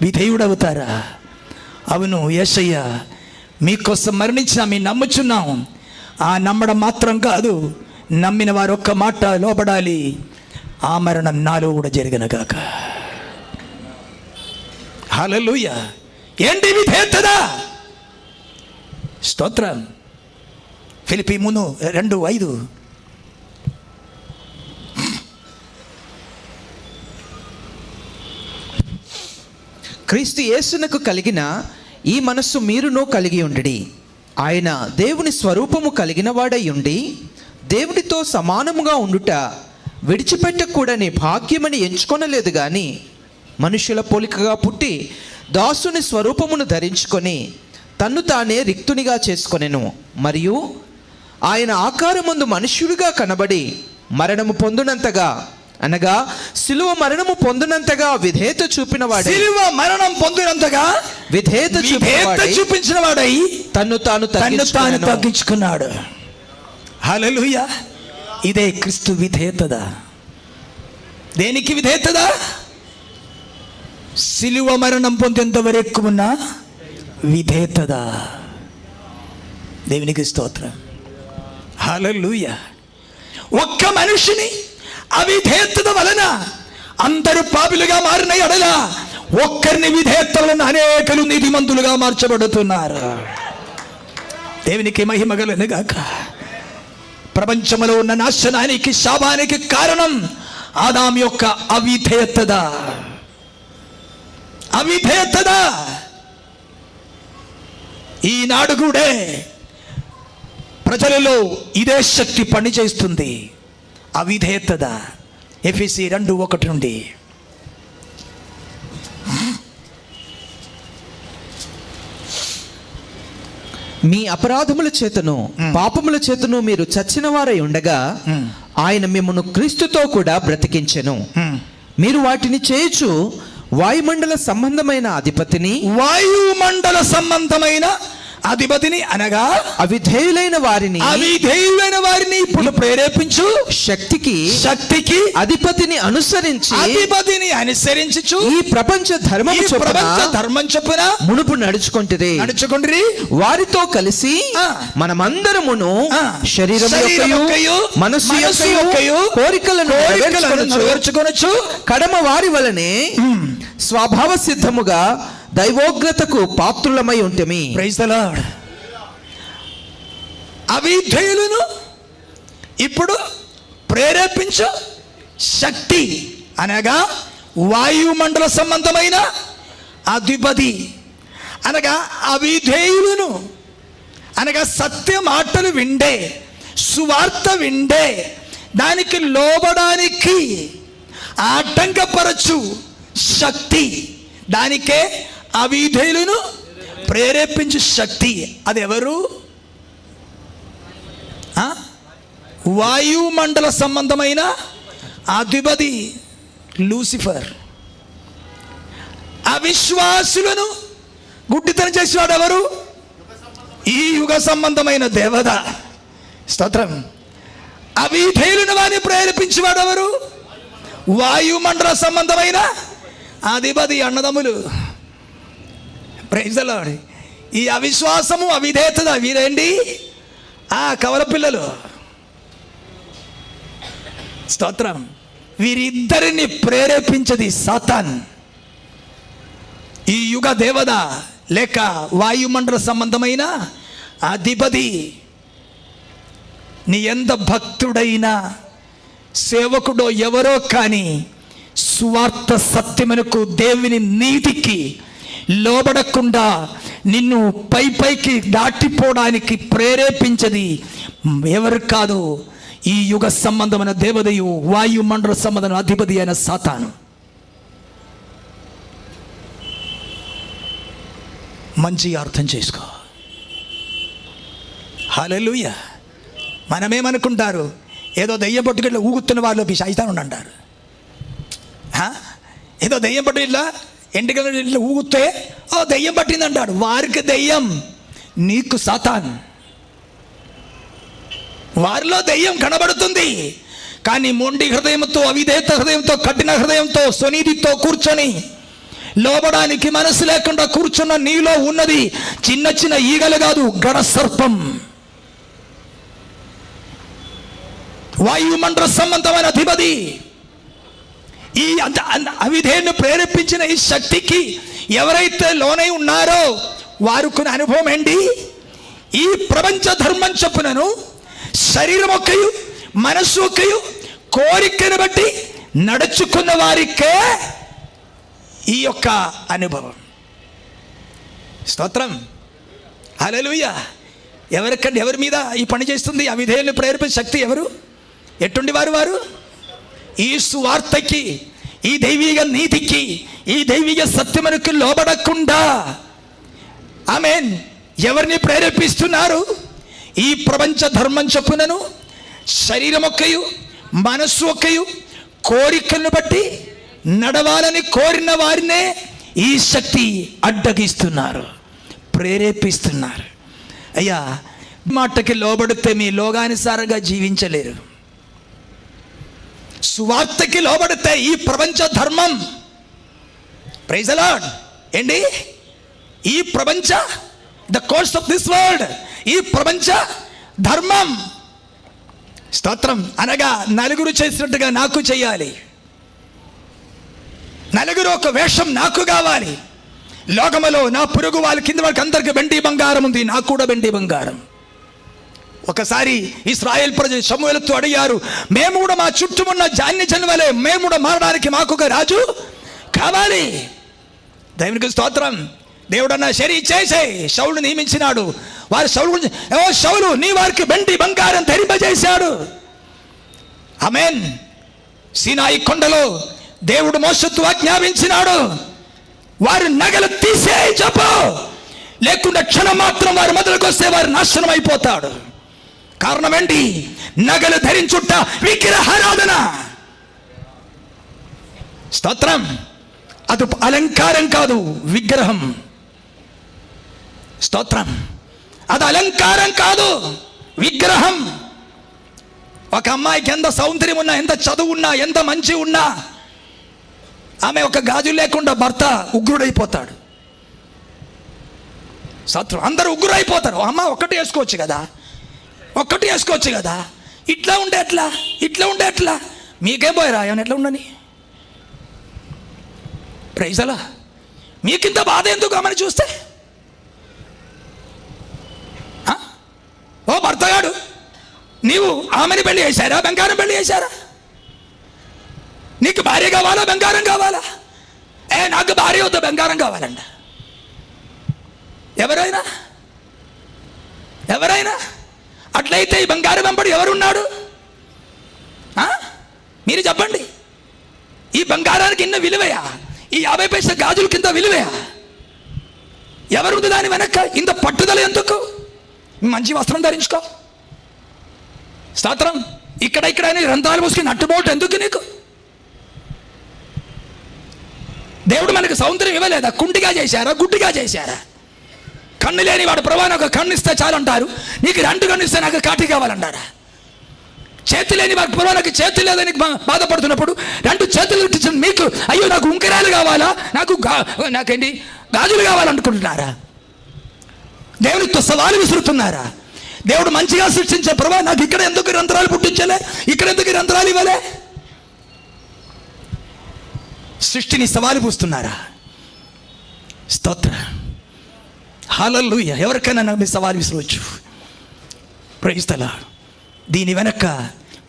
విధేయుడవుతారా? అవును, యేసయ్య మీకోసం మరణించిన మీ నమ్ముచున్నాం. ఆ నమ్మడం మాత్రం కాదు, నమ్మిన వారు ఒక్క మాట లోబడాలి, ఆ మరణం నాలో కూడా జరిగిన గాక. హల్లెలూయా. ఏంటి విధేయతదా? స్తోత్రం. ఫిలిప్పీ 3:2-5. క్రీస్తు యేసునకు కలిగిన ఈ మనస్సు మీరును కలిగి ఉండి, ఆయన దేవుని స్వరూపము కలిగిన వాడై ఉండి దేవుడితో సమానముగా ఉండుట విడిచిపెట్టకూడని భాగ్యమని ఎంచుకొనలేదు గాని, మనుషుల పోలికగా పుట్టి దాసుని స్వరూపమును ధరించుకొని తన్ను తానే రిక్తునిగా చేసుకొనెను. మరియు ఆయన ఆకారమందు మనుష్యుడిగా కనబడి మరణము పొందునంతగా, అనగా శిలువ మరణము పొందినంతగా విధేయత చూపినవాడై, శిలువ మరణం పొందినంతగా విధేయత చూపించిన వాడై తన్ను తాను తగ్గించుకున్నాడు. హల్లెలూయా. ఇదే క్రీస్తు విధేయత. దేనికి విధేయత? శిలువ మరణం పొందేంత వరకు ఉన్న విధేయత. దేవునికి స్తోత్రం. హల్లెలూయా. ఒక్క మనిషిని అవిధేయత వలన అందరూ పాపులుగా మారిన ఎడల ఒక్కరిని విధేయత వలన అనేకులు నీతిమంతులుగా మార్చబడుతున్నారు. దేవునికి మహిమ కలుగును గాక. ప్రపంచంలో ఉన్న నాశనానికి, శాపానికి కారణం ఆదాము యొక్క అవిధేయత. ఈనాడు కూడా ప్రజలలో ఇదే శక్తి పనిచేస్తుంది, అవిధేయత. ఎఫెసీ 2:1 నుండి. మీ అపరాధముల చేతను పాపముల చేతను మీరు చచ్చిన వారై ఉండగా ఆయన మిమ్మును క్రీస్తుతో కూడా బ్రతికించెను. మీరు వాటిని చేయుచు వాయుమండల సంబంధమైన అధిపతిని అనగా అవిధేయులైన వారిని ఇప్పుడు ప్రేరేపించు శక్తికి అధిపతిని అనుసరించి ఈ ప్రపంచ ధర్మం చొప్పున మునుపు నడుచుకొంటిరి. వారితో కలిసి మనమందరమును శరీరము యొక్కయు మనస్సు యొక్కయు కోరికలను నెరవేర్చుకొనొచ్చు కడమ వారి వలనే స్వభావ సిద్ధముగా దైవోగ్రతకు పాత్రులమై ఉంటెమి. Praise the Lord. అవిధేయులను ఇప్పుడు ప్రేరేపించు శక్తి అనగా వాయుమండల సంబంధమైన అధిపతి అనగా అవిధేయులను అనగా సత్య మాటలు విండే, సువార్త విండే, దానికి లోబడానికి ఆటంకపరచు శక్తి, దానికే అవిధేయులను ప్రేరేపించు శక్తి. అది ఎవరు? వాయుమండల సంబంధమైన అధిపతి లూసిఫర్. అవిశ్వాసులను గుడ్డితనం చేసేవాడు ఎవరు? ఈ యుగ సంబంధమైన దేవత. స్తోత్రం. అవిధేయులను వారిని ప్రేరేపించేవాడు ఎవరు? వాయుమండల సంబంధమైన అధిపతి అన్నదమ్ములు. Praise the lord. ఈ అవిశ్వాసము అవిధేయత వీరేంటి? కవల పిల్లలు. స్తోత్రం. వీరిద్దరిని ప్రేరేపించది సాతాన్. ఈ యుగ దేవత లేక వాయుమండల సంబంధమైన అధిపతి. నీ ఎంత భక్తుడైనా సేవకుడో ఎవరో కానీ సువార్త సత్యమునకు దేవుని నీతికి లోబడకుండా నిన్ను పైకి దాటిపోవడానికి ప్రేరేపించది ఎవరు కాదు, ఈ యుగ సంబంధమైన దేవతయు వాయుమండల సంబంధమైన అధిపతి అయిన సాతాను. మంచిగా అర్థం చేసుకో. హల్లెలూయా. మనమేమనుకుంటారు, ఏదో దెయ్యం పట్టుకెళ్ళి ఊగుతున్న వాళ్ళకి సైతాను అంటారు. ఏదో దెయ్యం పట్టు ఇట్లా ఎంటికలు ఇట్లా ఊగుతే దెయ్యం పట్టింది అంటాడు. వారికి దెయ్యం, నీకు సాతాన్. వారిలో దెయ్యం కనబడుతుంది, కానీ మొండి హృదయంతో, అవిధేయత హృదయంతో, కఠిన హృదయంతో, స్వనీతితో కూర్చొని లోబడానికి మనసు లేకుండా కూర్చున్న నీలో ఉన్నది చిన్న చిన్న ఈగలు కాదు, గడ సర్పం. వాయుమండల సంబంధమైన అధిపతి. ఈ అవిధేయను ప్రేరేపించిన ఈ శక్తికి ఎవరైతే లోనై ఉన్నారో వారికి అనుభవం ఏంటి? ఈ ప్రపంచ ధర్మం చొప్పునను శరీరం ఒక్కయు మనస్సు ఒక్కయు కోరికను బట్టి నడుచుకున్న వారికే ఈ యొక్క అనుభవం. స్తోత్రం. హల్లెలూయా. ఎవరికండి, ఎవరి మీద ఈ పని చేస్తుంది అవిధేయులను ప్రేరేపించే శక్తి? ఎవరు? ఎట్టుండి వారు? ఈ సువార్తకి, ఈ దైవిక నీతికి, ఈ దైవిక సత్యమునకు లోబడకుండా, ఆమేన్, ఎవరిని ప్రేరేపిస్తున్నారు? ఈ ప్రపంచ ధర్మం చొప్పునను శరీరం ఒక్కయు మనస్సు ఒక్కయు కోరికలను బట్టి నడవాలని కోరిన వారినే ఈ శక్తి అడ్డగిస్తున్నారు, ప్రేరేపిస్తున్నారు. అయ్యా, మాటకి లోబడితే మీ లోకానుసారంగా జీవించలేరు. సువార్తకి లోబడితే ఈ ప్రపంచ ధర్మం, ప్రైజ్ ది లార్డ్, ఏంటి ఈ ప్రపంచ the course of this world, ఈ ప్రపంచ ధర్మం, స్తోత్రం, అనగా నలుగురు చేసినట్టుగా నాకు చేయాలి, నలుగురు ఒక వేషం నాకు కావాలి. లోకములో నా పురుగు వాళ్ళ కింద వాళ్ళకి అందరికి వెండి బంగారం ఉంది, నాకు కూడా వెండి బంగారం. ఒకసారి ఇశ్రాయేల్ ప్రజలు సమూయేలుతో అడిగారు, మేము కూడా మా చుట్టూ ఉన్న జాన్ని జన్మలే, మేము కూడా మారడానికి మాకు ఒక రాజు కావాలి. దేవునికి స్తోత్రం. దేవుడు అన్న సరే చేసే, శౌలు నియమించినాడు. వారు శౌలు గురించి, ఓ శౌలు, నీ వారికి వెండి బంగారం ధరింపజేశాడు. ఆమేన్. సీనాయి కొండలో దేవుడు మోషేతో ఆజ్ఞాపించినాడు, వారి నగలు తీసే చెప్పు, లేకుండా క్షణం మాత్రం వారు మొదలుకు వస్తే వారు నాశనం అయిపోతాడు. కారణం ఏంటి? నగలు ధరించుట విగ్రహారాధన. స్తోత్రం. అది అలంకారం కాదు, విగ్రహం. స్తోత్రం. అది అలంకారం కాదు, విగ్రహం. ఒక అమ్మాయికి ఎంత సౌందర్యం ఉన్నా, ఎంత చదువు ఉన్నా, ఎంత మంచి ఉన్నా, ఆమె ఒక గాజు లేకుండా భర్త ఉగ్రుడైపోతాడు. స్తోత్రం. అందరూ ఉగ్రుడైపోతారు. అమ్మ ఒక్కటి వేసుకోవచ్చు కదా, ఒక్కటి వేసుకోవచ్చు కదా, ఇట్లా ఉండే ఎట్లా, ఇట్లా ఉండే ఎట్లా, మీకేం పోయారా ఏమన్నా ఎట్లా ఉండని? ప్రైజలా, మీకింత బాధ ఎందుకు ఆమెను చూస్తే? ఓ భర్తగాడు, నీవు ఆమెని పెళ్లి చేశారా, బంగారం పెళ్లి చేశారా? నీకు భార్య కావాలా, బంగారం కావాలా? నాకు భార్య వద్ద బంగారం కావాలంట. ఎవరైనా అట్లయితే ఈ బంగారం వెంబడి ఎవరున్నాడు? మీరు చెప్పండి. ఈ బంగారానికి ఇన్న విలువయా? ఈ 50 పైసల గాజుల కింద విలువయా? ఎవరుంది దాని వెనక? ఇంత పట్టుదల ఎందుకు? మంచి వస్త్రం ధరించుకో. స్తోత్రం. ఇక్కడ రంధ్రాలు మూసుకుని నట్టుబోటు ఎందుకు నీకు? దేవుడు మనకు సౌందర్యం ఇవ్వలేదా? కుంటిగా చేశారా, గుడ్డిగా చేశారా? కన్ను లేని వాడు, ప్రభా నాకు కన్ను ఇస్తే చాలంటారు, నీకు 2 కన్ను ఇస్తే నాకు కాటి కావాలంటారా? చేతి లేని వాడు, ప్రభా నాకు చేతి లేదని బాధపడుతున్నప్పుడు 2 చేతులు ఇచ్చిన మీకు, అయ్యో నాకు ఉంకరాలు కావాలా, నాకేంటి గాజులు కావాలనుకుంటున్నారా? దేవునితో సవాలు విసురుతున్నారా? దేవుడు మంచిగా సృష్టించే, ప్రభా నాకు ఇక్కడ ఎందుకు రంధ్రాలు పుట్టించలే, ఇక్కడ ఎందుకు రంధ్రాలు ఇవ్వలే? సృష్టిని సవాలు పూస్తున్నారా? స్తోత్ర. హల్లెలూయా. ఎవరికైనా మీ సవాలు విసరవచ్చు. Praise the lord. దీని వెనక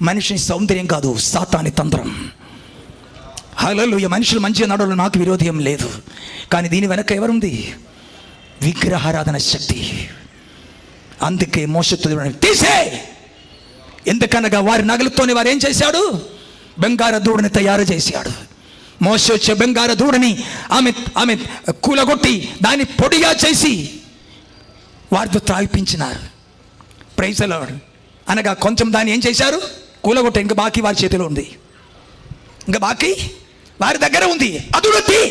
మనిషిని సౌందర్యం కాదు, సాతాని తంత్రం. హల్లెలూయా. మనుషులు మంచిగా నడవడం నాకు విరోధం లేదు, కానీ దీని వెనక ఎవరుంది? విగ్రహారాధన శక్తి. అందుకే మోషేతో తీసే, ఎందుకనగా వారి నగలతోనే వారు ఏం చేశాడు? బంగారు దూడని తయారు చేశాడు. మోషే వచ్చే బంగారు దూడని ఆమె కూలగొట్టి దాన్ని పొడిగా చేసి వారితో త్రాగిపించినారు. Praise the Lord. అనగా కొంచెం దాన్ని ఏం చేశారు? కూలగొట్టి, ఇంకా బాకీ వారి చేతిలో ఉంది, ఇంకా బాకీ వారి దగ్గర ఉంది. అదుడొత్తి.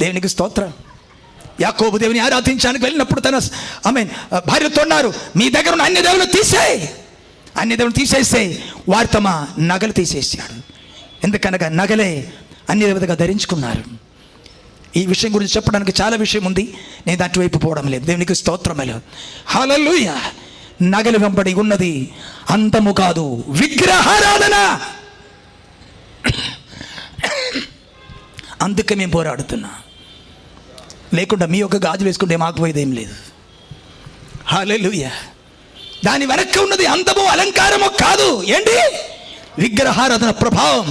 దేవునికి స్తోత్రం. యాకోబు దేవుని ఆరాధించడానికి వెళ్ళినప్పుడు తన భార్యతో అన్నారు, మీ దగ్గర ఉన్న అన్ని దేవుళ్ళు తీసేస్తే వారు తమ నగలు తీసేసాడు. ఎందుకనగా నగలే అన్ని విధంగా ధరించుకున్నారు. ఈ విషయం గురించి చెప్పడానికి చాలా విషయం ఉంది, నేను అటువైపు పోవడం లేదు. దేవునికి స్తోత్రములు. హల్లెలూయా. నగలు వెంబడి ఉన్నది అంతము కాదు, విగ్రహారాధన. అందుకే మేము పోరాడుతున్నా. లేకుండా మీ యొక్క గాజులు వేసుకుంటే మాకు పోయేదేం లేదు. హల్లెలూయా. దాని వెనక్కి ఉన్నది అందము, అలంకారము కాదు. ఏంటి? విగ్రహారాధన ప్రభావం.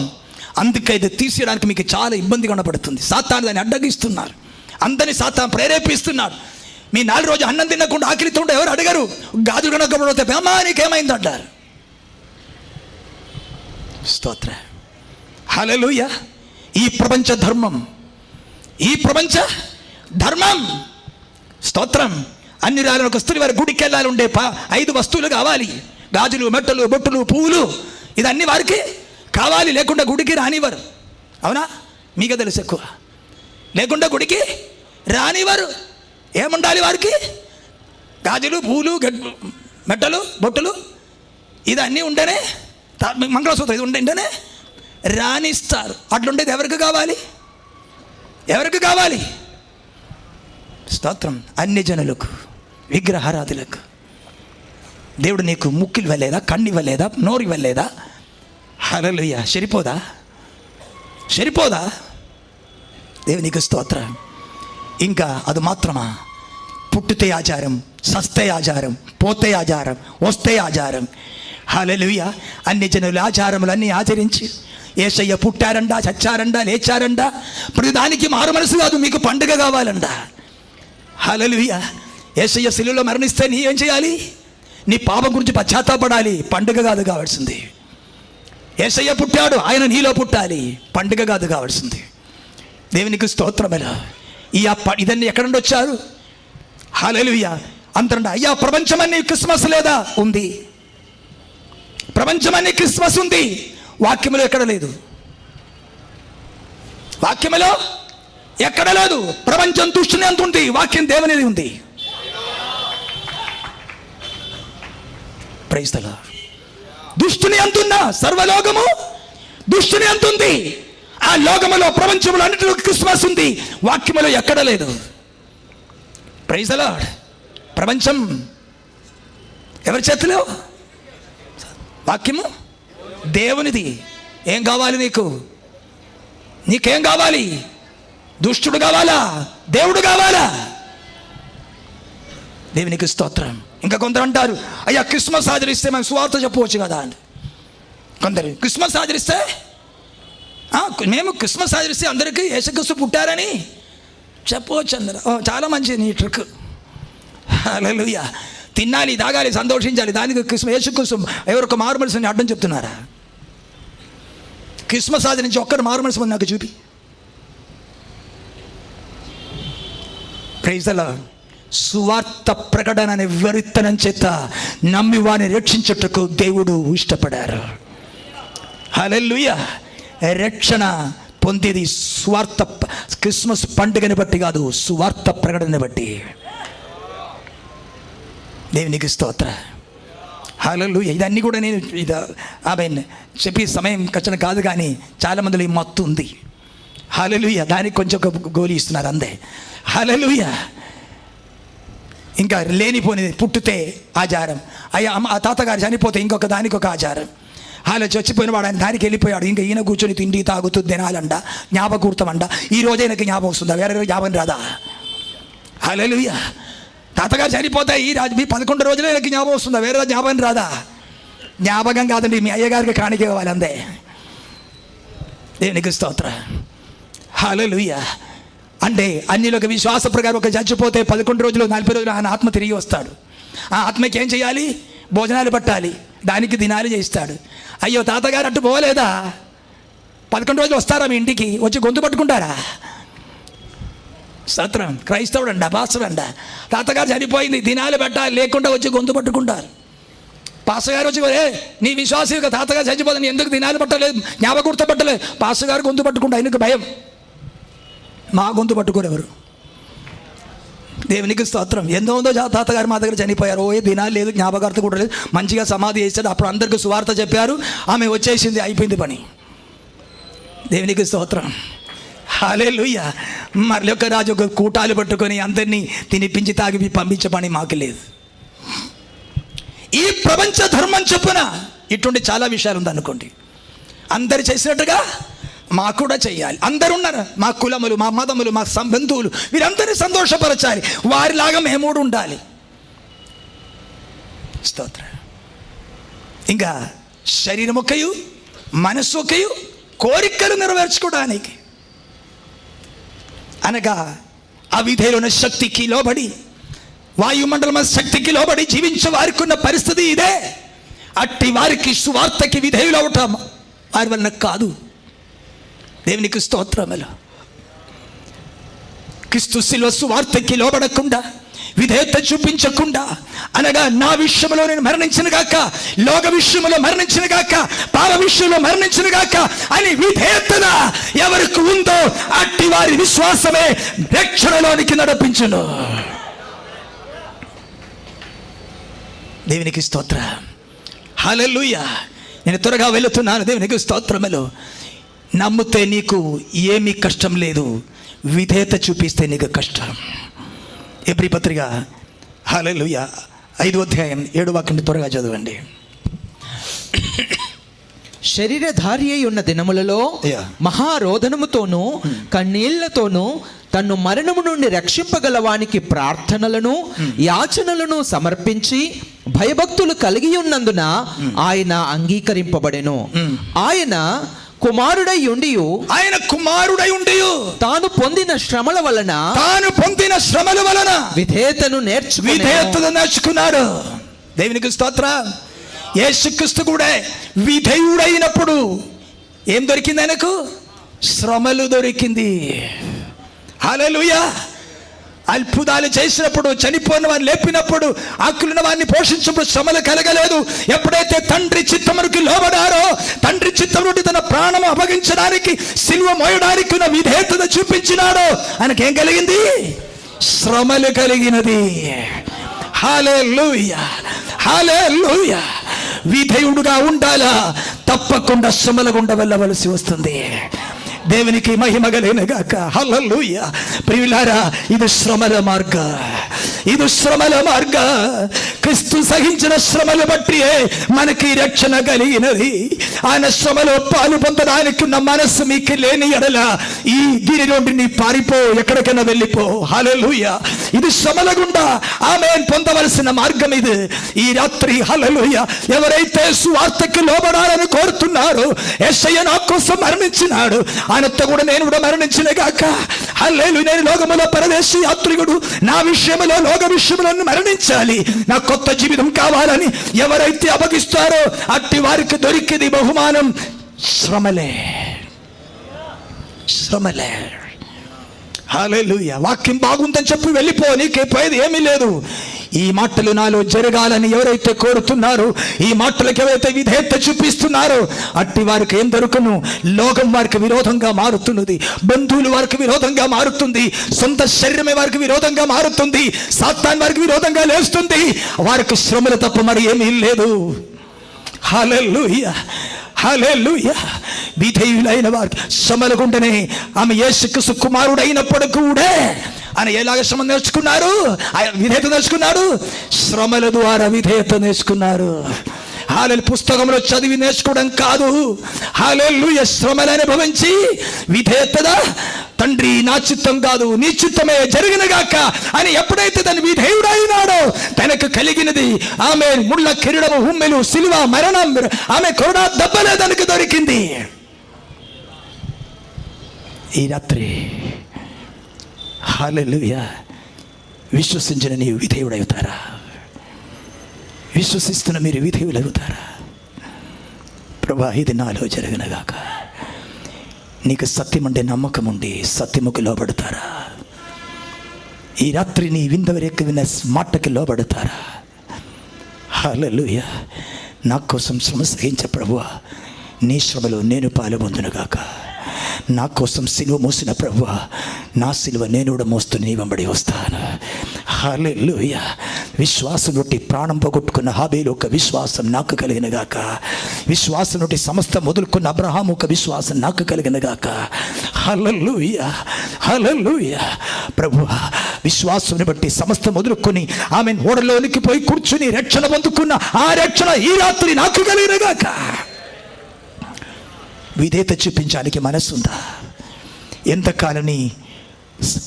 అందుకే ఇది తీసేయడానికి మీకు చాలా ఇబ్బందిగా ఉండబడుతుంది. సాతాను దాన్ని అడ్డగిస్తున్నారు, అందరినీ సాతాను ప్రేరేపిస్తున్నారు. మీ 4 రోజులు అన్నం తినకుండా ఆకలితో ఉంటే ఎవరు అడగరు, గాజులు కనకపోతే అమ్మా నీకేమైంది అంటారు. స్తోత్ర. హల్లెలూయా. ఈ ప్రపంచ ధర్మం, ఈ ప్రపంచ ధర్మం. స్తోత్రం. అన్ని రాళ్ళను వస్తువులు వారి గుడికి వెళ్ళాలి, ఉండే 5 వస్తువులు కావాలి, గాజులు, మెట్టలు, బొట్టులు, పువ్వులు, ఇదన్నీ వారికి కావాలి, లేకుండా గుడికి రానివ్వరు. అవునా? మీకు తెలుసు ఎక్కువ. లేకుండా గుడికి రానివ్వరు. ఏముండాలి వారికి? గాజులు, పువ్వులు, మెట్టలు, బొట్టులు, ఇదన్నీ ఉంటేనే, మంగళసూత్రం ఇది ఉంటేనే రాణిస్తారు. అట్లుండేది ఎవరికి కావాలి? ఎవరికి కావాలి? స్తోత్రం. అన్ని జనులకు, విగ్రహారాధులకు. దేవుడు నీకు ముక్కు ఇవ్వలేదా? కన్ను ఇవ్వలేదా? నోరు ఇవ్వలేదా? హల్లెలూయా. సరిపోదా? సరిపోదా? దేవునికి స్తోత్రం. ఇంకా అది మాత్రమా? పుట్టుతే ఆచారం, సస్తే ఆచారం, పోతే ఆచారం, వస్తే ఆచారం. హల్లెలూయా. అన్ని జనుల ఆచారములన్నీ ఆచరించి యేసయ్య పుట్టారంట, చచ్చారంట, లేచారంట. ప్రతి దానికి మారు మనసు కాదు, మీకు పండుగ కావాలంట. హల్లెలూయా. యేసయ్య శిలువలో మరణిస్తే నీ ఏం చేయాలి? నీ పాపం గురించి పశ్చాత్తాపడాలి. పండుగ కాదు కావాల్సింది. యేసయ్య పుట్టాడు, ఆయన నీలో పుట్టాలి. పండుగ కాదు కావాల్సింది. దేవునికి స్తోత్రమేలా. ఇదన్నీ ఎక్కడ నుండి వచ్చారు? హల్లెలూయా. అంతరంట అయ్యా ప్రపంచమన్నీ క్రిస్మస్ లేదా? ఉంది. ప్రపంచమన్నీ క్రిస్మస్ ఉంది. వాక్యములో ఎక్కడ లేదు. వాక్యములో ఎక్కడ లేదు. ప్రపంచం దుష్టుని ఎంత ఉంది, వాక్యం దేవునిది ఉంది. Praise the lord. దుష్టుని ఎంతున్నా సర్వలోకము దుష్టుని ఎంతుంది. ఆ లోకములో, ప్రపంచంలో అన్నిటిలో క్రిస్మస్ ఉంది. వాక్యములో ఎక్కడ లేదు. Praise the lord. ప్రపంచం ఎవరి చేతిలో? వాక్యము దేవునిది. ఏం కావాలి నీకు? నీకేం కావాలి? దుష్టుడు కావాలా? దేవుడు కావాలా? దేవునికి స్తోత్రం. ఇంకా కొందరు అంటారు, అయ్యా క్రిస్మస్ ఆచరిస్తే మేము సువార్త చెప్పవచ్చు కదా అని. కొందరు క్రిస్మస్ ఆచరిస్తే, మేము క్రిస్మస్ ఆచరిస్తే అందరికీ యేసుక్రీస్తు పుట్టారని చెప్పవచ్చు అందరు. చాలా మంచిది నీ ట్రిక్. హల్లెలూయా. తినాలి, తాగాలి, సంతోషించాలి, దానికి యేసుక్రీస్తు ఎవరొక మారు మనసుని అడ్డం చెప్తున్నారా? క్రిస్మస్ ఆచరించి ఒక్కరు మారు మనసు నాకు చూపి. Praise the lord. సువార్త ప్రకటన అనే విత్తనం చేత నమ్మి వారిని రక్షించుటకు దేవుడు ఇష్టపడారు. హల్లెలూయా. రక్షణ పొందేది సువార్త, క్రిస్మస్ పండుగని బట్టి కాదు, సువార్త ప్రకటనని బట్టి. దేవునికి స్తోత్ర. హల్లెలూయా. ఇదన్నీ కూడా నేను ఆమె చెప్పి సమయం ఖచ్చితంగా కాదు, కానీ చాలామందిలో ఈ మత్తు ఉంది. హల్లెలూయా. దానికి కొంచెం ఒక గోలి ఇస్తున్నారు అందే. హల్లెలూయా. ఇంకా లేనిపోనిది పుట్టితే ఆచారం. అయ్యా ఆ తాతగారు చనిపోతే ఇంకొక దానికి ఒక ఆచారం. అలా చచ్చిపోయిన వాడు ఆయన దానికి వెళ్ళిపోయాడు. ఇంకా ఈయన కూర్చొని తిండి తాగుతూ తినాలంట, జ్ఞాపకూర్తమంట. ఈ రోజే నాకు జ్ఞాపకం వస్తుందా? వేరే రోజు జ్ఞాపకం రాదా? హల్లెలూయా. తాతగారు చనిపోతే ఈ మీ 11 రోజులే నాకు జ్ఞాపకం వస్తుందా? వేరే రోజు జ్ఞాపకం రాదా? జ్ఞాపకం కాదండి, మీ అయ్యగారికి కాணிక ఇవ్వాలి అందే. దేవునికి స్తోత్ర. హల్లెలూయా. అంటే అన్నిలోకి విశ్వాస ప్రకారం ఒక చచ్చిపోతే 11 రోజులు 40 రోజులు ఆయన ఆత్మ తిరిగి వస్తాడు. ఆ ఆత్మకి ఏం చేయాలి? భోజనాలు పట్టాలి, దానికి దినాలు చేయిస్తాడు. అయ్యో తాతగారు అట్టు పోలేదా? 11 రోజులు వస్తారా మీ ఇంటికి? వచ్చి గొంతు పట్టుకుంటారా? సత్రం క్రైస్తవుడు అంట, పాస్టర్ అంట. తాతగారు చనిపోయింది, దినాలు పెట్టాలి, లేకుండా వచ్చి గొంతు పట్టుకుంటారు. పాస్టర్ గారు వచ్చి నీ విశ్వాసం తాతగారు చచ్చిపోతుంది, ఎందుకు దినాలు పట్టలేదు, జ్ఞాపకూర్త పట్టలేదు? పాస్టర్ గారు గొంతు పట్టుకుంటా, ఆయనకు భయం. మా గొంతు పట్టుకోరెవరు? దేవునికి స్తోత్రం. ఎంతో ఉందో తాతగారు మా దగ్గర చనిపోయారు, ఓ దినాలు లేదు, జ్ఞాపకార్థ కూడా లేదు, మంచిగా సమాధి చేశాడు. అప్పుడు అందరికీ సువార్త చెప్పారు, ఆమె వచ్చేసింది, అయిపోయింది పని. దేవునికి స్తోత్రం. హల్లెలూయా. మరి ఒక రాజు ఒక కూటాలు పట్టుకొని అందరినీ తినిపించి తాగి పంపించే పని మాకు లేదు. ఈ ప్రపంచ ధర్మం చొప్పున ఇటువంటి చాలా విషయాలు ఉందనుకోండి. అందరు చేసినట్టుగా మాకు కూడా చెయ్యాలి. అందరు ఉన్నారు, మా కులములు, మా మతములు, మా బంధువులు, వీరందరినీ సంతోషపరచాలి. వారిలాగా మేము కూడా ఉండాలి. స్తోత్రం. ఇంకా శరీరం ఒక్కయు మనస్సు ఒక్కయు కోరికలు నెరవేర్చుకోవడానికి, అనగా అవిధేయులైన శక్తికి లోబడి, వాయుమండలం శక్తికి లోబడి జీవించే వారికి ఉన్న పరిస్థితి ఇదే. అట్టి వారికి సువార్తకి విధేయులు అవటం వారి వలన కాదు. దేవునికి స్తోత్రములు. క్రీస్తు శిలువ సువార్తకి లోబడకుండా, విధేయత చూపించకుండా, అనగా నా విషయంలో నేను మరణించిన గాక, లోక విషయంలో మరణించిన గాక, పాప విషయంలో మరణించిన గాక అని విధేయత ఎవరికి ఉందో అట్టి వారి విశ్వాసమే రక్షణలోనికి నడిపించును. దేవునికి స్తోత్రం. హల్లెలూయా. నేను త్వరగా వెళుతున్నాను. దేవునికి స్తోత్రములు. నమ్మితే నీకు ఏమీ కష్టం లేదు, విధేయత చూపిస్తే నీకు కష్టం. ఎబ్రీ పత్రిక హల్లెలూయా 5వ అధ్యాయం 7వ వాక్యం త్వరగా చదవండి. శరీరధారి అయి ఉన్న దినములలో మహారోదనముతోనూ కన్నీళ్లతోనూ తన్ను మరణము నుండి రక్షింపగలవానికి ప్రార్థనలను యాచనలను సమర్పించి భయభక్తులు కలిగి ఉన్నందున ఆయన అంగీకరింపబడెను. ఆయన కుమారుడై ఉండి తాను పొందిన శ్రమల వలన విధేయతను నేర్చుకున్నాడు. దేవునికి స్తోత్రం. యేసుక్రీస్తు కూడా విధేయుడైనప్పుడు ఏం దొరికింది? ఆయనకు శ్రమలు దొరికింది. హల్లెలూయా. అద్భుతాలు చేసినప్పుడు, చనిపోయిన వారిని లేపినప్పుడు, ఆకులున్న వారిని పోషించినప్పుడు శ్రమలు కలగలేదు. ఎప్పుడైతే తండ్రి చిత్తమునికి లోబడారో, తండ్రి చిత్తం నుండి తన ప్రాణము అప్పగించడానికి, సిలువ మోయడానికి ఉన్న విధేయతను చూపించినాడో ఆయనకేం కలిగింది? శ్రమలు కలిగినది. హల్లెలూయా, హల్లెలూయా. విధేయుడుగా ఉండాలా, తప్పకుండా శ్రమల గుండా వెళ్ళవలసి వస్తుంది. దేవునికి మహిమ కలుగునుగాక. హల్లెలూయా. ప్రియులారా, ఇది శ్రమల మార్గ, ఇది శ్రమల మార్గ. క్రీస్తు సహించిన శ్రమలు బట్టి మనకి రక్షణ కలిగినది. ఆయన శ్రమలో పాలు పొందడానికి ఉన్న మనస్సు మీకు లేని ఎడల ఈ గిరి నుండి నీ పారిపో, ఎక్కడికైనా వెళ్ళిపో. హల్లెలూయా. ఇది శ్రమల గుండా ఆమేన్ పొందవలసిన మార్గం ఇది. ఈ రాత్రి హల్లెలూయా ఎవరైతే సువార్తకి లోబడాలని కోరుతున్నారో, యేసయ్య నా కోసం మరణించినాడు, ఆయనతో కూడా నేను కూడా మరణించిన గాక. హల్లెలూయా. నేను లోకములో పరదేశీ యాత్రికుడు, నా విషయంలో లోక విషయంలో మరణించాలి, నా కొత్త జీవితం కావాలని ఎవరైతే అప్పగిస్తారో అట్టి వారికి దొరికింది బహుమానం శ్రమలే, శ్రమలే. హల్లెలూయా. వాక్యం బాగుందని చెప్పి వెళ్ళిపో, నీకే పోయేది ఏమీ లేదు. ఈ మాటలు నాలో జరగాలని ఎవరైతే కోరుతున్నారో, ఈ మాటలకు ఎవరైతే విధేయత చూపిస్తున్నారో అట్టి వారికి ఏం దొరుకును? లోకం వారికి విరోధంగా మారుతున్నది, బంధువులు వారికి విరోధంగా మారుతుంది, సొంత శరీరమే వారికి విరోధంగా మారుతుంది, సాతాను వారికి విరోధంగా లేస్తుంది. వారికి శ్రమలు తప్ప మరి ఏమీ లేదు. హల్లెలూయా, హల్లెలూయా. విధేయులైన వారికి శ్రమల గుండెనే ఆమె యేసుక్రీస్తు కుమారుడైనప్పుడు కూడా ఆయన ఎలాగ శ్రమ నేర్చుకున్నారు? ఆయన విధేయత నేర్చుకున్నాడు. శ్రమల ద్వారా విధేయత నేర్చుకున్నారు. హల్లెలూయా. పుస్తకంలో చదివి నేర్చుకోవడం కాదు. హల్లెలూయా. శ్రమలు అనుభవించి విధేయతగా, తండ్రి నా చిత్తం కాదు నీ చిత్తమే జరిగినగాక అని ఎప్పుడైతే తను విధేయుడైనాడో తనకు కలిగినది ఆమె ముళ్ళ కిరీటము, ఉమ్మెలు, సిలువ, మరణం, ఆమె కొరడా దెబ్బలే తనకు దొరికింది. ఈ రాత్రి హల్లెలూయా విశ్వసించిన నీవు విధేయుడవుతారా? విశ్వసిస్తున్న మీరు విధేయులవుతారా? ప్రభా, ఇది నాలో జరగనగాక. నీకు సత్యం అంటే నమ్మకం ఉండి సత్యముకు లోబడతారా? ఈ రాత్రి నీ విందవరేక విన్న మాటకి లోబడతారా? హల్లెలూయా. నా కోసం శ్రమ సహించే ప్రభువా, నీ శ్రమలో నేను పాలుపొందునుగాక. నా కోసం సిలువ మోసిన ప్రభువా, నా సిలువ నేను కూడా మోస్తూ నీ వెంబడి వస్తాను. హల్లెలూయా. విశ్వాసం నుండి ప్రాణం పోగొట్టుకున్న హాబేలు ఒక విశ్వాసం నాకు కలిగినగాక. విశ్వాసం నుండి సమస్త మొదలుకున్న అబ్రహాము ఒక విశ్వాసం నాకు కలిగినగాక. హల్లెలూయా, హల్లెలూయా. ప్రభువా, విశ్వాసం బట్టి సమస్త మొదలుకొని ఆమె ఓడలోనికి పోయి కూర్చుని రక్షణ పొందుకున్న ఆ రక్షణ ఈ రాత్రి నాకు కలిగినగాక. విధేయత చూపించడానికి మనస్సుందా? ఎంతకాలని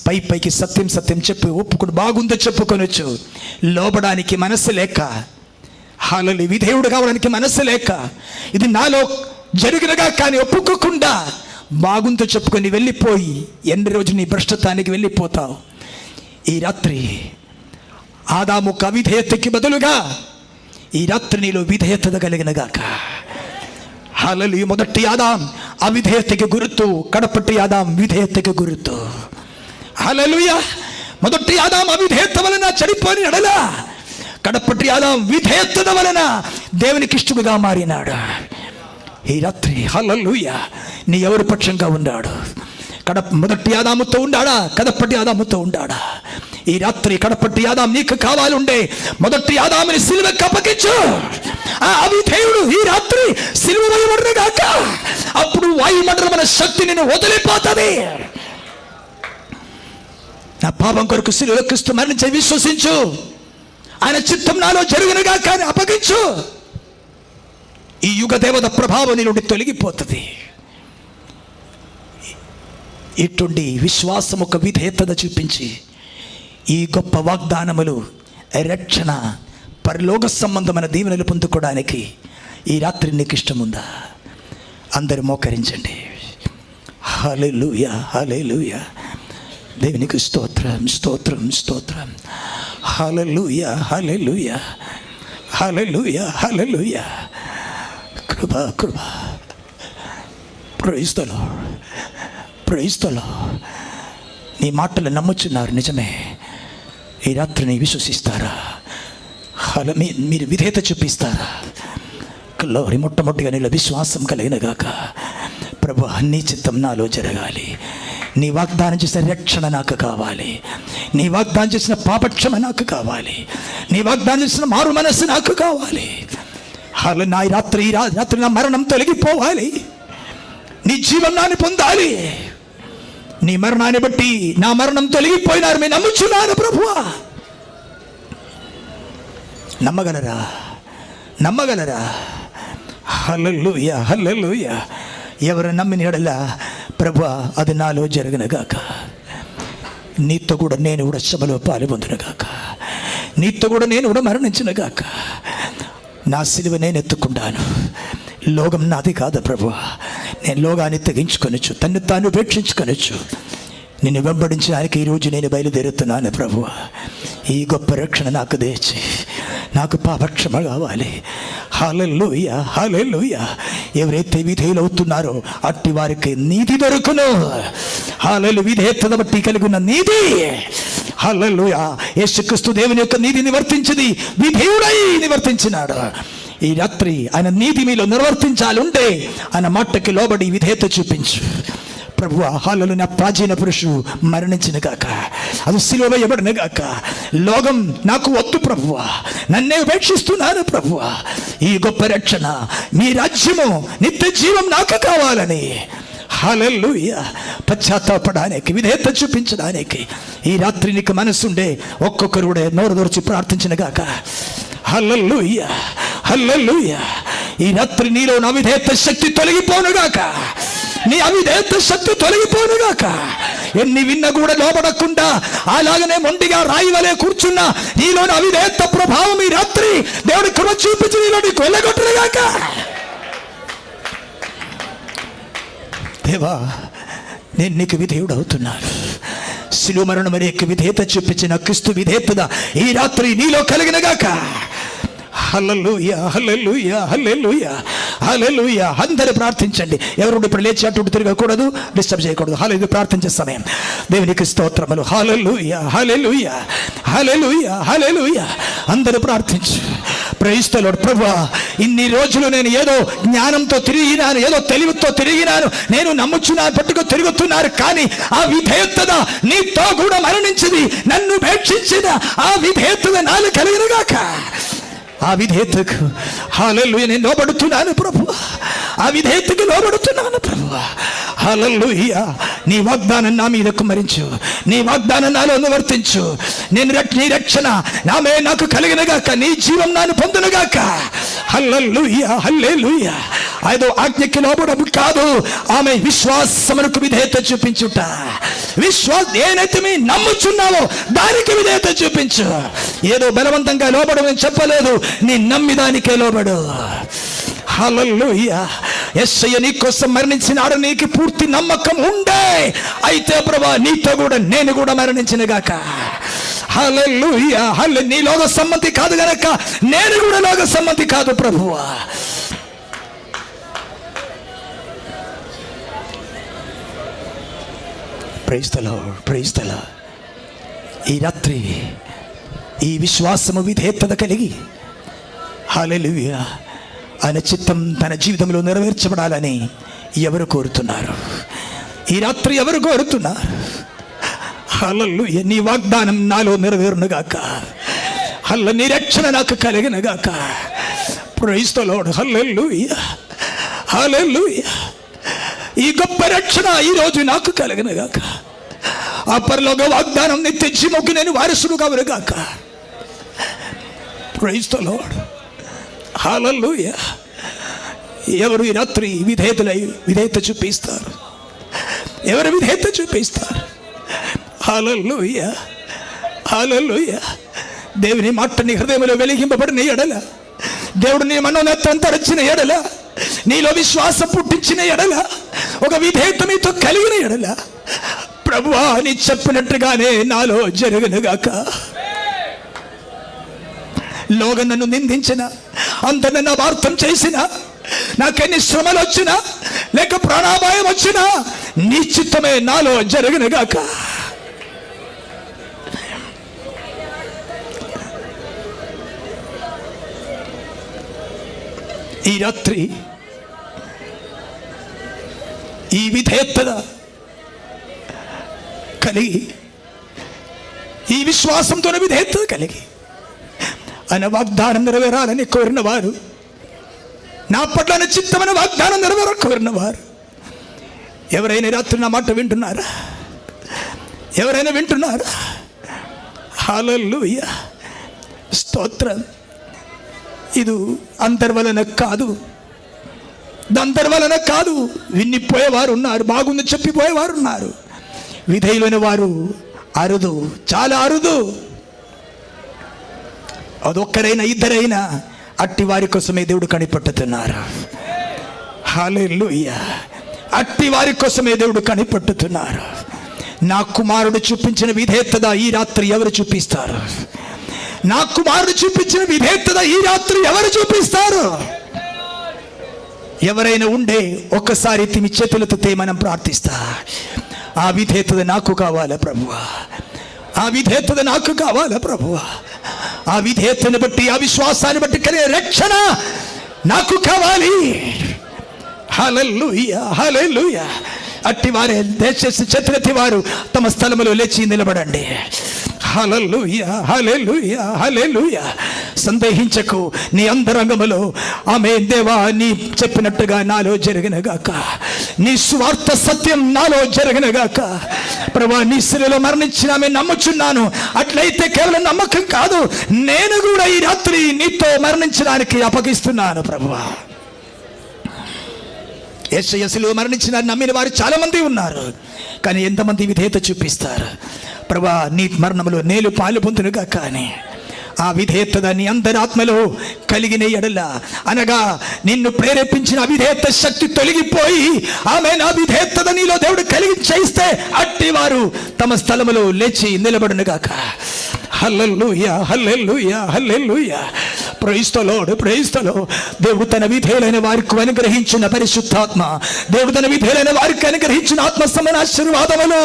పైకి సత్యం సత్యం చెప్పి ఒప్పుకుని బాగుందో చెప్పుకొనొచ్చు, లోబడానికి మనస్సు లేక, హల్లెలూయా విధేయుడు కావడానికి మనస్సు లేక, ఇది నాలో జరిగినగా కానీ ఒప్పుకోకుండా బాగుందో చెప్పుకొని వెళ్ళిపోయి ఎన్ని రోజు నీ భ్రష్టత్వానికి వెళ్ళిపోతావు. ఈ రాత్రి ఆదాము అవిధేయతకి బదులుగా ఈ రాత్రి నీలో విధేయత కలిగినగాక. హల్లెలూయా. మొదటి ఆదాం అవిధేయతకి గుర్తు, కడపటి ఆదాం విధేయతకి గుర్తు. హల్లెలూయా. మొదటి ఆదాం అవిధేయత వలన చనిపోయిన ఎడల కడపటి ఆదాం విధేయత వలన దేవునికి ఇష్టముగా మారినాడు. ఈ రాత్రి హల్లెలూయా నీ ఎవరి పక్షంగా ఉన్నాడు? మొదటి ఆదాముతో ఉండాడా? కడపటి ఆదాముతో ఉండాడా? ఈ రాత్రి కడపటి ఆదాం నీకు కావాలంటే మొదటి ఆదాముని సిలువకి అప్పగించు. ఆ అవిధేయుడు ఈ రాత్రి సిలువ వేయబడును గాక. అప్పుడు వాయుమండలమైన శక్తి నిన్ను వదిలిపోతుంది. నా పాపం కొరకు సిలువలో క్రీస్తు మరణించి విశ్వసించు. ఆయన చిత్తం నాలో జరుగును గాక అని అప్పగించు. ఈ యుగ దేవత ప్రభావం నీ నుండి తొలగిపోతుంది. ఇటువంటి విశ్వాసం ఒక విధేయత చూపించి ఈ గొప్ప వాగ్దానములు, రక్షణ, పరలోక సంబంధమైన దీవెనలు పొందుకోవడానికి ఈ రాత్రి నీకు ఇష్టముందా? అందరూ మోకరించండి. హల్లెలూయా, హల్లెలూయా. దేవునికి స్తోత్రం, స్తోత్రం, స్తోత్రం. హల్లెలూయా, హల్లెలూయా, హల్లెలూయా, హల్లెలూయా. కృపా, కృపా. Praise the lord, praise the lord. నీ మాటలు నమ్ముచున్నారు, నిజమే. ఈ రాత్రిని విశ్వసిస్తారా? మీరు విధేయత చూపిస్తారా? గ్లోరీ. మొట్టమొదటిగా నీలో విశ్వాసం కలిగినగాక. ప్రభు, నీ చిత్తం నాలో జరగాలి. నీ వాగ్దానం చేసిన రక్షణ నాకు కావాలి. నీ వాగ్దానం చేసిన పాపక్షమ నాకు కావాలి. నీ వాగ్దానం చేసిన మారు మనస్సు నాకు కావాలి. నా రాత్రి నా మరణం తొలగిపోవాలి. నీ జీవం నాన్ని పొందాలి. నీ మరణాన్ని బట్టి నా మరణం తొలగిపోయినారు మీరు నమ్ముచున్నారు ప్రభువా. నమ్మగలరా? నమ్మగలరా? హల్లెలూయా, హల్లెలూయా. ఎవరు నమ్మిన యెడల ప్రభువా అది నాలో జరగనుగాక. నీతో కూడా నేను కూడా శ్రమలో పాలుపొందునుగాక. నీతో కూడా నేను కూడా మరణించునుగాక. నా సిలువ నేను ఎత్తుకుంటాను. లోకం నాది కాదు ప్రభువా. నేను లోకాన్ని తెగించుకొనొచ్చు, తన్ను తాను ఉపేక్షించుకొనొచ్చు. నిన్ను వెంబడించడానికి ఈరోజు నేను బయలుదేరుతున్నాను ప్రభువా. ఈ గొప్ప రక్షణ నాకు దేచి నాకు పాపక్షమ కావాలి. హల్లెలూయా, హల్లెలూయా. ఎవరైతే విధేయులు అవుతున్నారో అట్టి వారికి నీతి దొరుకును. హల్లెలూయా. విధేయత బట్టి కలిగిన నీతి. హల్లెలూయా. యేసుక్రీస్తు దేవుని యొక్క నీతి నివర్తించింది, విధేయుడై నివర్తించినాడు. ఈ రాత్రి ఆయన నీతి మీలో నిర్వర్తించాలంటే ఆయన మాటకి లోబడి విధేయత చూపించు. ప్రభువా, హల్లెలూయా. నా ప్రాచీన పురుషుడు మరణించిన గాక, అది సిలువ వేయబడిన గాక. లోకం నాకు వద్దు ప్రభువా, నన్నే ఉపేక్షిస్తున్నాను ప్రభువా. ఈ గొప్ప రక్షణ, మీ రాజ్యము, నిత్య జీవం నాకు కావాలని హల్లెలూయా పశ్చాత్తాపడానికి, విధేయత చూపించడానికి ఈ రాత్రి నీకు మనసుండే ఒక్కొక్కరు కూడా నోరు దొరిచి ప్రార్థించిన గాక. హల్లెలూయా, హల్లెలూయా. ఈ రాత్రి నీలో నా విధేయత శక్తి తొలగిపోనుగాక. నీ అవిధేయత శక్తి తొలగిపోనుగాక. ఎన్ని విన్నా కూడా లోపడకుండా అలాగనే మొండిగా రాయి వలె కూర్చున్నా నీలోని అవిధేయత ప్రభావం ఈ రాత్రి దేవుడి కృప చూపించి నీలో నీకు వెళ్ళగొట్టునుగాక. దేవా, నేను నీకు విధేయుడు అవుతున్నాను. శిలువ మరణం అనే విధేయత చూపించిన క్రీస్తు విధేయత ఈ రాత్రి నీలో కలిగినగాక. హల్లెలూయా, హల్లెలూయా, హల్లెలూయా, హల్లెలూయా. అందరూ ప్రార్థించండి. ఎవరు ఇప్పుడు లేచి అటు తిరగకూడదు, డిస్టర్బ్ చేయకూడదు. హల్లెలూయా. ప్రార్థించే సమయం. దేవునికి స్తోత్రములు. హల్లెలూయా, హల్లెలూయా, హల్లెలూయా, హల్లెలూయా. అందరూ ప్రార్థించు. Praise the lord. ప్రభువా, ఇన్ని రోజులు నేను ఏదో జ్ఞానంతో తిరిగినాను, ఏదో తెలివితో తిరిగినాను, నేను నమ్ముచున్నాను, పట్టుకు తిరుగుతున్నారు. కానీ ఆ విధేయత నీతో కూడా మరణించింది, నన్ను ఉపేక్షించిన ఆ విధేయత నాలు కలిగినగాక. ఆ విధేయతకు హల్లెలూయా నేను లోబడుతున్నాను ప్రభువా. ఆ విధేయతకు లోబడుతున్నాను ప్రభువా. హల్లెలూయా. నీ వాగ్దానం నా మీద కుమ్మరించు, నీ వాగ్దానం నాలో నివర్తించు. నీ రక్షణ నామే నాకు కలిగినగాక, నీ జీవం నాను పొందునుగాక. హల్లెలూయా, హల్లెలూయా. ఐదో ఆజ్ఞకి లోబడము కాదు, ఆమె విశ్వాసమునకు విధేయత చూపించుట. ఏనైతే మీ నమ్ముచున్నావో దానికి విధేయత చూపించు. ఏదో బలవంతంగా లోబడమని చెప్పలేదు, నీ నమ్మిదానికే లోబడు. హల్లెలూయా. యేసయ్య నీ కోసం మరణించినాడు, నీకు పూర్తి నమ్మకం ఉండే అయితే ప్రభువా నీతో కూడా నేను కూడా మరణించిన గాక. హల్లెలూయా. నీ లోక సంబంధి కాదు గనక నేను కూడా లోక సంబంధి కాదు ప్రభువా. Praise the lord, praise the lord. ఈ రాత్రి ఈ విశ్వాసము విధేయత కలిగి హల్లెలూయా ఆయన చిత్తం తన జీవితంలో నెరవేర్చబడాలని ఎవరు కోరుతున్నారు? ఈ రాత్రి ఎవరు కోరుతున్నారు? హల్లెలూయా నీ వాగ్దానం నాలో నెరవేరునుగాక, నీ రక్షణ నాకు కలిగినగాక. Praise the Lord. హల్లెలూయా హల్లెలూయా ఈ గొప్ప రక్షణ ఈరోజు నాకు కలిగినగాక. ఆ పరలోక వాగ్దానం నిత్య జీవముకు నేను వారసుడు కావనుగాక. Praise the Lord. హల్లెలూయా ఎవరు ఈ రాత్రి విధేయత చూపిస్తారు? ఎవరు విధేయత చూపిస్తారు? హల్లెలూయా హల్లెలూయా దేవుని మాట నీ హృదయంలో వెలిగింపబడిన ఎడల, దేవుడు నీ మనోనేత్రం తెరచిన ఎడల, నీలో విశ్వాసం పుట్టించిన ఎడల, ఒక విధేయత మీతో కలిగిన ఎడల, ప్రభువా నీ చెప్పినట్టుగానే నాలో జరుగునుగాక. లోగ నన్ను నిందించిన, అంత నన్ను అపార్థం చేసిన, నాకెన్ని శ్రమలు వచ్చినా లేక ప్రాణాపాయం వచ్చినా నీ చిత్తమే నాలో జరుగునుగాక. ఈ రాత్రి ఈ విధేయత కలిగి, ఈ విశ్వాసంతో విధేయత కలిగి ఆయన వాగ్దానం నెరవేరాలని కోరిన వారు, నా పట్ల చిత్తమైన వాగ్దానం నెరవేర కోరిన వారు ఎవరైనా రాత్రి నా మాట వింటున్నారా? ఎవరైనా వింటున్నారా? హల్లెలూయా స్తోత్రం. ఇది అందరి వలన కాదు, అందరి వలన కాదు. వినిపోయేవారు ఉన్నారు, బాగుంది చెప్పిపోయేవారు ఉన్నారు. విధేయులైన వారు అరుదు, చాలా అరుదు. అదొక్కరైనా ఇద్దరైనా అట్టి వారి కోసమే దేవుడు కనిపెట్టుతున్నారు. హల్లెలూయా అట్టి వారి కోసమే దేవుడు కనిపెట్టుతున్నారు. నా కుమారుడు చూపించిన విధేయత ఈ రాత్రి ఎవరు చూపిస్తారు? నా కుమారుడు చూపించిన విధేయత ఈ రాత్రి ఎవరు చూపిస్తారు? ఎవరైనా ఉండే ఒక్కసారి మీ చేతులతో మనం ప్రార్థిస్తా. ఆ విధేయత నాకు కావాలా ప్రభువా, ఆ విధేయత నాకు కావాలా ప్రభువా. ఆ విధేయతను బట్టి, ఆ విశ్వాసాన్ని బట్టి కలిగే రక్షణ నాకు కావాలి. హల్లెలూయా హల్లెలూయా అట్టి వారే దయచేసి చేతులెత్తి వారు తమ స్థలములో లేచి నిలబడండి. హల్లెలూయా హల్లెలూయా హల్లెలూయా సందేహించకు నీ అంతరంగములో. ఆమె దేవా నీ చెప్పినట్టుగా నాలో జరిగినగాక, నీ స్వార్థ సత్యం నాలో జరిగినగాక. ప్రభువా నీ శిలువలో మరణించిన ఆమె నమ్ముచున్నాను. అట్లయితే కేవలం నమ్మకం కాదు, నేను కూడా ఈ రాత్రి నీతో మరణించడానికి అప్పగిస్తున్నాను ప్రభువా. యేసయ్య శిలువ మరణించిన నమ్మిన వారు చాలా మంది ఉన్నారు, కానీ ఎంతమంది విధేయత చూపిస్తారు? ప్రభువా నీ మరణములో నేను పాలు పొందునుగా. కానీ ఆ విధేయత నీ అంతరాత్మలో కలిగిన ఎడల, అనగా నిన్ను ప్రేరేపించిన అవిధేయత శక్తి తొలగిపోయి ఆమె నా విధేయత నీలో దేవుడు కలిగి చేయిస్తే అట్టి వారు తమ స్థలములో లేచి నిలబడునుగాక. హల్లెలూయా హల్లెలూయా హల్లెలూయా praise the lord praise the Lord. దేవుడు తన విధేయులైన వారికి అనుగ్రహించిన పరిశుద్ధాత్మ, దేవుడు తన విధేయులైన వారికి అనుగ్రహించిన ఆత్మ సంబంధ ఆశీర్వాదములు.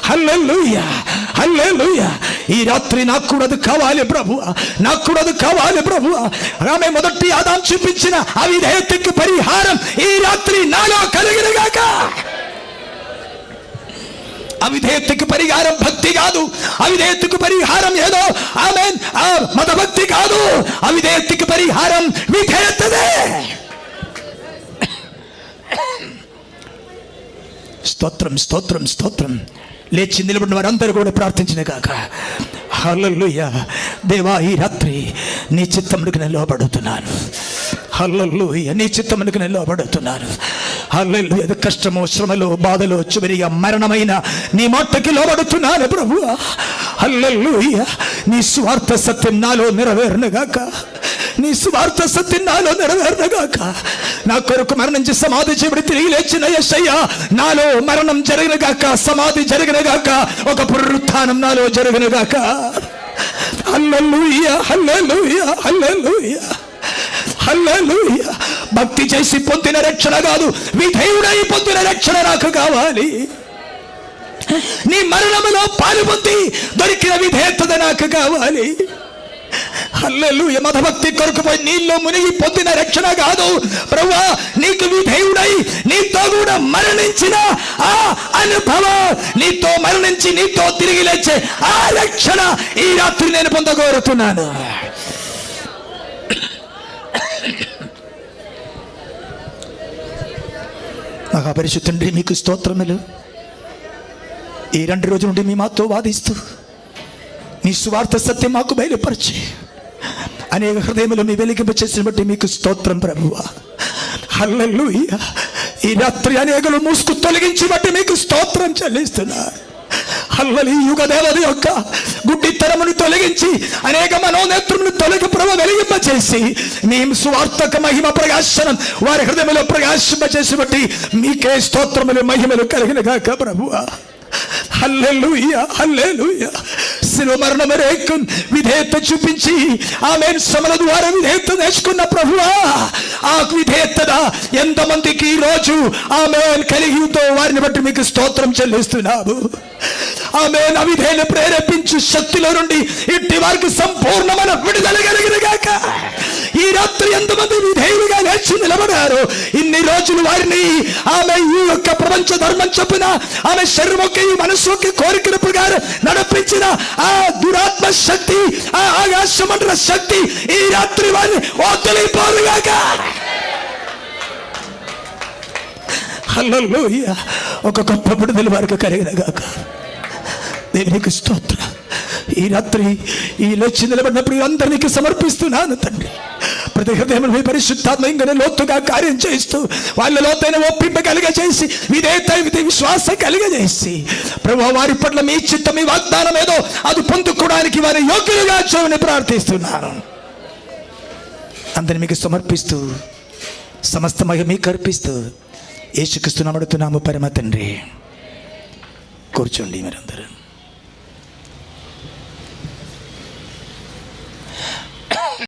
హల్లెలూయా హల్లెలూయా ఈ రాత్రి నాకు కూడా అది కావాలి ప్రభువా, నాకు కూడా అది కావాలి ప్రభువా. ఆమె మొదటి ఆదాం చూపించిన అవిధేయతకి పరిహారం ఈ రాత్రి నాలో కలిగినగాక. అవిధేయతకు పరిహారం భక్తి కాదు, అవిధేయతకు పరిహారం ఏదో ఆమేన్ మత భక్తి కాదు, అవిధేయతకు పరిహారం విధేయతదే. స్తోత్రం స్తోత్రం స్తోత్రం. లేచి నిలబడిన వారందరూ కూడా ప్రార్థించిన కాక. హల్లెలూయా దేవా ఈ రాత్రి నీ చిత్తమునకు నేను లోబడుతున్నాను. హల్లెలూయా నీ చిత్తమునకు నేను లోబడుతున్నాను. హల్లెలూయా కష్టము శ్రమలు బాధలు చివరిగా మరణమైన నీ మాటకి లోబడుతున్నాను ప్రభువా. హల్లెలూయా నీ స్వార్థ సత్యం నాలో నెరవేరునుగాక, నీ స్వార్థ సత్యం నాలో నెరవేరునుగాక. నా కొరకు మరణించి సమాధి చేయబడి తిరిగి లేచిన యేసయ్య నాలో మరణం జరిగినగాక, సమాధి జరిగినగాక, ఒక పునరుత్థానం నాలో జరిగినగాక. హల్లెలూయా హల్లెలూయా హల్లెలూయా హల్లెలూయా. భక్తి చేసి పొందిన రక్షణ కాదు, విధేయుడై పొందిన రక్షణ నాకు కావాలి. నీ మరణములో పాలుపొంది దొరికిన విధేయత నాకు కావాలి. హల్లెలూయా. మతభక్తి కొరకు పోయి నీళ్ళు మునిగి పొందిన రక్షణ కాదు ప్రభువా, నీకు విధేయుడై నీతో కూడా మరణించిన ఆ అనుభవం, నీతో మరణించి నీతో తిరిగి లేచే ఆ రక్షణ ఈ రాత్రి నేను పొందగోరుతున్నాను. మహాపరిశుద్ధుండి మీకు స్తోత్రములు. ఈ 2 రోజుల నుండి మీ మాతో వాదిస్తూ మీ సువార్త సత్యం మాకు బయలుపరిచి అనేక హృదయములు మీ వెలిగింప చేసిన బట్టి మీకు స్తోత్రం ప్రభువా. హల్లెలూయా. ఈ రాత్రి అనేకలు మూసుకు తొలగించి బట్టి మీకు స్తోత్రం చెల్లిస్తున్నారు. హల్లెలూయా. యుగ దేవత యొక్క గుడ్డితనమును తొలగించి అనేక మనోనేత్రమును తొలగి ప్రభు వెలిగింప చేసి మీ సువార్తక మహిమ ప్రకాశనం వారి హృదయంలో ప్రకాశింప చేసి బట్టి మీకే స్తోత్రములు మహిమలు కలిగిన గాక ప్రభువా. హల్లెలూయా. హల్లెలూయా. శిలువ మరణం వరకు విధేయత చూపించి ఆమె శ్రమల ద్వారా విధేయత నేర్చుకున్న ప్రభువా, ఆ విధేయత ఎంతమందికి ఈ రోజు ఆమె కలిగి ఉందో వారిని బట్టి మీకు స్తోత్రం చెల్లిస్తున్నాము. ఆమె అవిధేయను ప్రేరేపించు శక్తిలో నుండి ఇట్టి వారికి సంపూర్ణమైన విడుదల కలిగిన గాక. ఈ రాత్రి ఎంతమంది విధేయులుగా లేచి నిలబడారు, ఇన్ని రోజులు వారిని ఆమె ఈ యొక్క ప్రపంచ ధర్మం చొప్పున ఆమె శరీరమొక్క మనసుకి కోరికల ప్రకారం నడిపించిన ఆ దురాత్మ శక్తి, ఆ ఆకాశమండల శక్తి ఈ రాత్రి వారిని వదిలిపోరుగాక. హల్లెలూయా. ఒక గొప్ప విడుదల వారికి కలిగిన గాక. దేవునికి స్తోత్రం. ఈ రాత్రి ఈ లేచి నిలబడినప్పుడు అందరికీ సమర్పిస్తున్నాను తండ్రి. ప్రతి హృదయం మీ పరిశుద్ధాత్మ ఇంకా లోతుగా కార్యం చేస్తూ వాళ్ళ లోతైన ఒప్పింప కలిగజేసి విధేయత విశ్వాసం కలిగజేసి ప్రభు వారి పట్ల మీ చిత్తం మీ వాగ్దానం ఏదో అది పొందుకోవడానికి వారి యోగ్యులుగా చేయమని ప్రార్థిస్తున్నాను. అందరిని మీకు సమర్పిస్తూ సమస్త మహిమ మీకు అర్పిస్తూ యేసుక్రీస్తు నామమున పరమ తండ్రి. కూర్చోండి మీరందరూ.